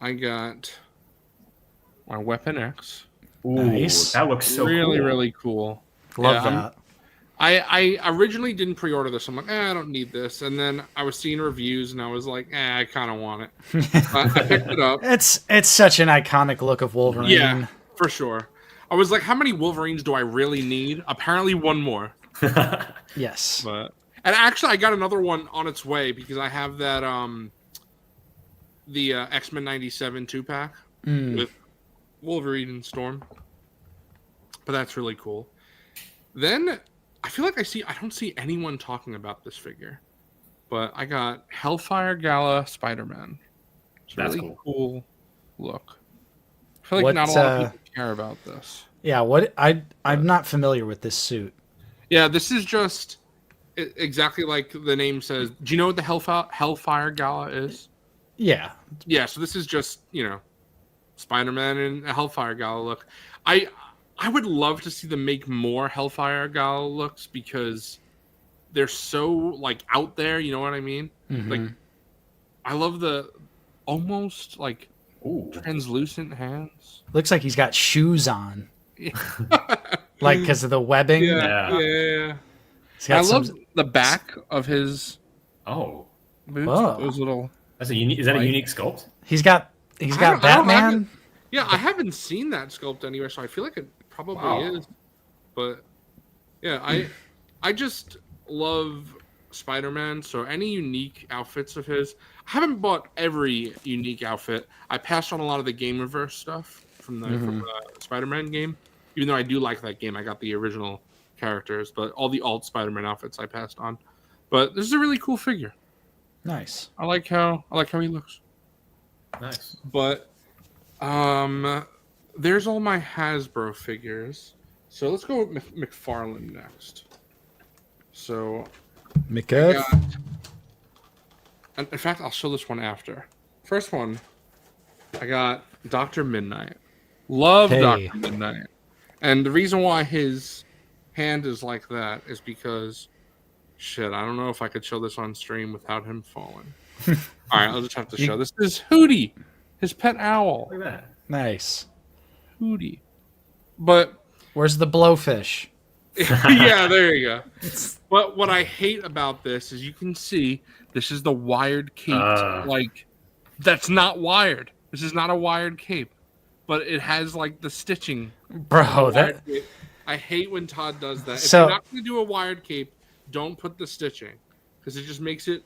I got my Weapon X. Ooh, nice. That looks so really cool. Love that. I originally didn't pre-order this. I'm like, I don't need this. And then I was seeing reviews, and I was like, I kind of want it. I picked it up. It's such an iconic look of Wolverine. Yeah, for sure. I was like, how many Wolverines do I really need? Apparently, one more. Yes. And actually, I got another one on its way because I have that the X-Men 97 2-pack with Wolverine and Storm. But that's really cool. Then I feel like I don't see anyone talking about this figure. But I got Hellfire Gala Spider-Man. It's That's really cool look. I feel like not a lot of people care about this. Yeah, I'm not familiar with this suit. Yeah, this is just exactly like the name says. Do you know what the Hellfire Gala is? Yeah. Yeah, so this is just, Spider-Man in a Hellfire Gala look. I would love to see them make more Hellfire Gala looks because they're so, out there, you know what I mean? Mm-hmm. I love the almost, translucent hands. Looks like he's got shoes on. Because of the webbing. Yeah. I love the back of his boots. Whoa. Those little... That's a unique sculpt? He's got Batman. I haven't seen that sculpt anywhere, so I feel like it probably is. But yeah, I just love Spider-Man, so any unique outfits of his. I haven't bought every unique outfit. I passed on a lot of the Gameverse stuff from the Spider-Man game. Even though I do like that game, I got the original characters, but all the alt Spider-Man outfits I passed on. But this is a really cool figure. Nice. I like how he looks. Nice. But There's all my Hasbro figures. So let's go with McFarlane next. So McGuff. in fact, I'll show this one after. First one, I got Dr. Midnight. Love Dr. Midnight. And the reason why his hand is like that is because, shit, I don't know if I could show this on stream without him falling. All right, I'll just have to show. This is Hootie, his pet owl. Look at that. Nice. Hootie. But where's the blowfish? yeah, there you go. But what I hate about this is you can see this is the wired cape. Like, that's not wired. This is not a wired cape. But it has, like, the stitching. Bro, that... I hate when Todd does that. If So, you're not going to do a wired cape, don't put the stitching. Because it just makes it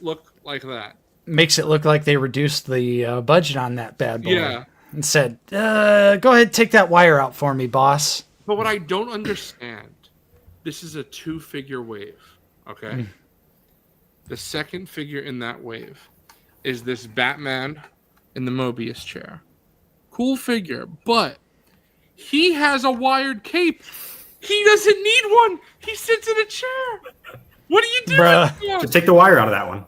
look like that. Makes it look like they reduced the budget on that bad boy. Yeah. And said, go ahead, take that wire out for me, boss. But what I don't understand, this is a 2-figure wave, okay? The second figure in that wave is this Batman in the Mobius chair. Cool figure, but he has a wired cape. He doesn't need one. He sits in a chair. What are you doing? Bruh. Just take the wire out of that one.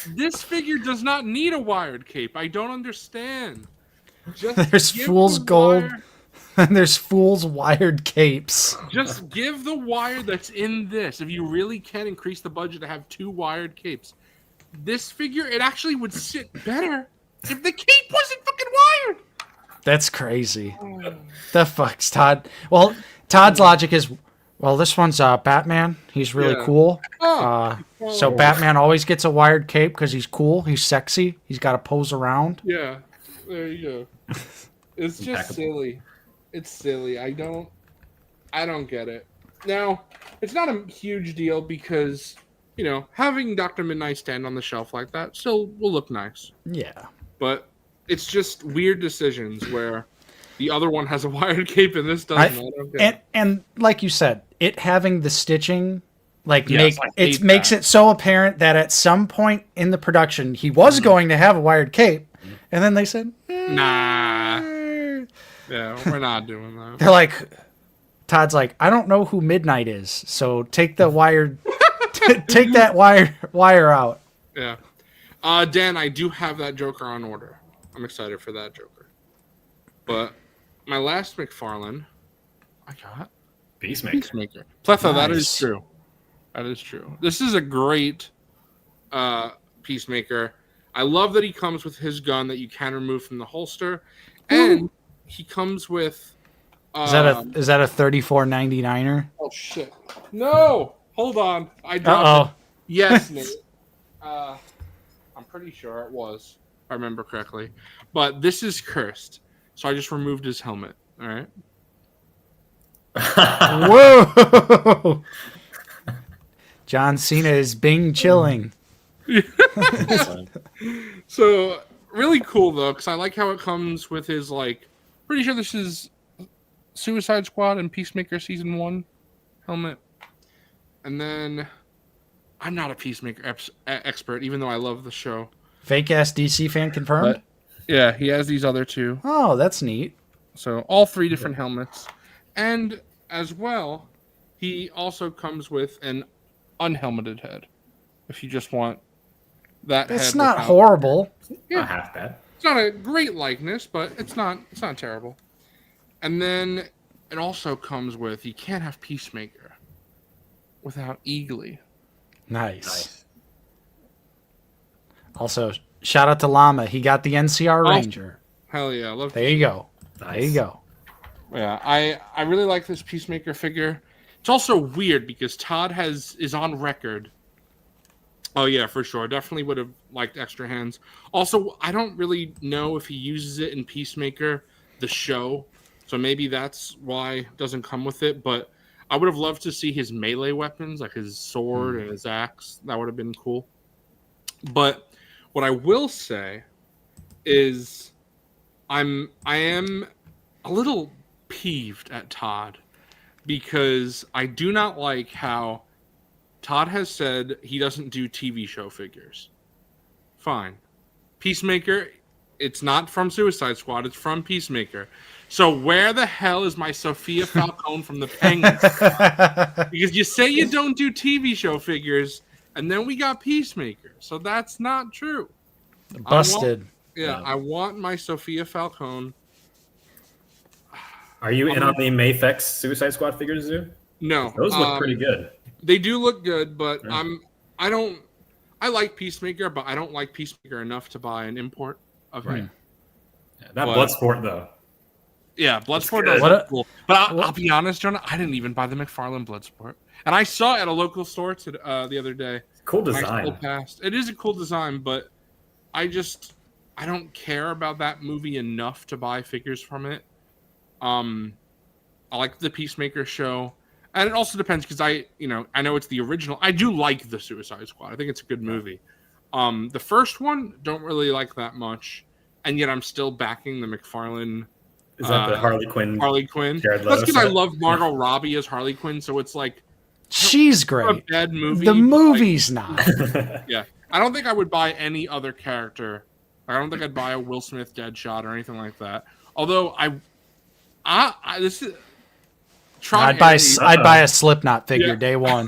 This figure does not need a wired cape. I don't understand. Just there's fool's gold and there's fool's wired capes. Just give the wire that's in this. If you really can increase the budget to have 2 wired capes. This figure, it actually would sit better if the cape wasn't fucking wired. That's crazy. The fuck's Todd? Well, Todd's logic is, well, this one's Batman. He's really cool. So Batman always gets a wired cape because he's cool. He's sexy. He's got to pose around. Yeah, there you go. It's just silly. It's silly. I don't get it. Now, it's not a huge deal because, you know, having Dr. Midnight stand on the shelf like that still will look nice. Yeah. But it's just weird decisions where the other one has a wired cape and this doesn't. And like you said, it having the stitching, like Yes, makes it so apparent that at some point in the production he was going to have a wired cape, and then they said, nah. Yeah, we're not doing that. They're like, Todd's like, I don't know who Midnight is, so take the wired, take that wire out. Yeah. Dan, I do have that Joker on order. I'm excited for that Joker. But my last McFarlane, I got Peacemaker. Pletha, that is true. That is true. This is a great Peacemaker. I love that he comes with his gun that you can remove from the holster, and he comes with. Is that a $34.99er? Oh shit! No, hold on. I dropped it. Yes, Nate. I'm pretty sure it was, if I remember correctly. But this is cursed, so I just removed his helmet. All right. Whoa! John Cena is Bing chilling. So really cool though, because I like how it comes with his like. Pretty sure this is Suicide Squad and Peacemaker season 1 helmet, and then I'm not a Peacemaker expert, even though I love the show. Fake ass DC fan confirmed. But, yeah, he has these other 2. Oh, that's neat. So all 3 different helmets, and as well, he also comes with an unhelmeted head. If you just want that, it's head not horrible. Yeah. Not half bad. It's not a great likeness, but it's not terrible. And then it also comes with, you can't have Peacemaker without Eagly. Nice. Also, shout out to Llama. He got the NCR Ranger. Hell yeah. I love there you go. Nice. There you go. Yeah, I really like this Peacemaker figure. It's also weird because Todd is on record. Oh yeah, for sure. Definitely would have liked extra hands. Also, I don't really know if he uses it in Peacemaker, the show. So maybe that's why it doesn't come with it. But I would have loved to see his melee weapons, like his sword and his axe. That would have been cool. But what I will say is I am a little peeved at Todd because I do not like how Todd has said he doesn't do TV show figures. Fine. Peacemaker, It's not from Suicide Squad. It's from Peacemaker. So where the hell is my Sophia Falcone from the Penguins? Because you say you don't do TV show figures, and then we got Peacemaker. So that's not true. Busted. I want my Sophia Falcone. Are you in on the Mafex Suicide Squad figures, Zoo? No. Those look pretty good. They do look good, but I like Peacemaker, but I don't like Peacemaker enough to buy an import of him. Yeah, that Bloodsport, though. Yeah, Bloodsport does look cool. But I'll be honest, Jonah, I didn't even buy the McFarlane Bloodsport. And I saw it at a local store the other day. Cool design. It is a cool design, but I don't care about that movie enough to buy figures from it. I like the Peacemaker show. And it also depends because I know it's the original. I do like the Suicide Squad. I think it's a good movie. The first one, don't really like that much. And yet I'm still backing the McFarlane. Is that the Harley Quinn? Harley Quinn. That's because I love Margot Robbie as Harley Quinn, so it's like she's great. A bad movie. The movie's not. Yeah, I don't think I would buy any other character. I don't think I'd buy a Will Smith Deadshot or anything like that. Although this is. I'd buy a Slipknot figure day one.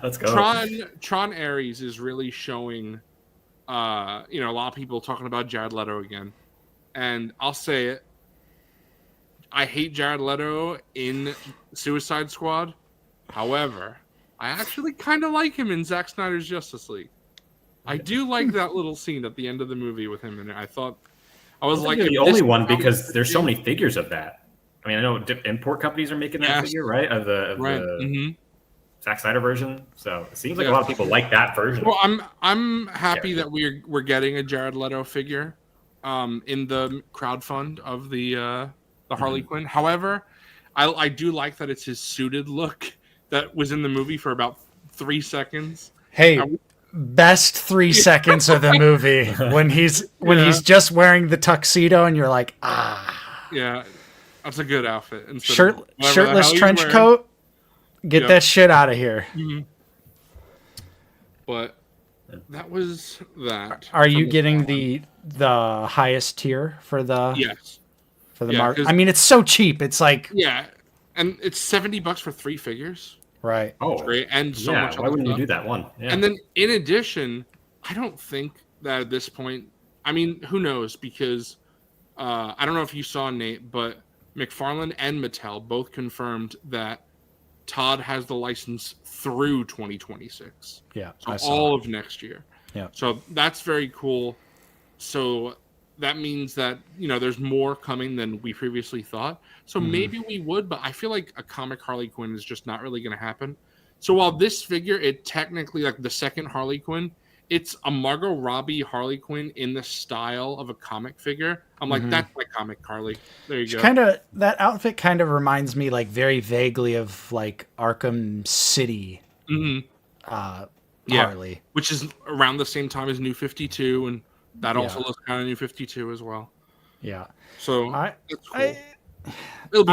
Let's go. Tron Ares is really showing. A lot of people talking about Jared Leto again, and I'll say it. I hate Jared Leto in Suicide Squad. However, I actually kind of like him in Zack Snyder's Justice League. I do like that little scene at the end of the movie with him in it. I was like the only one because there's so many figures of that. I mean, I know import companies are making that figure, right? Of the Zack Snyder version. So it seems like a lot of people like that version. Well, I'm happy that we're getting a Jared Leto figure in the crowdfund of the Harley Quinn. However, I do like that it's his suited look that was in the movie for about 3 seconds. Hey, best 3 seconds of the movie when he's just wearing the tuxedo and you're like, ah. Yeah, that's a good outfit. Shirtless trench coat. Get that shit out of here. Mm-hmm. But that was that. Are you getting the highest tier for the? Yes. For the mark. I mean, it's so cheap. It's like and it's $70 for 3 figures. Right. Oh, great. And so much. Why wouldn't you do that one? Yeah. And then in addition, I don't think that at this point. I mean, who knows? Because I don't know if you saw, Nate, but McFarlane and Mattel both confirmed that Todd has the license through 2026. Yeah. So all of next year. Yeah. So that's very cool. So that means that, there's more coming than we previously thought. So maybe we would, but I feel like a comic Harley Quinn is just not really going to happen. So while this figure, it technically, like the second Harley Quinn, it's a Margot Robbie Harley Quinn in the style of a comic figure. I'm like, that's my comic Harley. There you go. That outfit kind of reminds me, like, very vaguely of like Arkham City. Harley, which is around the same time as New 52, and that also looks kind of New 52 as well. Yeah. So it's cool.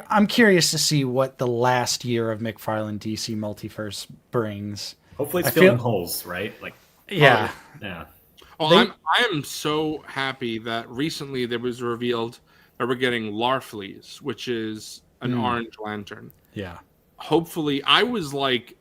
I'm curious to see what the last year of McFarlane DC Multiverse brings. Hopefully, it's filling holes, right? Like, yeah. Well, I am so happy that recently there was revealed that we're getting Larfleeze, which is an orange lantern. Yeah. Hopefully, I was like,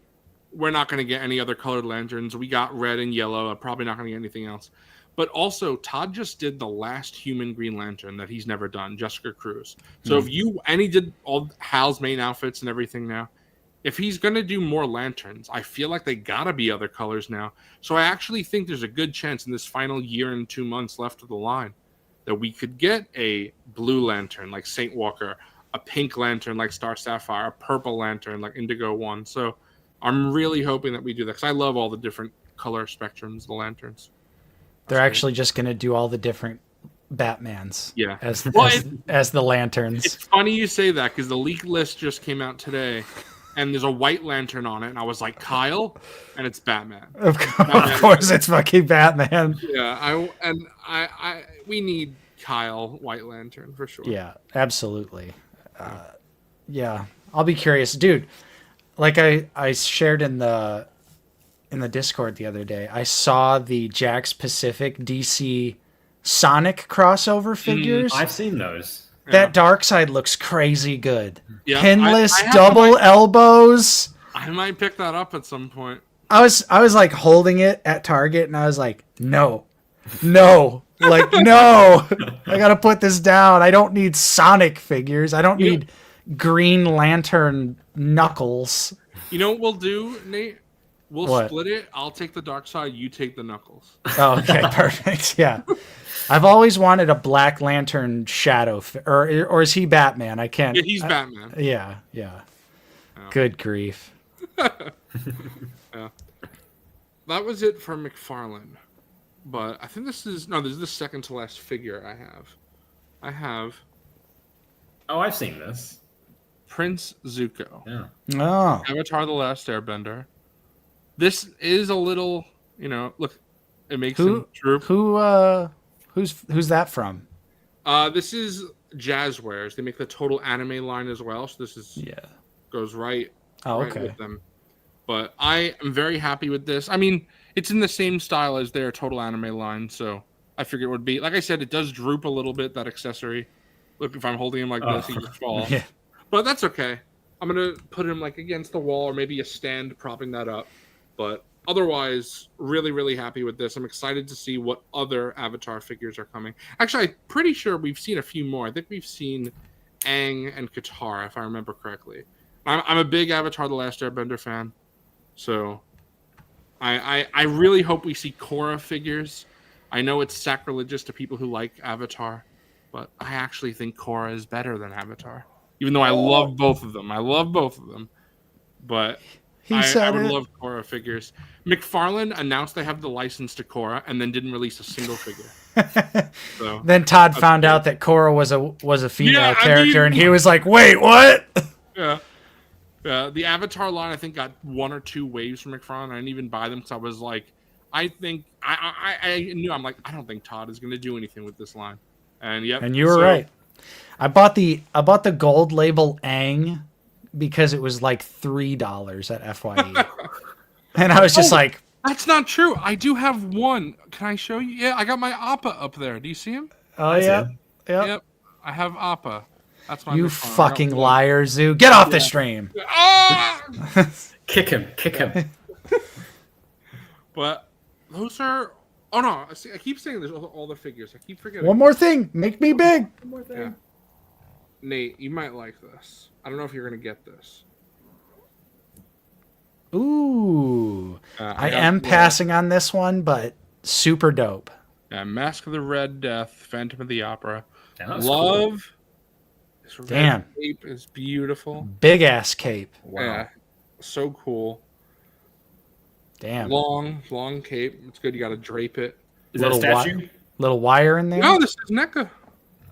we're not going to get any other colored lanterns. We got red and yellow. I'm probably not going to get anything else. But also, Todd just did the last human Green Lantern that he's never done, Jessica Cruz. So he did all Hal's main outfits and everything now. If he's going to do more lanterns, I feel like they got to be other colors now. So I actually think there's a good chance in this final year and 2 months left of the line that we could get a blue lantern like Saint Walker, a pink lantern like Star Sapphire, a purple lantern like Indigo One. So I'm really hoping that we do that because I love all the different color spectrums of the lanterns. They're actually just going to do all the different Batmans as the lanterns. It's funny you say that because the leak list just came out today and there's a white lantern on it. And I was like, Kyle, and it's Batman. Of course it's fucking Batman. Yeah, we need Kyle White Lantern for sure. Yeah, absolutely. Yeah, I'll be curious. Dude, like I shared in the Discord the other day, I saw the Jax Pacific DC Sonic crossover figures. I've seen those. That dark side looks crazy good. Yeah, Pinless I double elbows. I might pick that up at some point. I was like holding it at Target and I was like, no, like no, I gotta put this down. I don't need Sonic figures. I don't need Green Lantern Knuckles. You know what we'll do, Nate? We'll What? split it. I'll take the dark side. You take the Knuckles. Oh, okay, perfect. Yeah, I've always wanted a Black Lantern Shadow, or is he Batman? I can't. Yeah, he's Batman. Yeah. Good grief. Yeah. That was it for McFarlane. But I think this is the second to last figure I have Oh, I've seen this. Prince Zuko. Yeah. Oh, Avatar: The Last Airbender. This is a little, look, it makes him droop. who's that from? This is Jazzwares. They make the total anime line as well, so this is goes right with them. But I am very happy with this. I mean, it's in the same style as their total anime line, so I figured it would be. Like I said, it does droop a little bit, that accessory. Look, if I'm holding him like this, he just falls. Yeah. But that's okay. I'm going to put him like against the wall or maybe a stand propping that up. But otherwise, really, really happy with this. I'm excited to see what other Avatar figures are coming. Actually, I'm pretty sure we've seen a few more. I think we've seen Aang and Katara, if I remember correctly. I'm a big Avatar: The Last Airbender fan. So I really hope we see Korra figures. I know it's sacrilegious to people who like Avatar, but I actually think Korra is better than Avatar. Even though I love both of them. But I would love Korra figures. McFarlane announced they have the license to Korra and then didn't release a single figure. So Then Todd found out that Korra was a female character, and he was like, "Wait, what?" Yeah. The Avatar line, I think, got 1 or 2 waves from McFarlane. I didn't even buy them because I was like, I think I knew. I'm like, I don't think Todd is going to do anything with this line. And and you were right. I bought the gold label Aang because it was like $3 at FYE, and I was just like, "That's not true. I do have one. Can I show you? Yeah, I got my Appa up there. Do you see him? Oh yeah, Yep. I have Appa. That's my. You fucking liar, Zoo! Get off the stream. Kick him. But those are. Oh no! I keep saying there's all the figures. I keep forgetting. One more thing, make me big. One more thing. Yeah. Nate, you might like this. I don't know if you're gonna get this. Ooh, I am passing on this one, but super dope. Yeah, Mask of the Red Death, Phantom of the Opera. Love. Cool. This red Damn. cape is beautiful. Big ass cape. Wow. Yeah, so cool. Damn. Long cape. It's good. You got to drape it. Is that a statue? Little wire in there. No, this is NECA.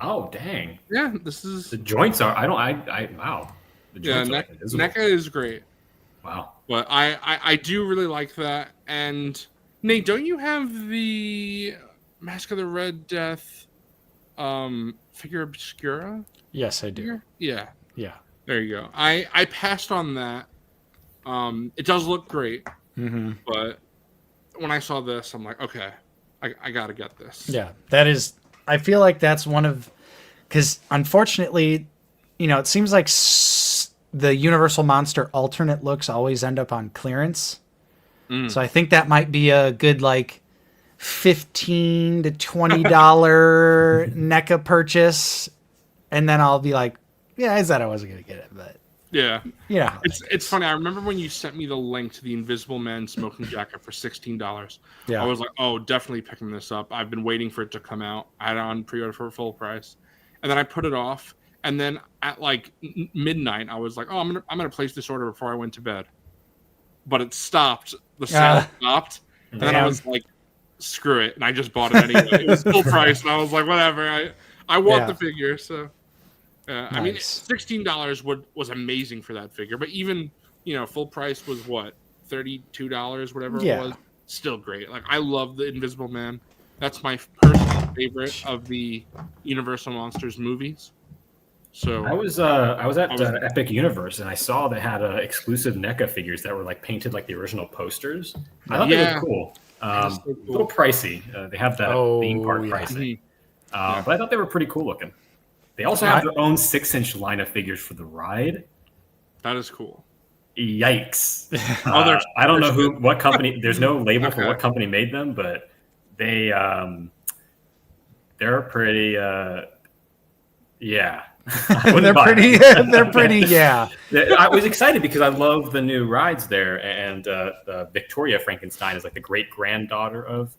Oh, dang. Yeah, this is. The joints are. Wow. The joints are invisible. NECA is great. Wow. But I do really like that. And Nate, don't you have the Mask of the Red Death figure obscura? Yes, I do. Yeah. There you go. I passed on that. It does look great. Mm-hmm. But when I saw this, I'm like, okay, I got to get this. Yeah, that is. I feel like that's one of, because unfortunately, it seems like the Universal Monster alternate looks always end up on clearance. So I think that might be a good like $15 to $20 NECA purchase, and then I'll be like, yeah, I said I wasn't gonna get it, but yeah. It's funny. I remember when you sent me the link to the Invisible Man smoking jacket for $16. Yeah. I was like, oh, definitely picking this up. I've been waiting for it to come out. I had it on pre-order for full price, and then I put it off. And then at like midnight, I was like, oh, I'm gonna place this order before I went to bed. But it stopped. The sale stopped, and then I was like, screw it, and I just bought it anyway. It was full price, and I was like, whatever. I want the figure, so. Nice. I mean, $16 was amazing for that figure, but even full price was what, $32, whatever it was. Still great. Like, I love the Invisible Man. That's my personal favorite of the Universal Monsters movies. So I was at Epic Universe, and I saw they had exclusive NECA figures that were like painted like the original posters. I thought they looked cool. A so cool. little pricey. They have that theme park pricing. Yeah. But I thought they were pretty cool looking. They also have their own 6-inch line of figures for the ride. That is cool. Yikes! I don't know what company. There's no label for what company made them, but they're pretty. Yeah, they're pretty. They're pretty. Yeah. I was excited because I love the new rides there, and Victoria Frankenstein is like the great granddaughter of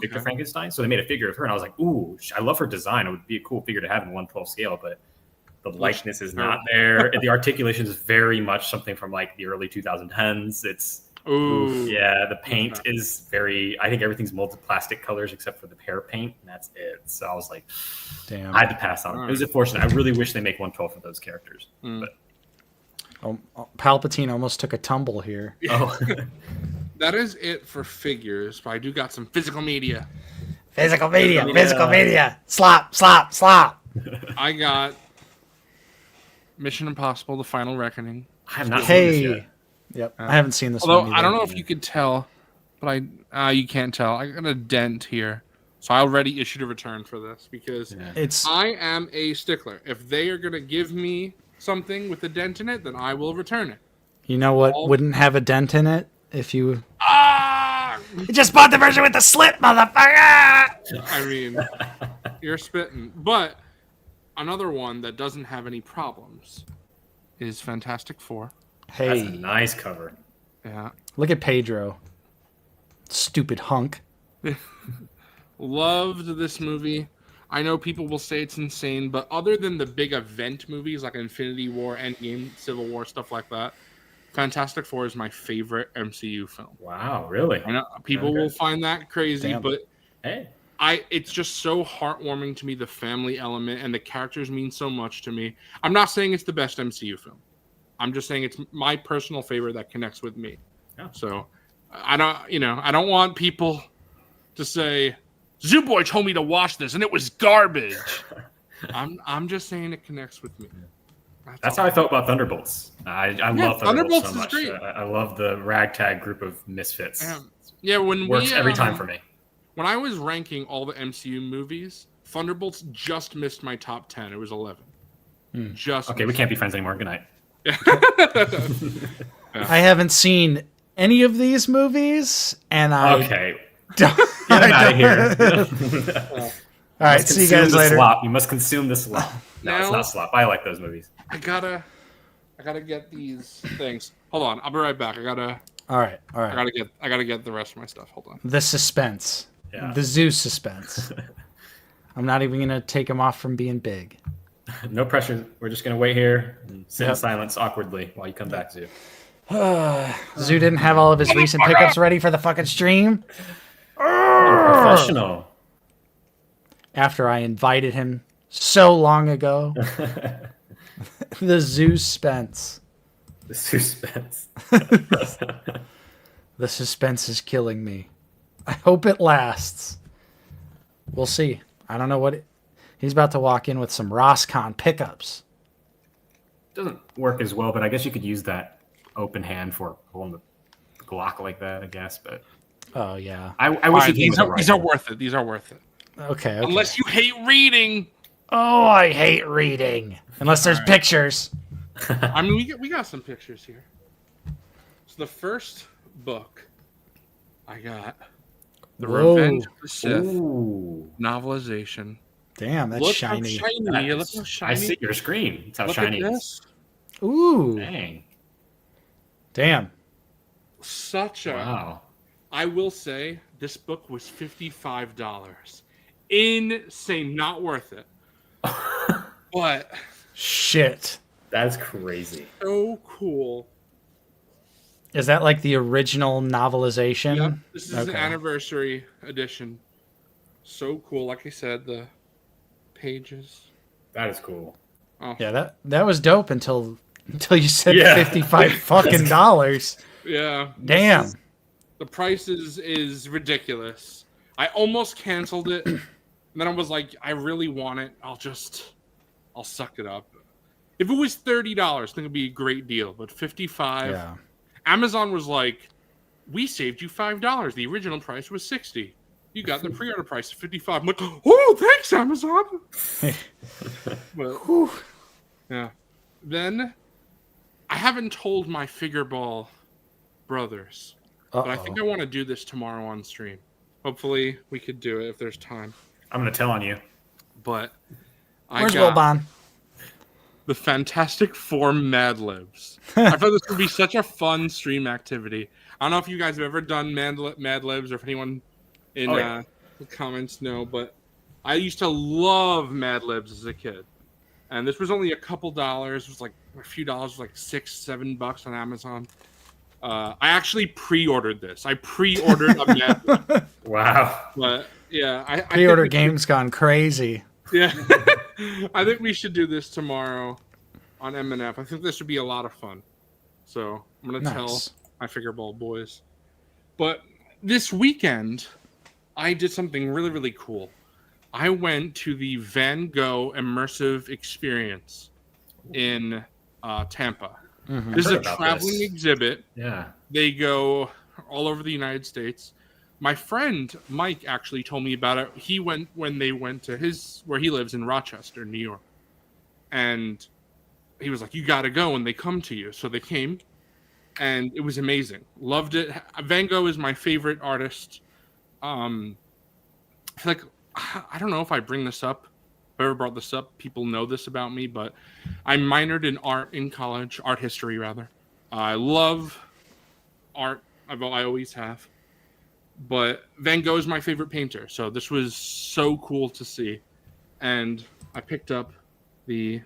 Victor Frankenstein. So they made a figure of her, and I was like, "Ooh, I love her design. It would be a cool figure to have in 1/12 scale." But the likeness is not there. The articulation is very much something from like the early 2010s. It's the paint is very. I think everything's molded plastic colors except for the pear paint, and that's it. So I was like, damn, I had to pass on it. It was unfortunate. I really wish they make 1/12 for those characters. But Palpatine almost took a tumble here. Oh, that is it for figures. But I do got some physical media. Physical media. Slop. I got Mission Impossible: The Final Reckoning. I have not seen this yet. Yep, I haven't seen this Although one. I don't know if you could tell, but you can't tell. I got a dent here, so I already issued a return for this because I am a stickler. If they are gonna give me something with a dent in it, then I will return it. You know what wouldn't have a dent in it if you? You just bought the version with the slit, motherfucker! I mean, you're spitting. But another one that doesn't have any problems is Fantastic Four. Hey, that's a nice cover. Yeah. Look at Pedro. Stupid hunk. Loved this movie. I know people will say it's insane, but other than the big event movies like Infinity War, Endgame, Civil War, stuff like that, Fantastic Four is my favorite MCU film. Wow, really? I know people will find that crazy, but hey, it's just so heartwarming to me. The family element and the characters mean so much to me. I'm not saying it's the best MCU film. I'm just saying it's my personal favorite that connects with me. Yeah. So I don't want people to say Zoo Boy told me to watch this and it was garbage. I'm just saying it connects with me. That's how I felt about Thunderbolts. I love Thunderbolts so much. Great. I love the ragtag group of misfits. When works every time for me. When I was ranking all the MCU movies, Thunderbolts just missed my top 10. It was 11. Okay, we can't be friends anymore. Good night. I haven't seen any of these movies, and okay. Get him out of here. All right, see you guys later. Slop. You must consume the slop. No, it's not slop. I like those movies. I gotta get these things. Hold on, I'll be right back. All right. I gotta get the rest of my stuff. Hold on. The suspense. Yeah. The zoo suspense. I'm not even gonna take him off from being big. No pressure. We're just gonna wait here and sit in silence awkwardly while you come back, Zoo. Zoo didn't have all of his recent pickups ready for the fucking stream. Professional. After I invited him so long ago. The zoo suspense. The suspense. The suspense is killing me. I hope it lasts. We'll see. I don't know what he's about to walk in with some Roscon pickups. Doesn't work as well, but I guess you could use that open hand for holding the Glock like that, I guess. But oh yeah, I wish these are worth it. These are worth it. Okay. Unless you hate reading. Oh, I hate reading. Unless there's pictures. I mean, we got some pictures here. So the first book I got, The Revenge of the Sith novelization. Damn, that's shiny. Look how shiny. I see your screen. It's how shiny it is. Ooh. Dang. Damn. Such a... Wow. I will say, this book was $55. Insane. Not worth it. But... Shit. That's crazy. So cool. Is that like the original novelization? Yep. This is an anniversary edition. So cool. Like I said, the pages. That is cool. Oh. Yeah, that was dope until you said $55 fucking dollars. Yeah. Damn. The price is ridiculous. I almost canceled it. And then I was like, I really want it. I'll suck it up. If it was $30, I think it'd be a great deal. But $55. Yeah. Amazon was like we saved you $5. The original price was $60. You got the pre-order price of $55. I'm like, oh, thanks, Amazon. But, yeah. Then I haven't told my figure ball brothers, but I think I want to do this tomorrow on stream. Hopefully, we could do it if there's time. I'm going to tell on you. But where's Wilbon? The Fantastic Four Mad Libs. I thought this would be such a fun stream activity. I don't know if you guys have ever done Mad Libs or if anyone in the comments know, but I used to love Mad Libs as a kid. And this was only a couple dollars. It was like a few dollars, like $6-7 on Amazon. I actually pre-ordered this. I pre-ordered a Mad Lib. Wow. But yeah, I pre-order game's gone crazy. Yeah. I think we should do this tomorrow on MNF. I think this would be a lot of fun. So I'm going to tell my figure ball boys. But this weekend, I did something really, really cool. I went to the Van Gogh Immersive Experience in Tampa. Mm-hmm. This is a traveling exhibit. Yeah. They go all over the United States. My friend Mike actually told me about it. He went when they went to where he lives in Rochester, New York. And he was like, you got to go when they come to you. So they came, and it was amazing. Loved it. Van Gogh is my favorite artist. I feel like, I don't know if I bring this up. Whoever brought this up, people know this about me, but I minored in art in college, art history rather. I love art. I always have. But Van Gogh is my favorite painter, so this was so cool to see. And I picked up I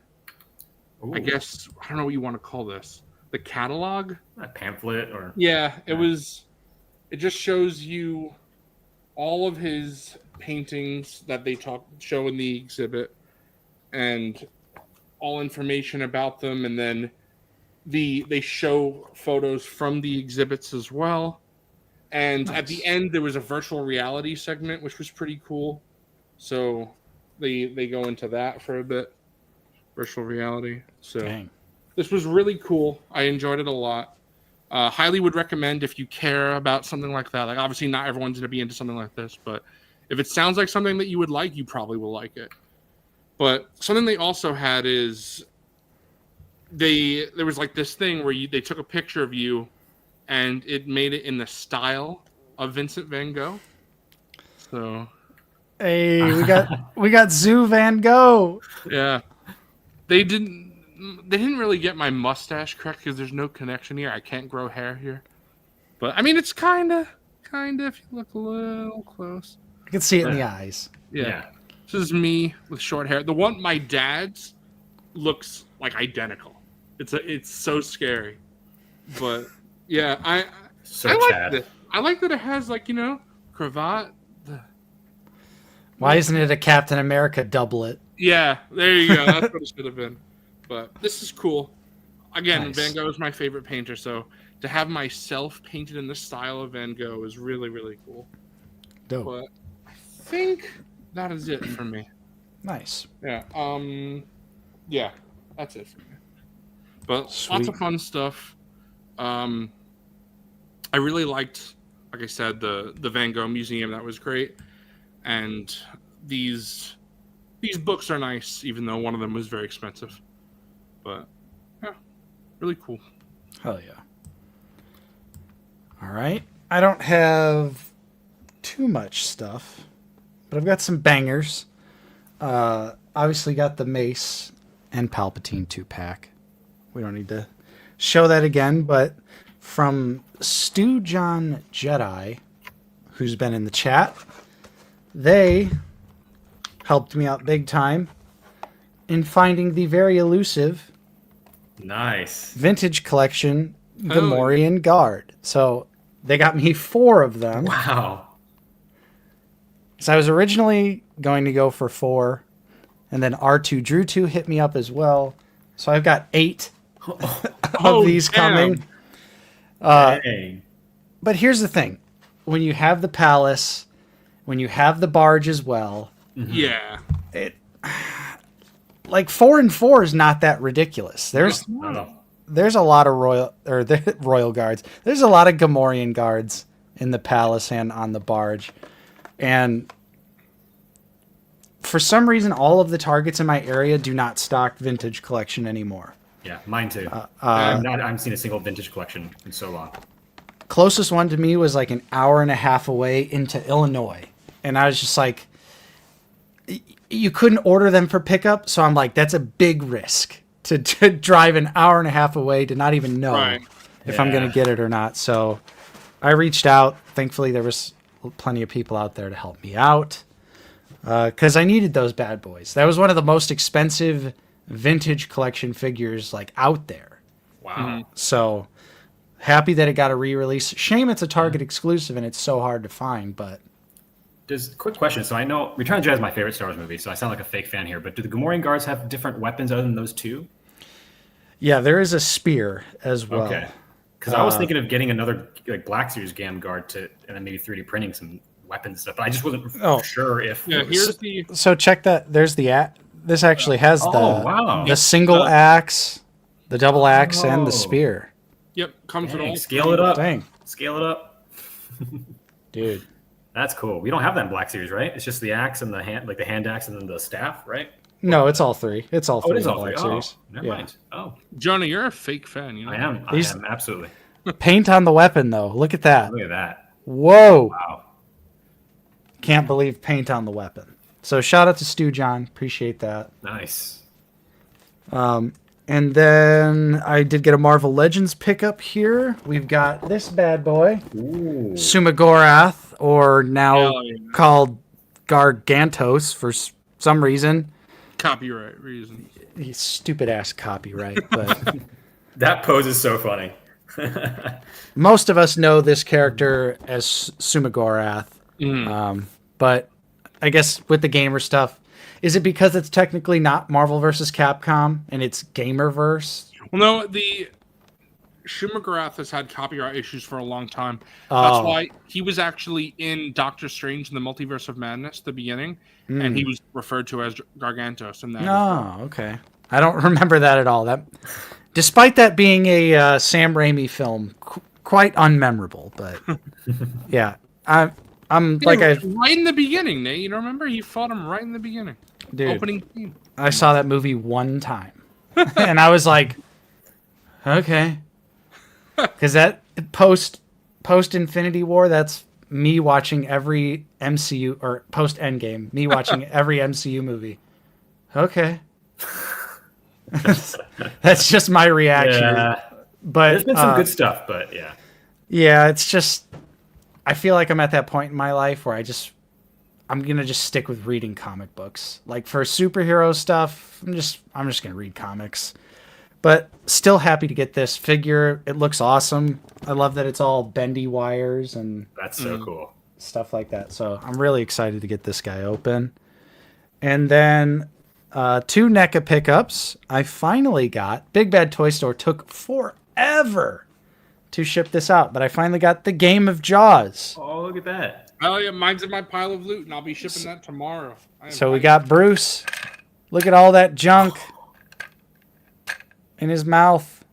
guess, I don't know what you want to call this. The catalog? A pamphlet or... Yeah, it just shows you all of his paintings that they show in the exhibit and all information about them, and then they show photos from the exhibits as well. And at the end there was a virtual reality segment, which was pretty cool. So they go into that for a bit, virtual reality. So This was really cool. I enjoyed it a lot. Highly would recommend if you care about something like that. Like, obviously not everyone's going to be into something like this, but if it sounds like something that you would like, you probably will like it. But something they also had is there was like this thing where they took a picture of you and it made it in the style of Vincent Van Gogh. So, hey, we got Zoo Van Gogh. Yeah, they didn't really get my mustache correct because there's no connection here. I can't grow hair here, but I mean it's kind of if you look a little close. I can see it in the eyes. Yeah. This is me with short hair. The one my dad's looks like identical. It's so scary, but yeah, I like this. I like that it has cravat. Why isn't it a Captain America doublet? Yeah, there you go. That's what it should have been. But this is cool. Again, nice. Van Gogh is my favorite painter, so to have myself painted in the style of Van Gogh is really, really cool. Dope. But I think that is it for me. Nice. Yeah. Yeah, that's it for me. But Sweet. Lots of fun stuff. I really liked, like I said, the Van Gogh Museum. That was great. And these books are nice, even though one of them was very expensive. But yeah, really cool. Hell yeah. All right. I don't have too much stuff, but I've got some bangers. Obviously got the Mace and Palpatine 2-pack. We don't need to show that again, but from Stu John Jedi, who's been in the chat, they helped me out big time in finding the very elusive vintage collection, the Morian Guard. So they got me 4 of them. Wow. So I was originally going to go for 4, and then R2 Drew 2 hit me up as well. So I've got 8 of these coming. But here's the thing. When you have the palace, when you have the barge as well, yeah, it like 4 and 4 is not that ridiculous. There's there's a lot of royal guards. There's a lot of Gamorrean guards in the palace and on the barge. And for some reason, all of the targets in my area do not stock vintage collection anymore. Yeah, mine too. I haven't seen a single vintage collection in so long. Closest one to me was like an hour and a half away into Illinois. And I was just like, you couldn't order them for pickup. So I'm like, that's a big risk to drive an hour and a half away to not even know if I'm going to get it or not. So I reached out. Thankfully, there was plenty of people out there to help me out because I needed those bad boys. That was one of the most expensive vintage collection figures like out there. Wow. So happy that it got a re-release. Shame it's a Target exclusive and it's so hard to find, but Just quick question. So I know Return of the Jedi is my favorite Star Wars movie, so I sound like a fake fan here, but do the Gamorrean guards have different weapons other than those two? yeah, there is a spear as well. Okay. Because I was thinking of getting another like Black Series Gam guard and then maybe 3D printing some weapons and stuff, but I just wasn't sure if. Yeah, here's the. So check that. There's the this actually has the single axe, the double axe, and the spear. Yep, comes with all. Scale it up. Dang, Scale it up. dude. That's cool. We don't have that in Black Series, right? It's just the axe and the hand axe and then the staff, right? No, it's all three. It's all three. It is in all three. Black Series. Never mind. Oh, Johnny, you're a fake fan. You know? I am. I am absolutely. Paint on the weapon, though. Look at that. Look at that. Whoa. Wow. Can't believe paint on the weapon. So shout out to Stu John. Appreciate that. Nice. And then I did get a Marvel Legends pickup here. We've got this bad boy, Sumagorath, or now called Gargantos for some reason. Copyright reasons. Stupid ass copyright, but That pose is so funny. most of us know this character as Sumagorath. But I guess with the gamer stuff, is it because it's technically not Marvel vs. Capcom and it's Gamerverse? Well, no, the Shumagorath has had copyright issues for a long time. That's why he was actually in Doctor Strange in the Multiverse of Madness, the beginning, and he was referred to as Gargantos in that. Oh, okay. I don't remember that at all. That, despite that being a Sam Raimi film, quite unmemorable. But yeah, I'm like right in the beginning, Nate. You don't remember? He fought him right in the beginning. Dude, opening scene. I saw that movie one time, and I was like, okay, because that post Infinity War, that's me watching every MCU or post Endgame, me watching every MCU movie. Okay, that's just my reaction. Yeah. But there's been some good stuff, but yeah, it's just I feel like I'm at that point in my life where I'm gonna just stick with reading comic books. Like for superhero stuff, I'm just gonna read comics. But still happy to get this figure. It looks awesome. I love that it's all bendy wires and that's so cool. Stuff like that. So I'm really excited to get this guy open. And then 2 NECA pickups. I finally got. Big Bad Toy Store took forever to ship this out, but I finally got the Game of Jaws. Oh, look at that. Oh yeah, mine's in my pile of loot, and I'll be shipping that tomorrow. So we got Bruce. Look at all that junk in his mouth.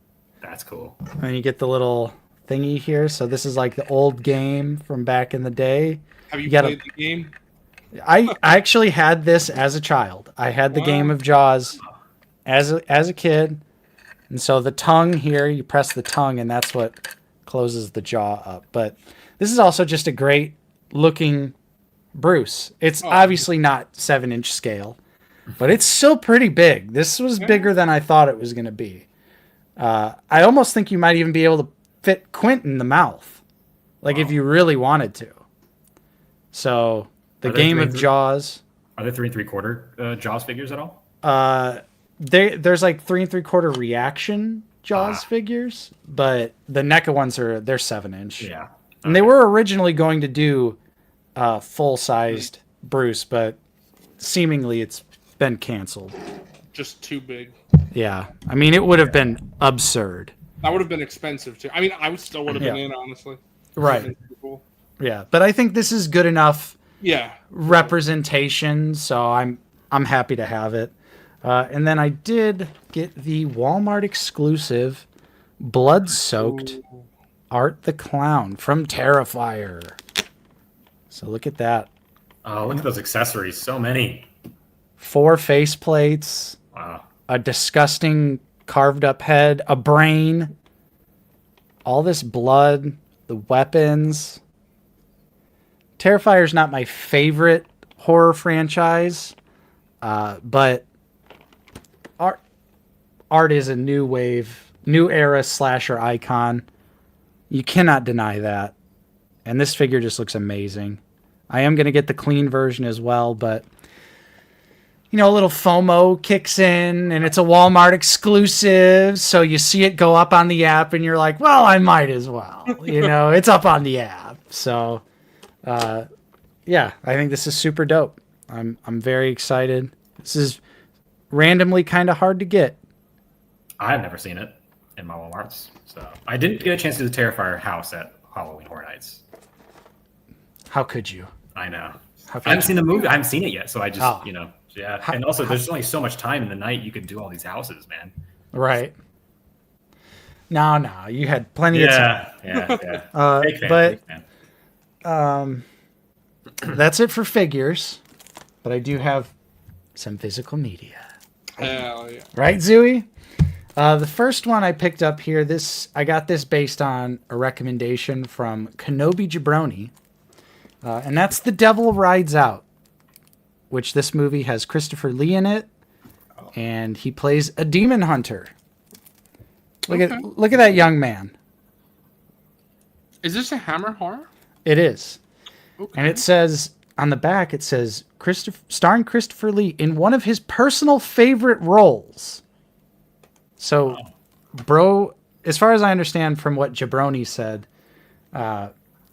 That's cool. And you get the little thingy here. So this is like the old game from back in the day. Have you played the game? I actually had this as a child. I had the Game of Jaws as a kid. And so the tongue here, you press the tongue, and that's what closes the jaw up. But this is also just a great looking Bruce. It's obviously not 7-inch scale, but it's still pretty big. This was bigger than I thought it was going to be. I almost think you might even be able to fit Quint in the mouth, like if you really wanted to. So the Game of Jaws. Are there 3 3/4 Jaws figures at all? There's like 3 3/4 reaction Jaws figures, but the NECA ones they're 7-inch. Yeah. And they were originally going to do full-sized Bruce, but seemingly it's been canceled. Just too big. Yeah. I mean, it would have been absurd. That would have been expensive too. I mean, I still would have been in, honestly. Right. Cool. Yeah, but I think this is good enough representation, so I'm happy to have it. And then I did get the Walmart exclusive blood-soaked Art the Clown from Terrifier. So look at that. Oh, look at those accessories. So many. 4 face plates. Wow. A disgusting carved up head. A brain. All this blood. The weapons. Terrifier's not my favorite horror franchise. But Art is a new wave, new era slasher icon. You cannot deny that. And this figure just looks amazing. I am going to get the clean version as well, but you know, a little FOMO kicks in and it's a Walmart exclusive. So you see it go up on the app and you're like, well, I might as well, you know, it's up on the app. So, yeah, I think this is super dope. I'm very excited. This is randomly kind of hard to get. I've never seen it in my Walmarts, so I didn't get a chance to do the Terrifier house at Halloween Horror Nights. How could you? I know. I haven't seen the movie. I haven't seen it yet, so I just, yeah. And also, there's only so much time in the night you could do all these houses, man. Right. No, you had plenty of time. Yeah. Big fan. That's it for figures, but I do have some physical media. Hell yeah. Right, Zooey? The first one I picked up here, I got this based on a recommendation from Kenobi Jabroni, and that's The Devil Rides Out, which this movie has Christopher Lee in it, and he plays a demon hunter. Look at that young man. Is this a Hammer horror? It is. Okay. And it says, on the back, it says, starring Christopher Lee in one of his personal favorite roles. So, bro, as far as I understand from what Jabroni said,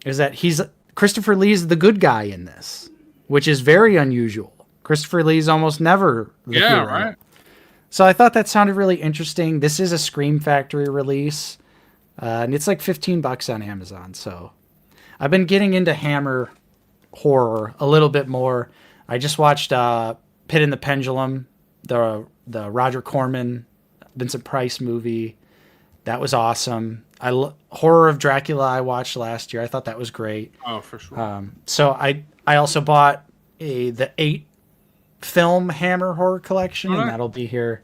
is that Christopher Lee's the good guy in this, which is very unusual. Christopher Lee's almost never the hero. Right. So I thought that sounded really interesting. This is a Scream Factory release, and it's like $15 on Amazon. So I've been getting into Hammer horror a little bit more. I just watched Pit and the Pendulum, the Roger Corman, Vincent Price movie. That was awesome. Horror of Dracula I watched last year. I thought that was great. Oh, for sure. So I also bought the 8 film Hammer horror collection, and that'll be here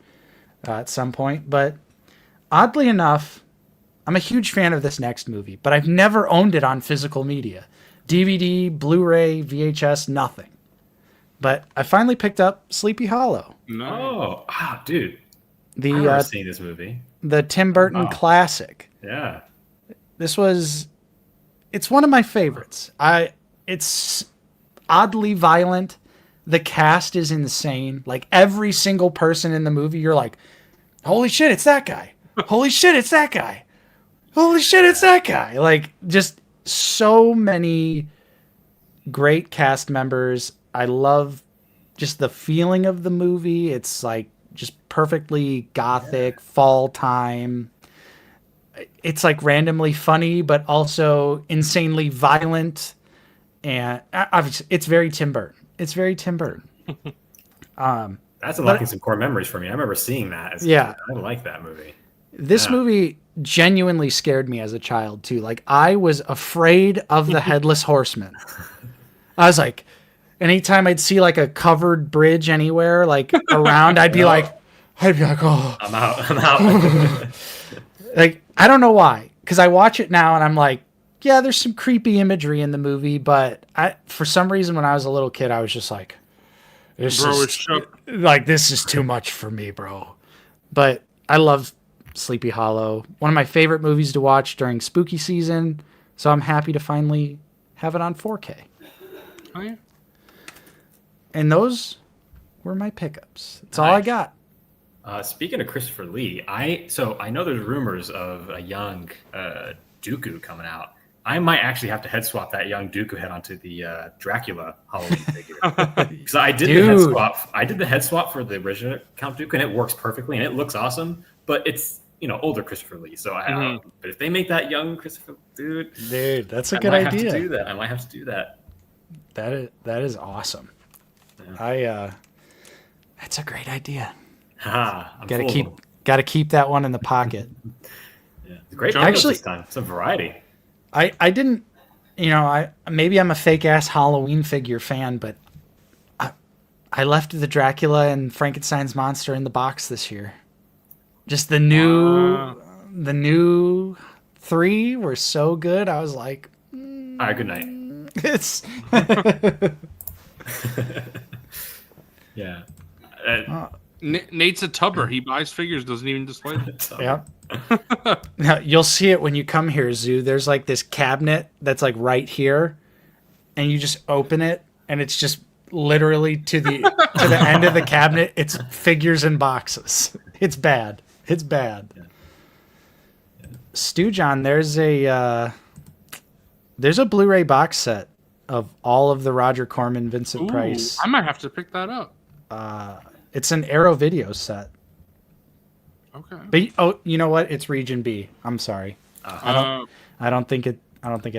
at some point. But oddly enough, I'm a huge fan of this next movie, but I've never owned it on physical media. DVD, Blu-ray, VHS, nothing. But I finally picked up Sleepy Hollow. No. Oh, dude. I've I've never seen this movie. The Tim Burton classic. Yeah. It's one of my favorites. It's oddly violent. The cast is insane. Like every single person in the movie, you're like, holy shit, it's that guy. Holy shit, it's that guy. Holy shit, it's that guy. Like just so many great cast members. I love just the feeling of the movie. It's like just perfectly gothic, fall time. It's like randomly funny, but also insanely violent. And obviously, it's very Tim Burton. That's unlocking some core memories for me. I remember seeing that. I like that movie. This movie genuinely scared me as a child too. Like I was afraid of the Headless Horseman. I was like, anytime I'd see like a covered bridge anywhere, like around, I'd be like, oh, I'm out. Like, I don't know why. Cause I watch it now and I'm like, yeah, there's some creepy imagery in the movie, but for some reason when I was a little kid, I was just like, this is too much for me, bro. But I love Sleepy Hollow. One of my favorite movies to watch during spooky season. So I'm happy to finally have it on 4K. Oh, yeah. And those were my pickups. That's all I got. Speaking of Christopher Lee, I know there's rumors of a young Dooku coming out. I might actually have to head swap that young Dooku head onto the Dracula Halloween figure. Because I did the head swap. I did the head swap for the original Count Dooku, and it works perfectly, and it looks awesome. But it's older Christopher Lee. So but if they make that young Christopher dude, that's a good idea. I might have to do that. That is awesome. Yeah. That's a great idea. Got to keep that one in the pocket. Great Actually, this time. It's a variety. I didn't, maybe I'm a fake ass Halloween figure fan, but I left the Dracula and Frankenstein's monster in the box this year. Just the new 3 were so good. I was like, all right, good night. It's yeah. Nate's a tubber. He buys figures, doesn't even display them. yeah. Now, you'll see it when you come here, Zoo. There's like this cabinet that's like right here, and you just open it, and it's just literally to the end of the cabinet. It's figures and boxes. It's bad. It's bad. Yeah. Stu John, there's a Blu-ray box set of all of the Roger Corman, Vincent Price. I might have to pick that up. It's an Arrow Video set. Okay. But you know what? It's Region B. I'm sorry. I don't think it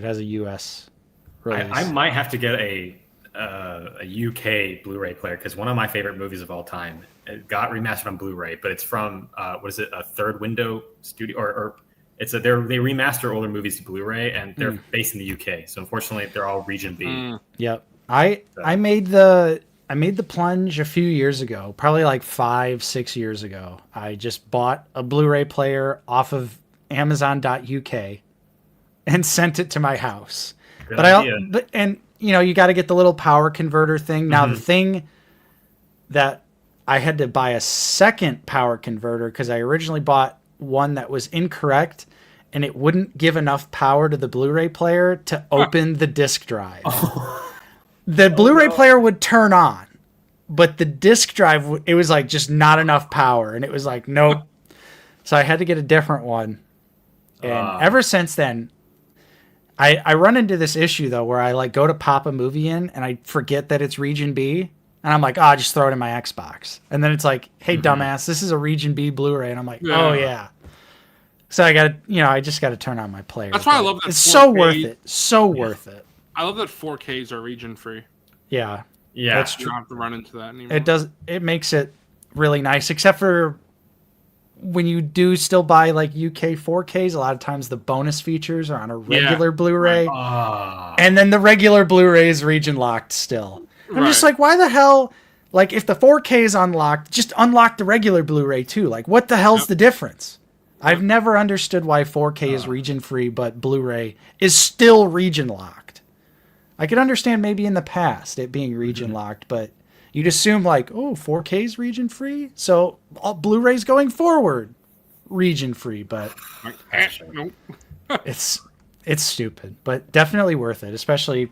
has a US release. I might have to get a UK Blu-ray player because one of my favorite movies of all time, it got remastered on Blu-ray, but it's from a Third Window studio or they remaster older movies to Blu-ray and they're based in the UK. So unfortunately, they're all Region B. Yep. I made the plunge a few years ago, probably like 5-6 years ago. I just bought a Blu-ray player off of Amazon.uk and sent it to my house. Good idea. You got to get the little power converter thing. Now the thing that I had to buy a second power converter because I originally bought one that was incorrect and it wouldn't give enough power to the Blu-ray player to open the disc drive. The Blu-ray player would turn on, but the disc drive, it was like just not enough power. And it was like, nope. So I had to get a different one. And ever since then, I run into this issue though, where I like go to pop a movie in and I forget that it's Region B. And I'm like, just throw it in my Xbox. And then it's like, hey, dumbass, this is a Region B Blu-ray. And I'm like, oh yeah. So I just got to turn on my player. That's why I love that. It's so worth it. So worth it. I love that 4Ks are region free. Yeah. Yeah. That's true. You don't have to run into that anymore. It makes it really nice, except for when you do still buy like UK 4Ks, a lot of times the bonus features are on a regular Blu-ray. And then the regular Blu-ray is region locked still. I'm just like, why the hell? Like, if the 4K is unlocked, just unlock the regular Blu-ray too. Like, what the hell's the difference? I've never understood why 4K is region free, but Blu-ray is still region locked. I could understand maybe in the past it being region locked, but you'd assume like, 4K is region free, so all Blu-rays going forward region free. But Nope. it's stupid, but definitely worth it, especially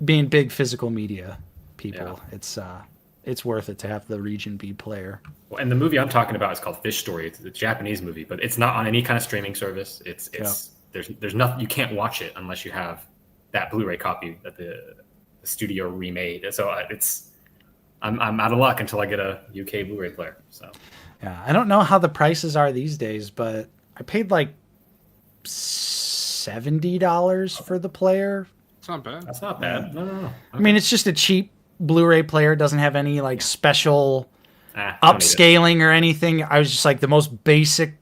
being big physical media people. It's worth it to have the Region B player. Well, and the movie I'm talking about is called Fish Story. It's a Japanese movie, but it's not on any kind of streaming service. There's nothing, you can't watch it unless you have that Blu-ray copy that the studio remade. So I'm out of luck until I get a UK Blu-ray player. So yeah, I don't know how the prices are these days, but I paid like $70 for the player. It's not bad. That's not bad. No. Okay. I mean, it's just a cheap Blu-ray player. It doesn't have any like special upscaling or anything. I was just like the most basic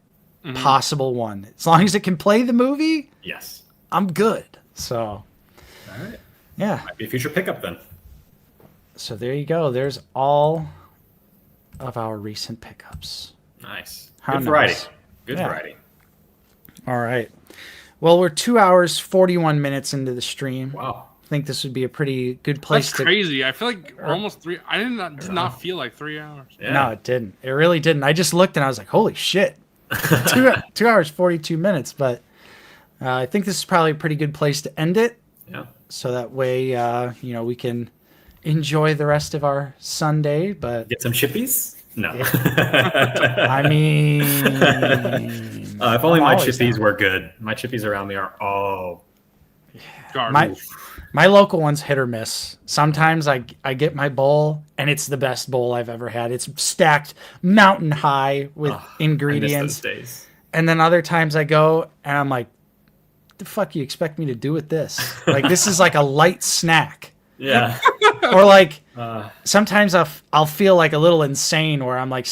possible one. As long as it can play the movie, yes, I'm good. So, all right, yeah, might be a future pickup then. So there you go. There's all of our recent pickups. Nice. How Good variety. nice. Good variety. All right. Well, we're 2 hours 41 minutes into the stream. Wow. I think this would be a pretty good place. That's crazy. I feel like we're almost 3. I did not feel like 3 hours. Yeah. No, it didn't. It really didn't. I just looked and I was like, holy shit. 2 hours 42 minutes. But I think this is probably a pretty good place to end it. Yeah. So that way, we can enjoy the rest of our Sunday. But get some chippies. No. I mean, if only my chippies were good. My chippies around me are all garbage. My local one's hit or miss. Sometimes I get my bowl and it's the best bowl I've ever had. It's stacked mountain high with ingredients. I miss those days. And then other times I go and I'm like, what the fuck you expect me to do with this? Like, this is like a light snack. Yeah. Or like sometimes I'll feel like a little insane where I'm like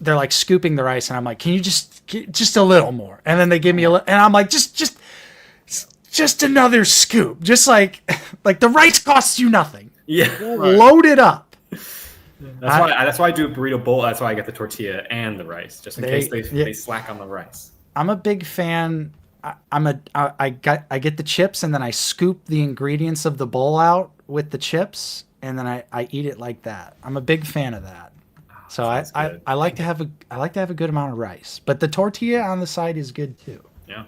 they're like scooping the rice, and I'm like, can you just a little more? And then they give me and I'm like, just another scoop. Just like the rice costs you nothing. Yeah. Load it up. That's why I do a burrito bowl. That's why I get the tortilla and the rice, just in case they slack on the rice. I'm a big fan. I get the chips, and then I scoop the ingredients of the bowl out with the chips, and then I eat it like that. I'm a big fan of that. So I like to have a good amount of rice, but the tortilla on the side is good too. Yeah.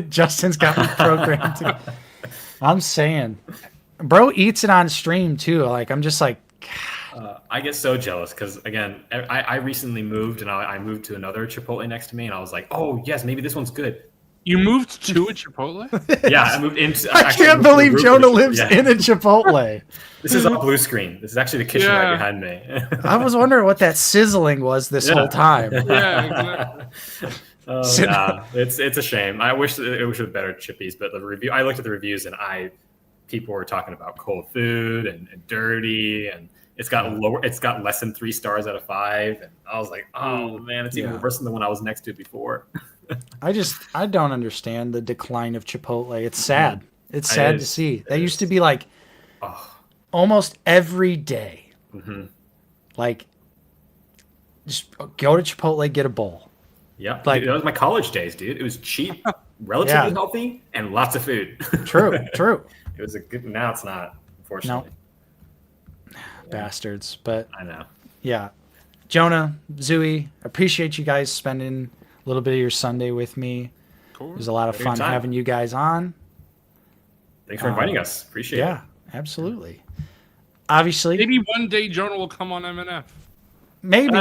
Justin's got me programmed to. I'm saying, bro eats it on stream too. Like I'm just like. I get so jealous because again, I recently moved and I moved to another Chipotle next to me, and I was like, oh yes, maybe this one's good. You moved to a Chipotle? Yeah, I moved into. I can't believe Jonah lives in a Chipotle. This is a blue screen. This is actually the kitchen right behind me. I was wondering what that sizzling was this whole time. Yeah, exactly. Yeah, it's a shame. I wish it was better Chippies, but I looked at the reviews and people were talking about cold food and dirty, and it's got less than 3 stars out of 5, and I was like, oh man, it's even worse than the one I was next to before. I don't understand the decline of Chipotle. It's sad. It's sad to see. They used to be like almost every day. Mm-hmm. Like just go to Chipotle, get a bowl. Yeah, like that was my college days, dude. It was cheap, relatively healthy, and lots of food. True. It was a good. Now it's not, unfortunately. No. Bastards, but I know. Yeah, Jonah, Zooey, appreciate you guys spending a little bit of your Sunday with me. Cool. It was a lot of fun having you guys on. Thanks for inviting us. Appreciate it. Yeah, absolutely. Obviously, maybe one day Jonah will come on MNF. Maybe.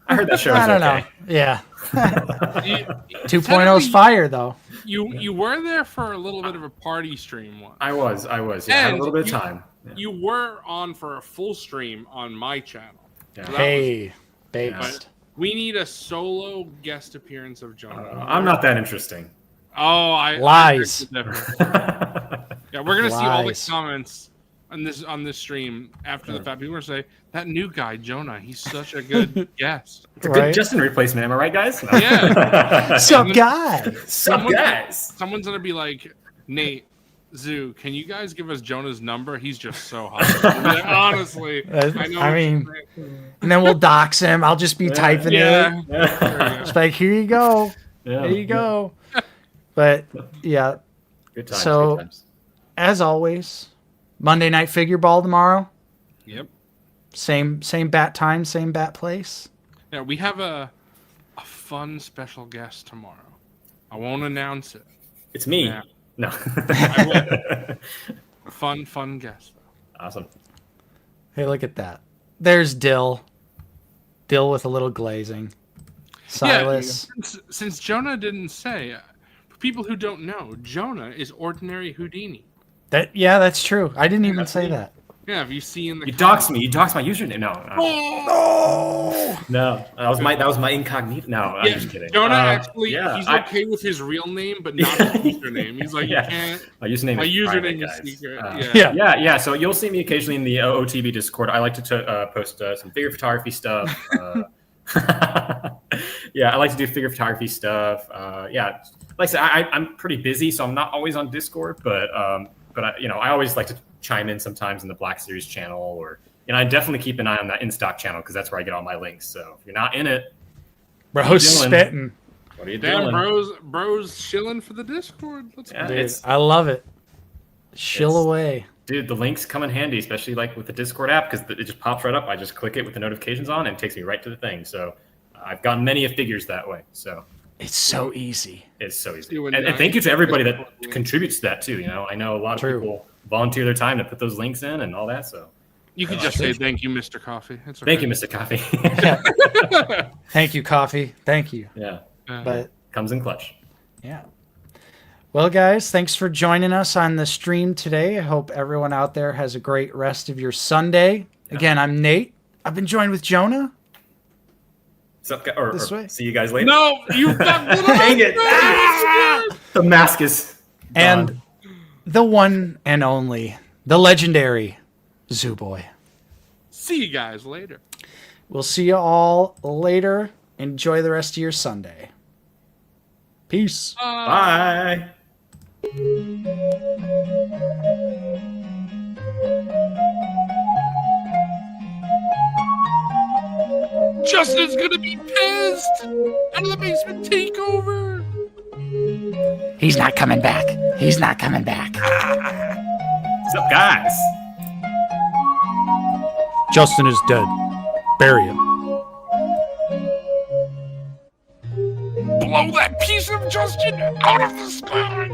I heard that show. I don't know. Yeah. 2.0's fire though. You were there for a little bit of a party stream once. I was. Yeah, I had a little bit of time. Yeah. You were on for a full stream on my channel. Yeah. So based. We need a solo guest appearance of Jonah. I'm not that interesting. Oh, lies. Yeah, we're gonna see all the comments on this stream after the fact. People are gonna say that new guy Jonah. He's such a good guest. It's a good Justin replacement. Am I right, guys? No. Yeah. Sup, guys? Someone's gonna be like, Nate, Zoo, can you guys give us Jonah's number? He's just so hot. Like, honestly, I know. I mean, and then we'll dox him. I'll just be typing it. It's like, here you go. There you go. But yeah. Good times. So, good times. As always, Monday Night Figure Ball tomorrow. Yep. Same bat time, same bat place. Yeah, we have a fun special guest tomorrow. I won't announce it. It's me. Yeah. No. Fun guest. Awesome. Hey, look at that. There's Dill. Dill with a little glazing. Silas. Yeah, since Jonah didn't say, for people who don't know, Jonah is ordinary Houdini. That's true. I didn't even say that. Yeah, if you see in the You doxed me. You doxed my username. No. No. That was my incognito. No, I'm just kidding. Jonah actually, he's okay with his real name, but not his username. He's like, you can't. My username is secret. Yeah. So you'll see me occasionally in the OOTB Discord. I like to post some figure photography stuff. Yeah, I like to do figure photography stuff. Like I said, I'm pretty busy, so I'm not always on Discord, but I always like to chime in sometimes in the Black Series channel, or I definitely keep an eye on that in stock channel because that's where I get all my links. So if you're not in it, bro's spitting. What are you doing? Bro's shilling for the Discord. Let's go. Dude, I love it. Shill away. Dude, the links come in handy, especially like with the Discord app, because it just pops right up. I just click it with the notifications on, and it takes me right to the thing. So I've gotten many figures that way. So it's so easy. It's so easy. And thank you to everybody that contributes to that too. I know a lot of people volunteer their time to put those links in and all that. So you can just say thank you, Mr. Coffee. It's okay. Thank you, Mr. Coffee. Thank you, Coffee. Thank you. Yeah. But comes in clutch. Yeah. Well, guys, thanks for joining us on the stream today. I hope everyone out there has a great rest of your Sunday. Again, I'm Nate. I've been joined with Jonah. This way. See you guys later. No, you dang it. The mask is gone. And the one and only, the legendary Zoo Boy. See you guys later. We'll see you all later. Enjoy the rest of your Sunday. Peace. Bye. Justin's gonna be pissed! Out of the basement takeover! He's not coming back. He's not coming back. What's up, guys? Justin is dead. Bury him. Blow that piece of Justin out of the sky!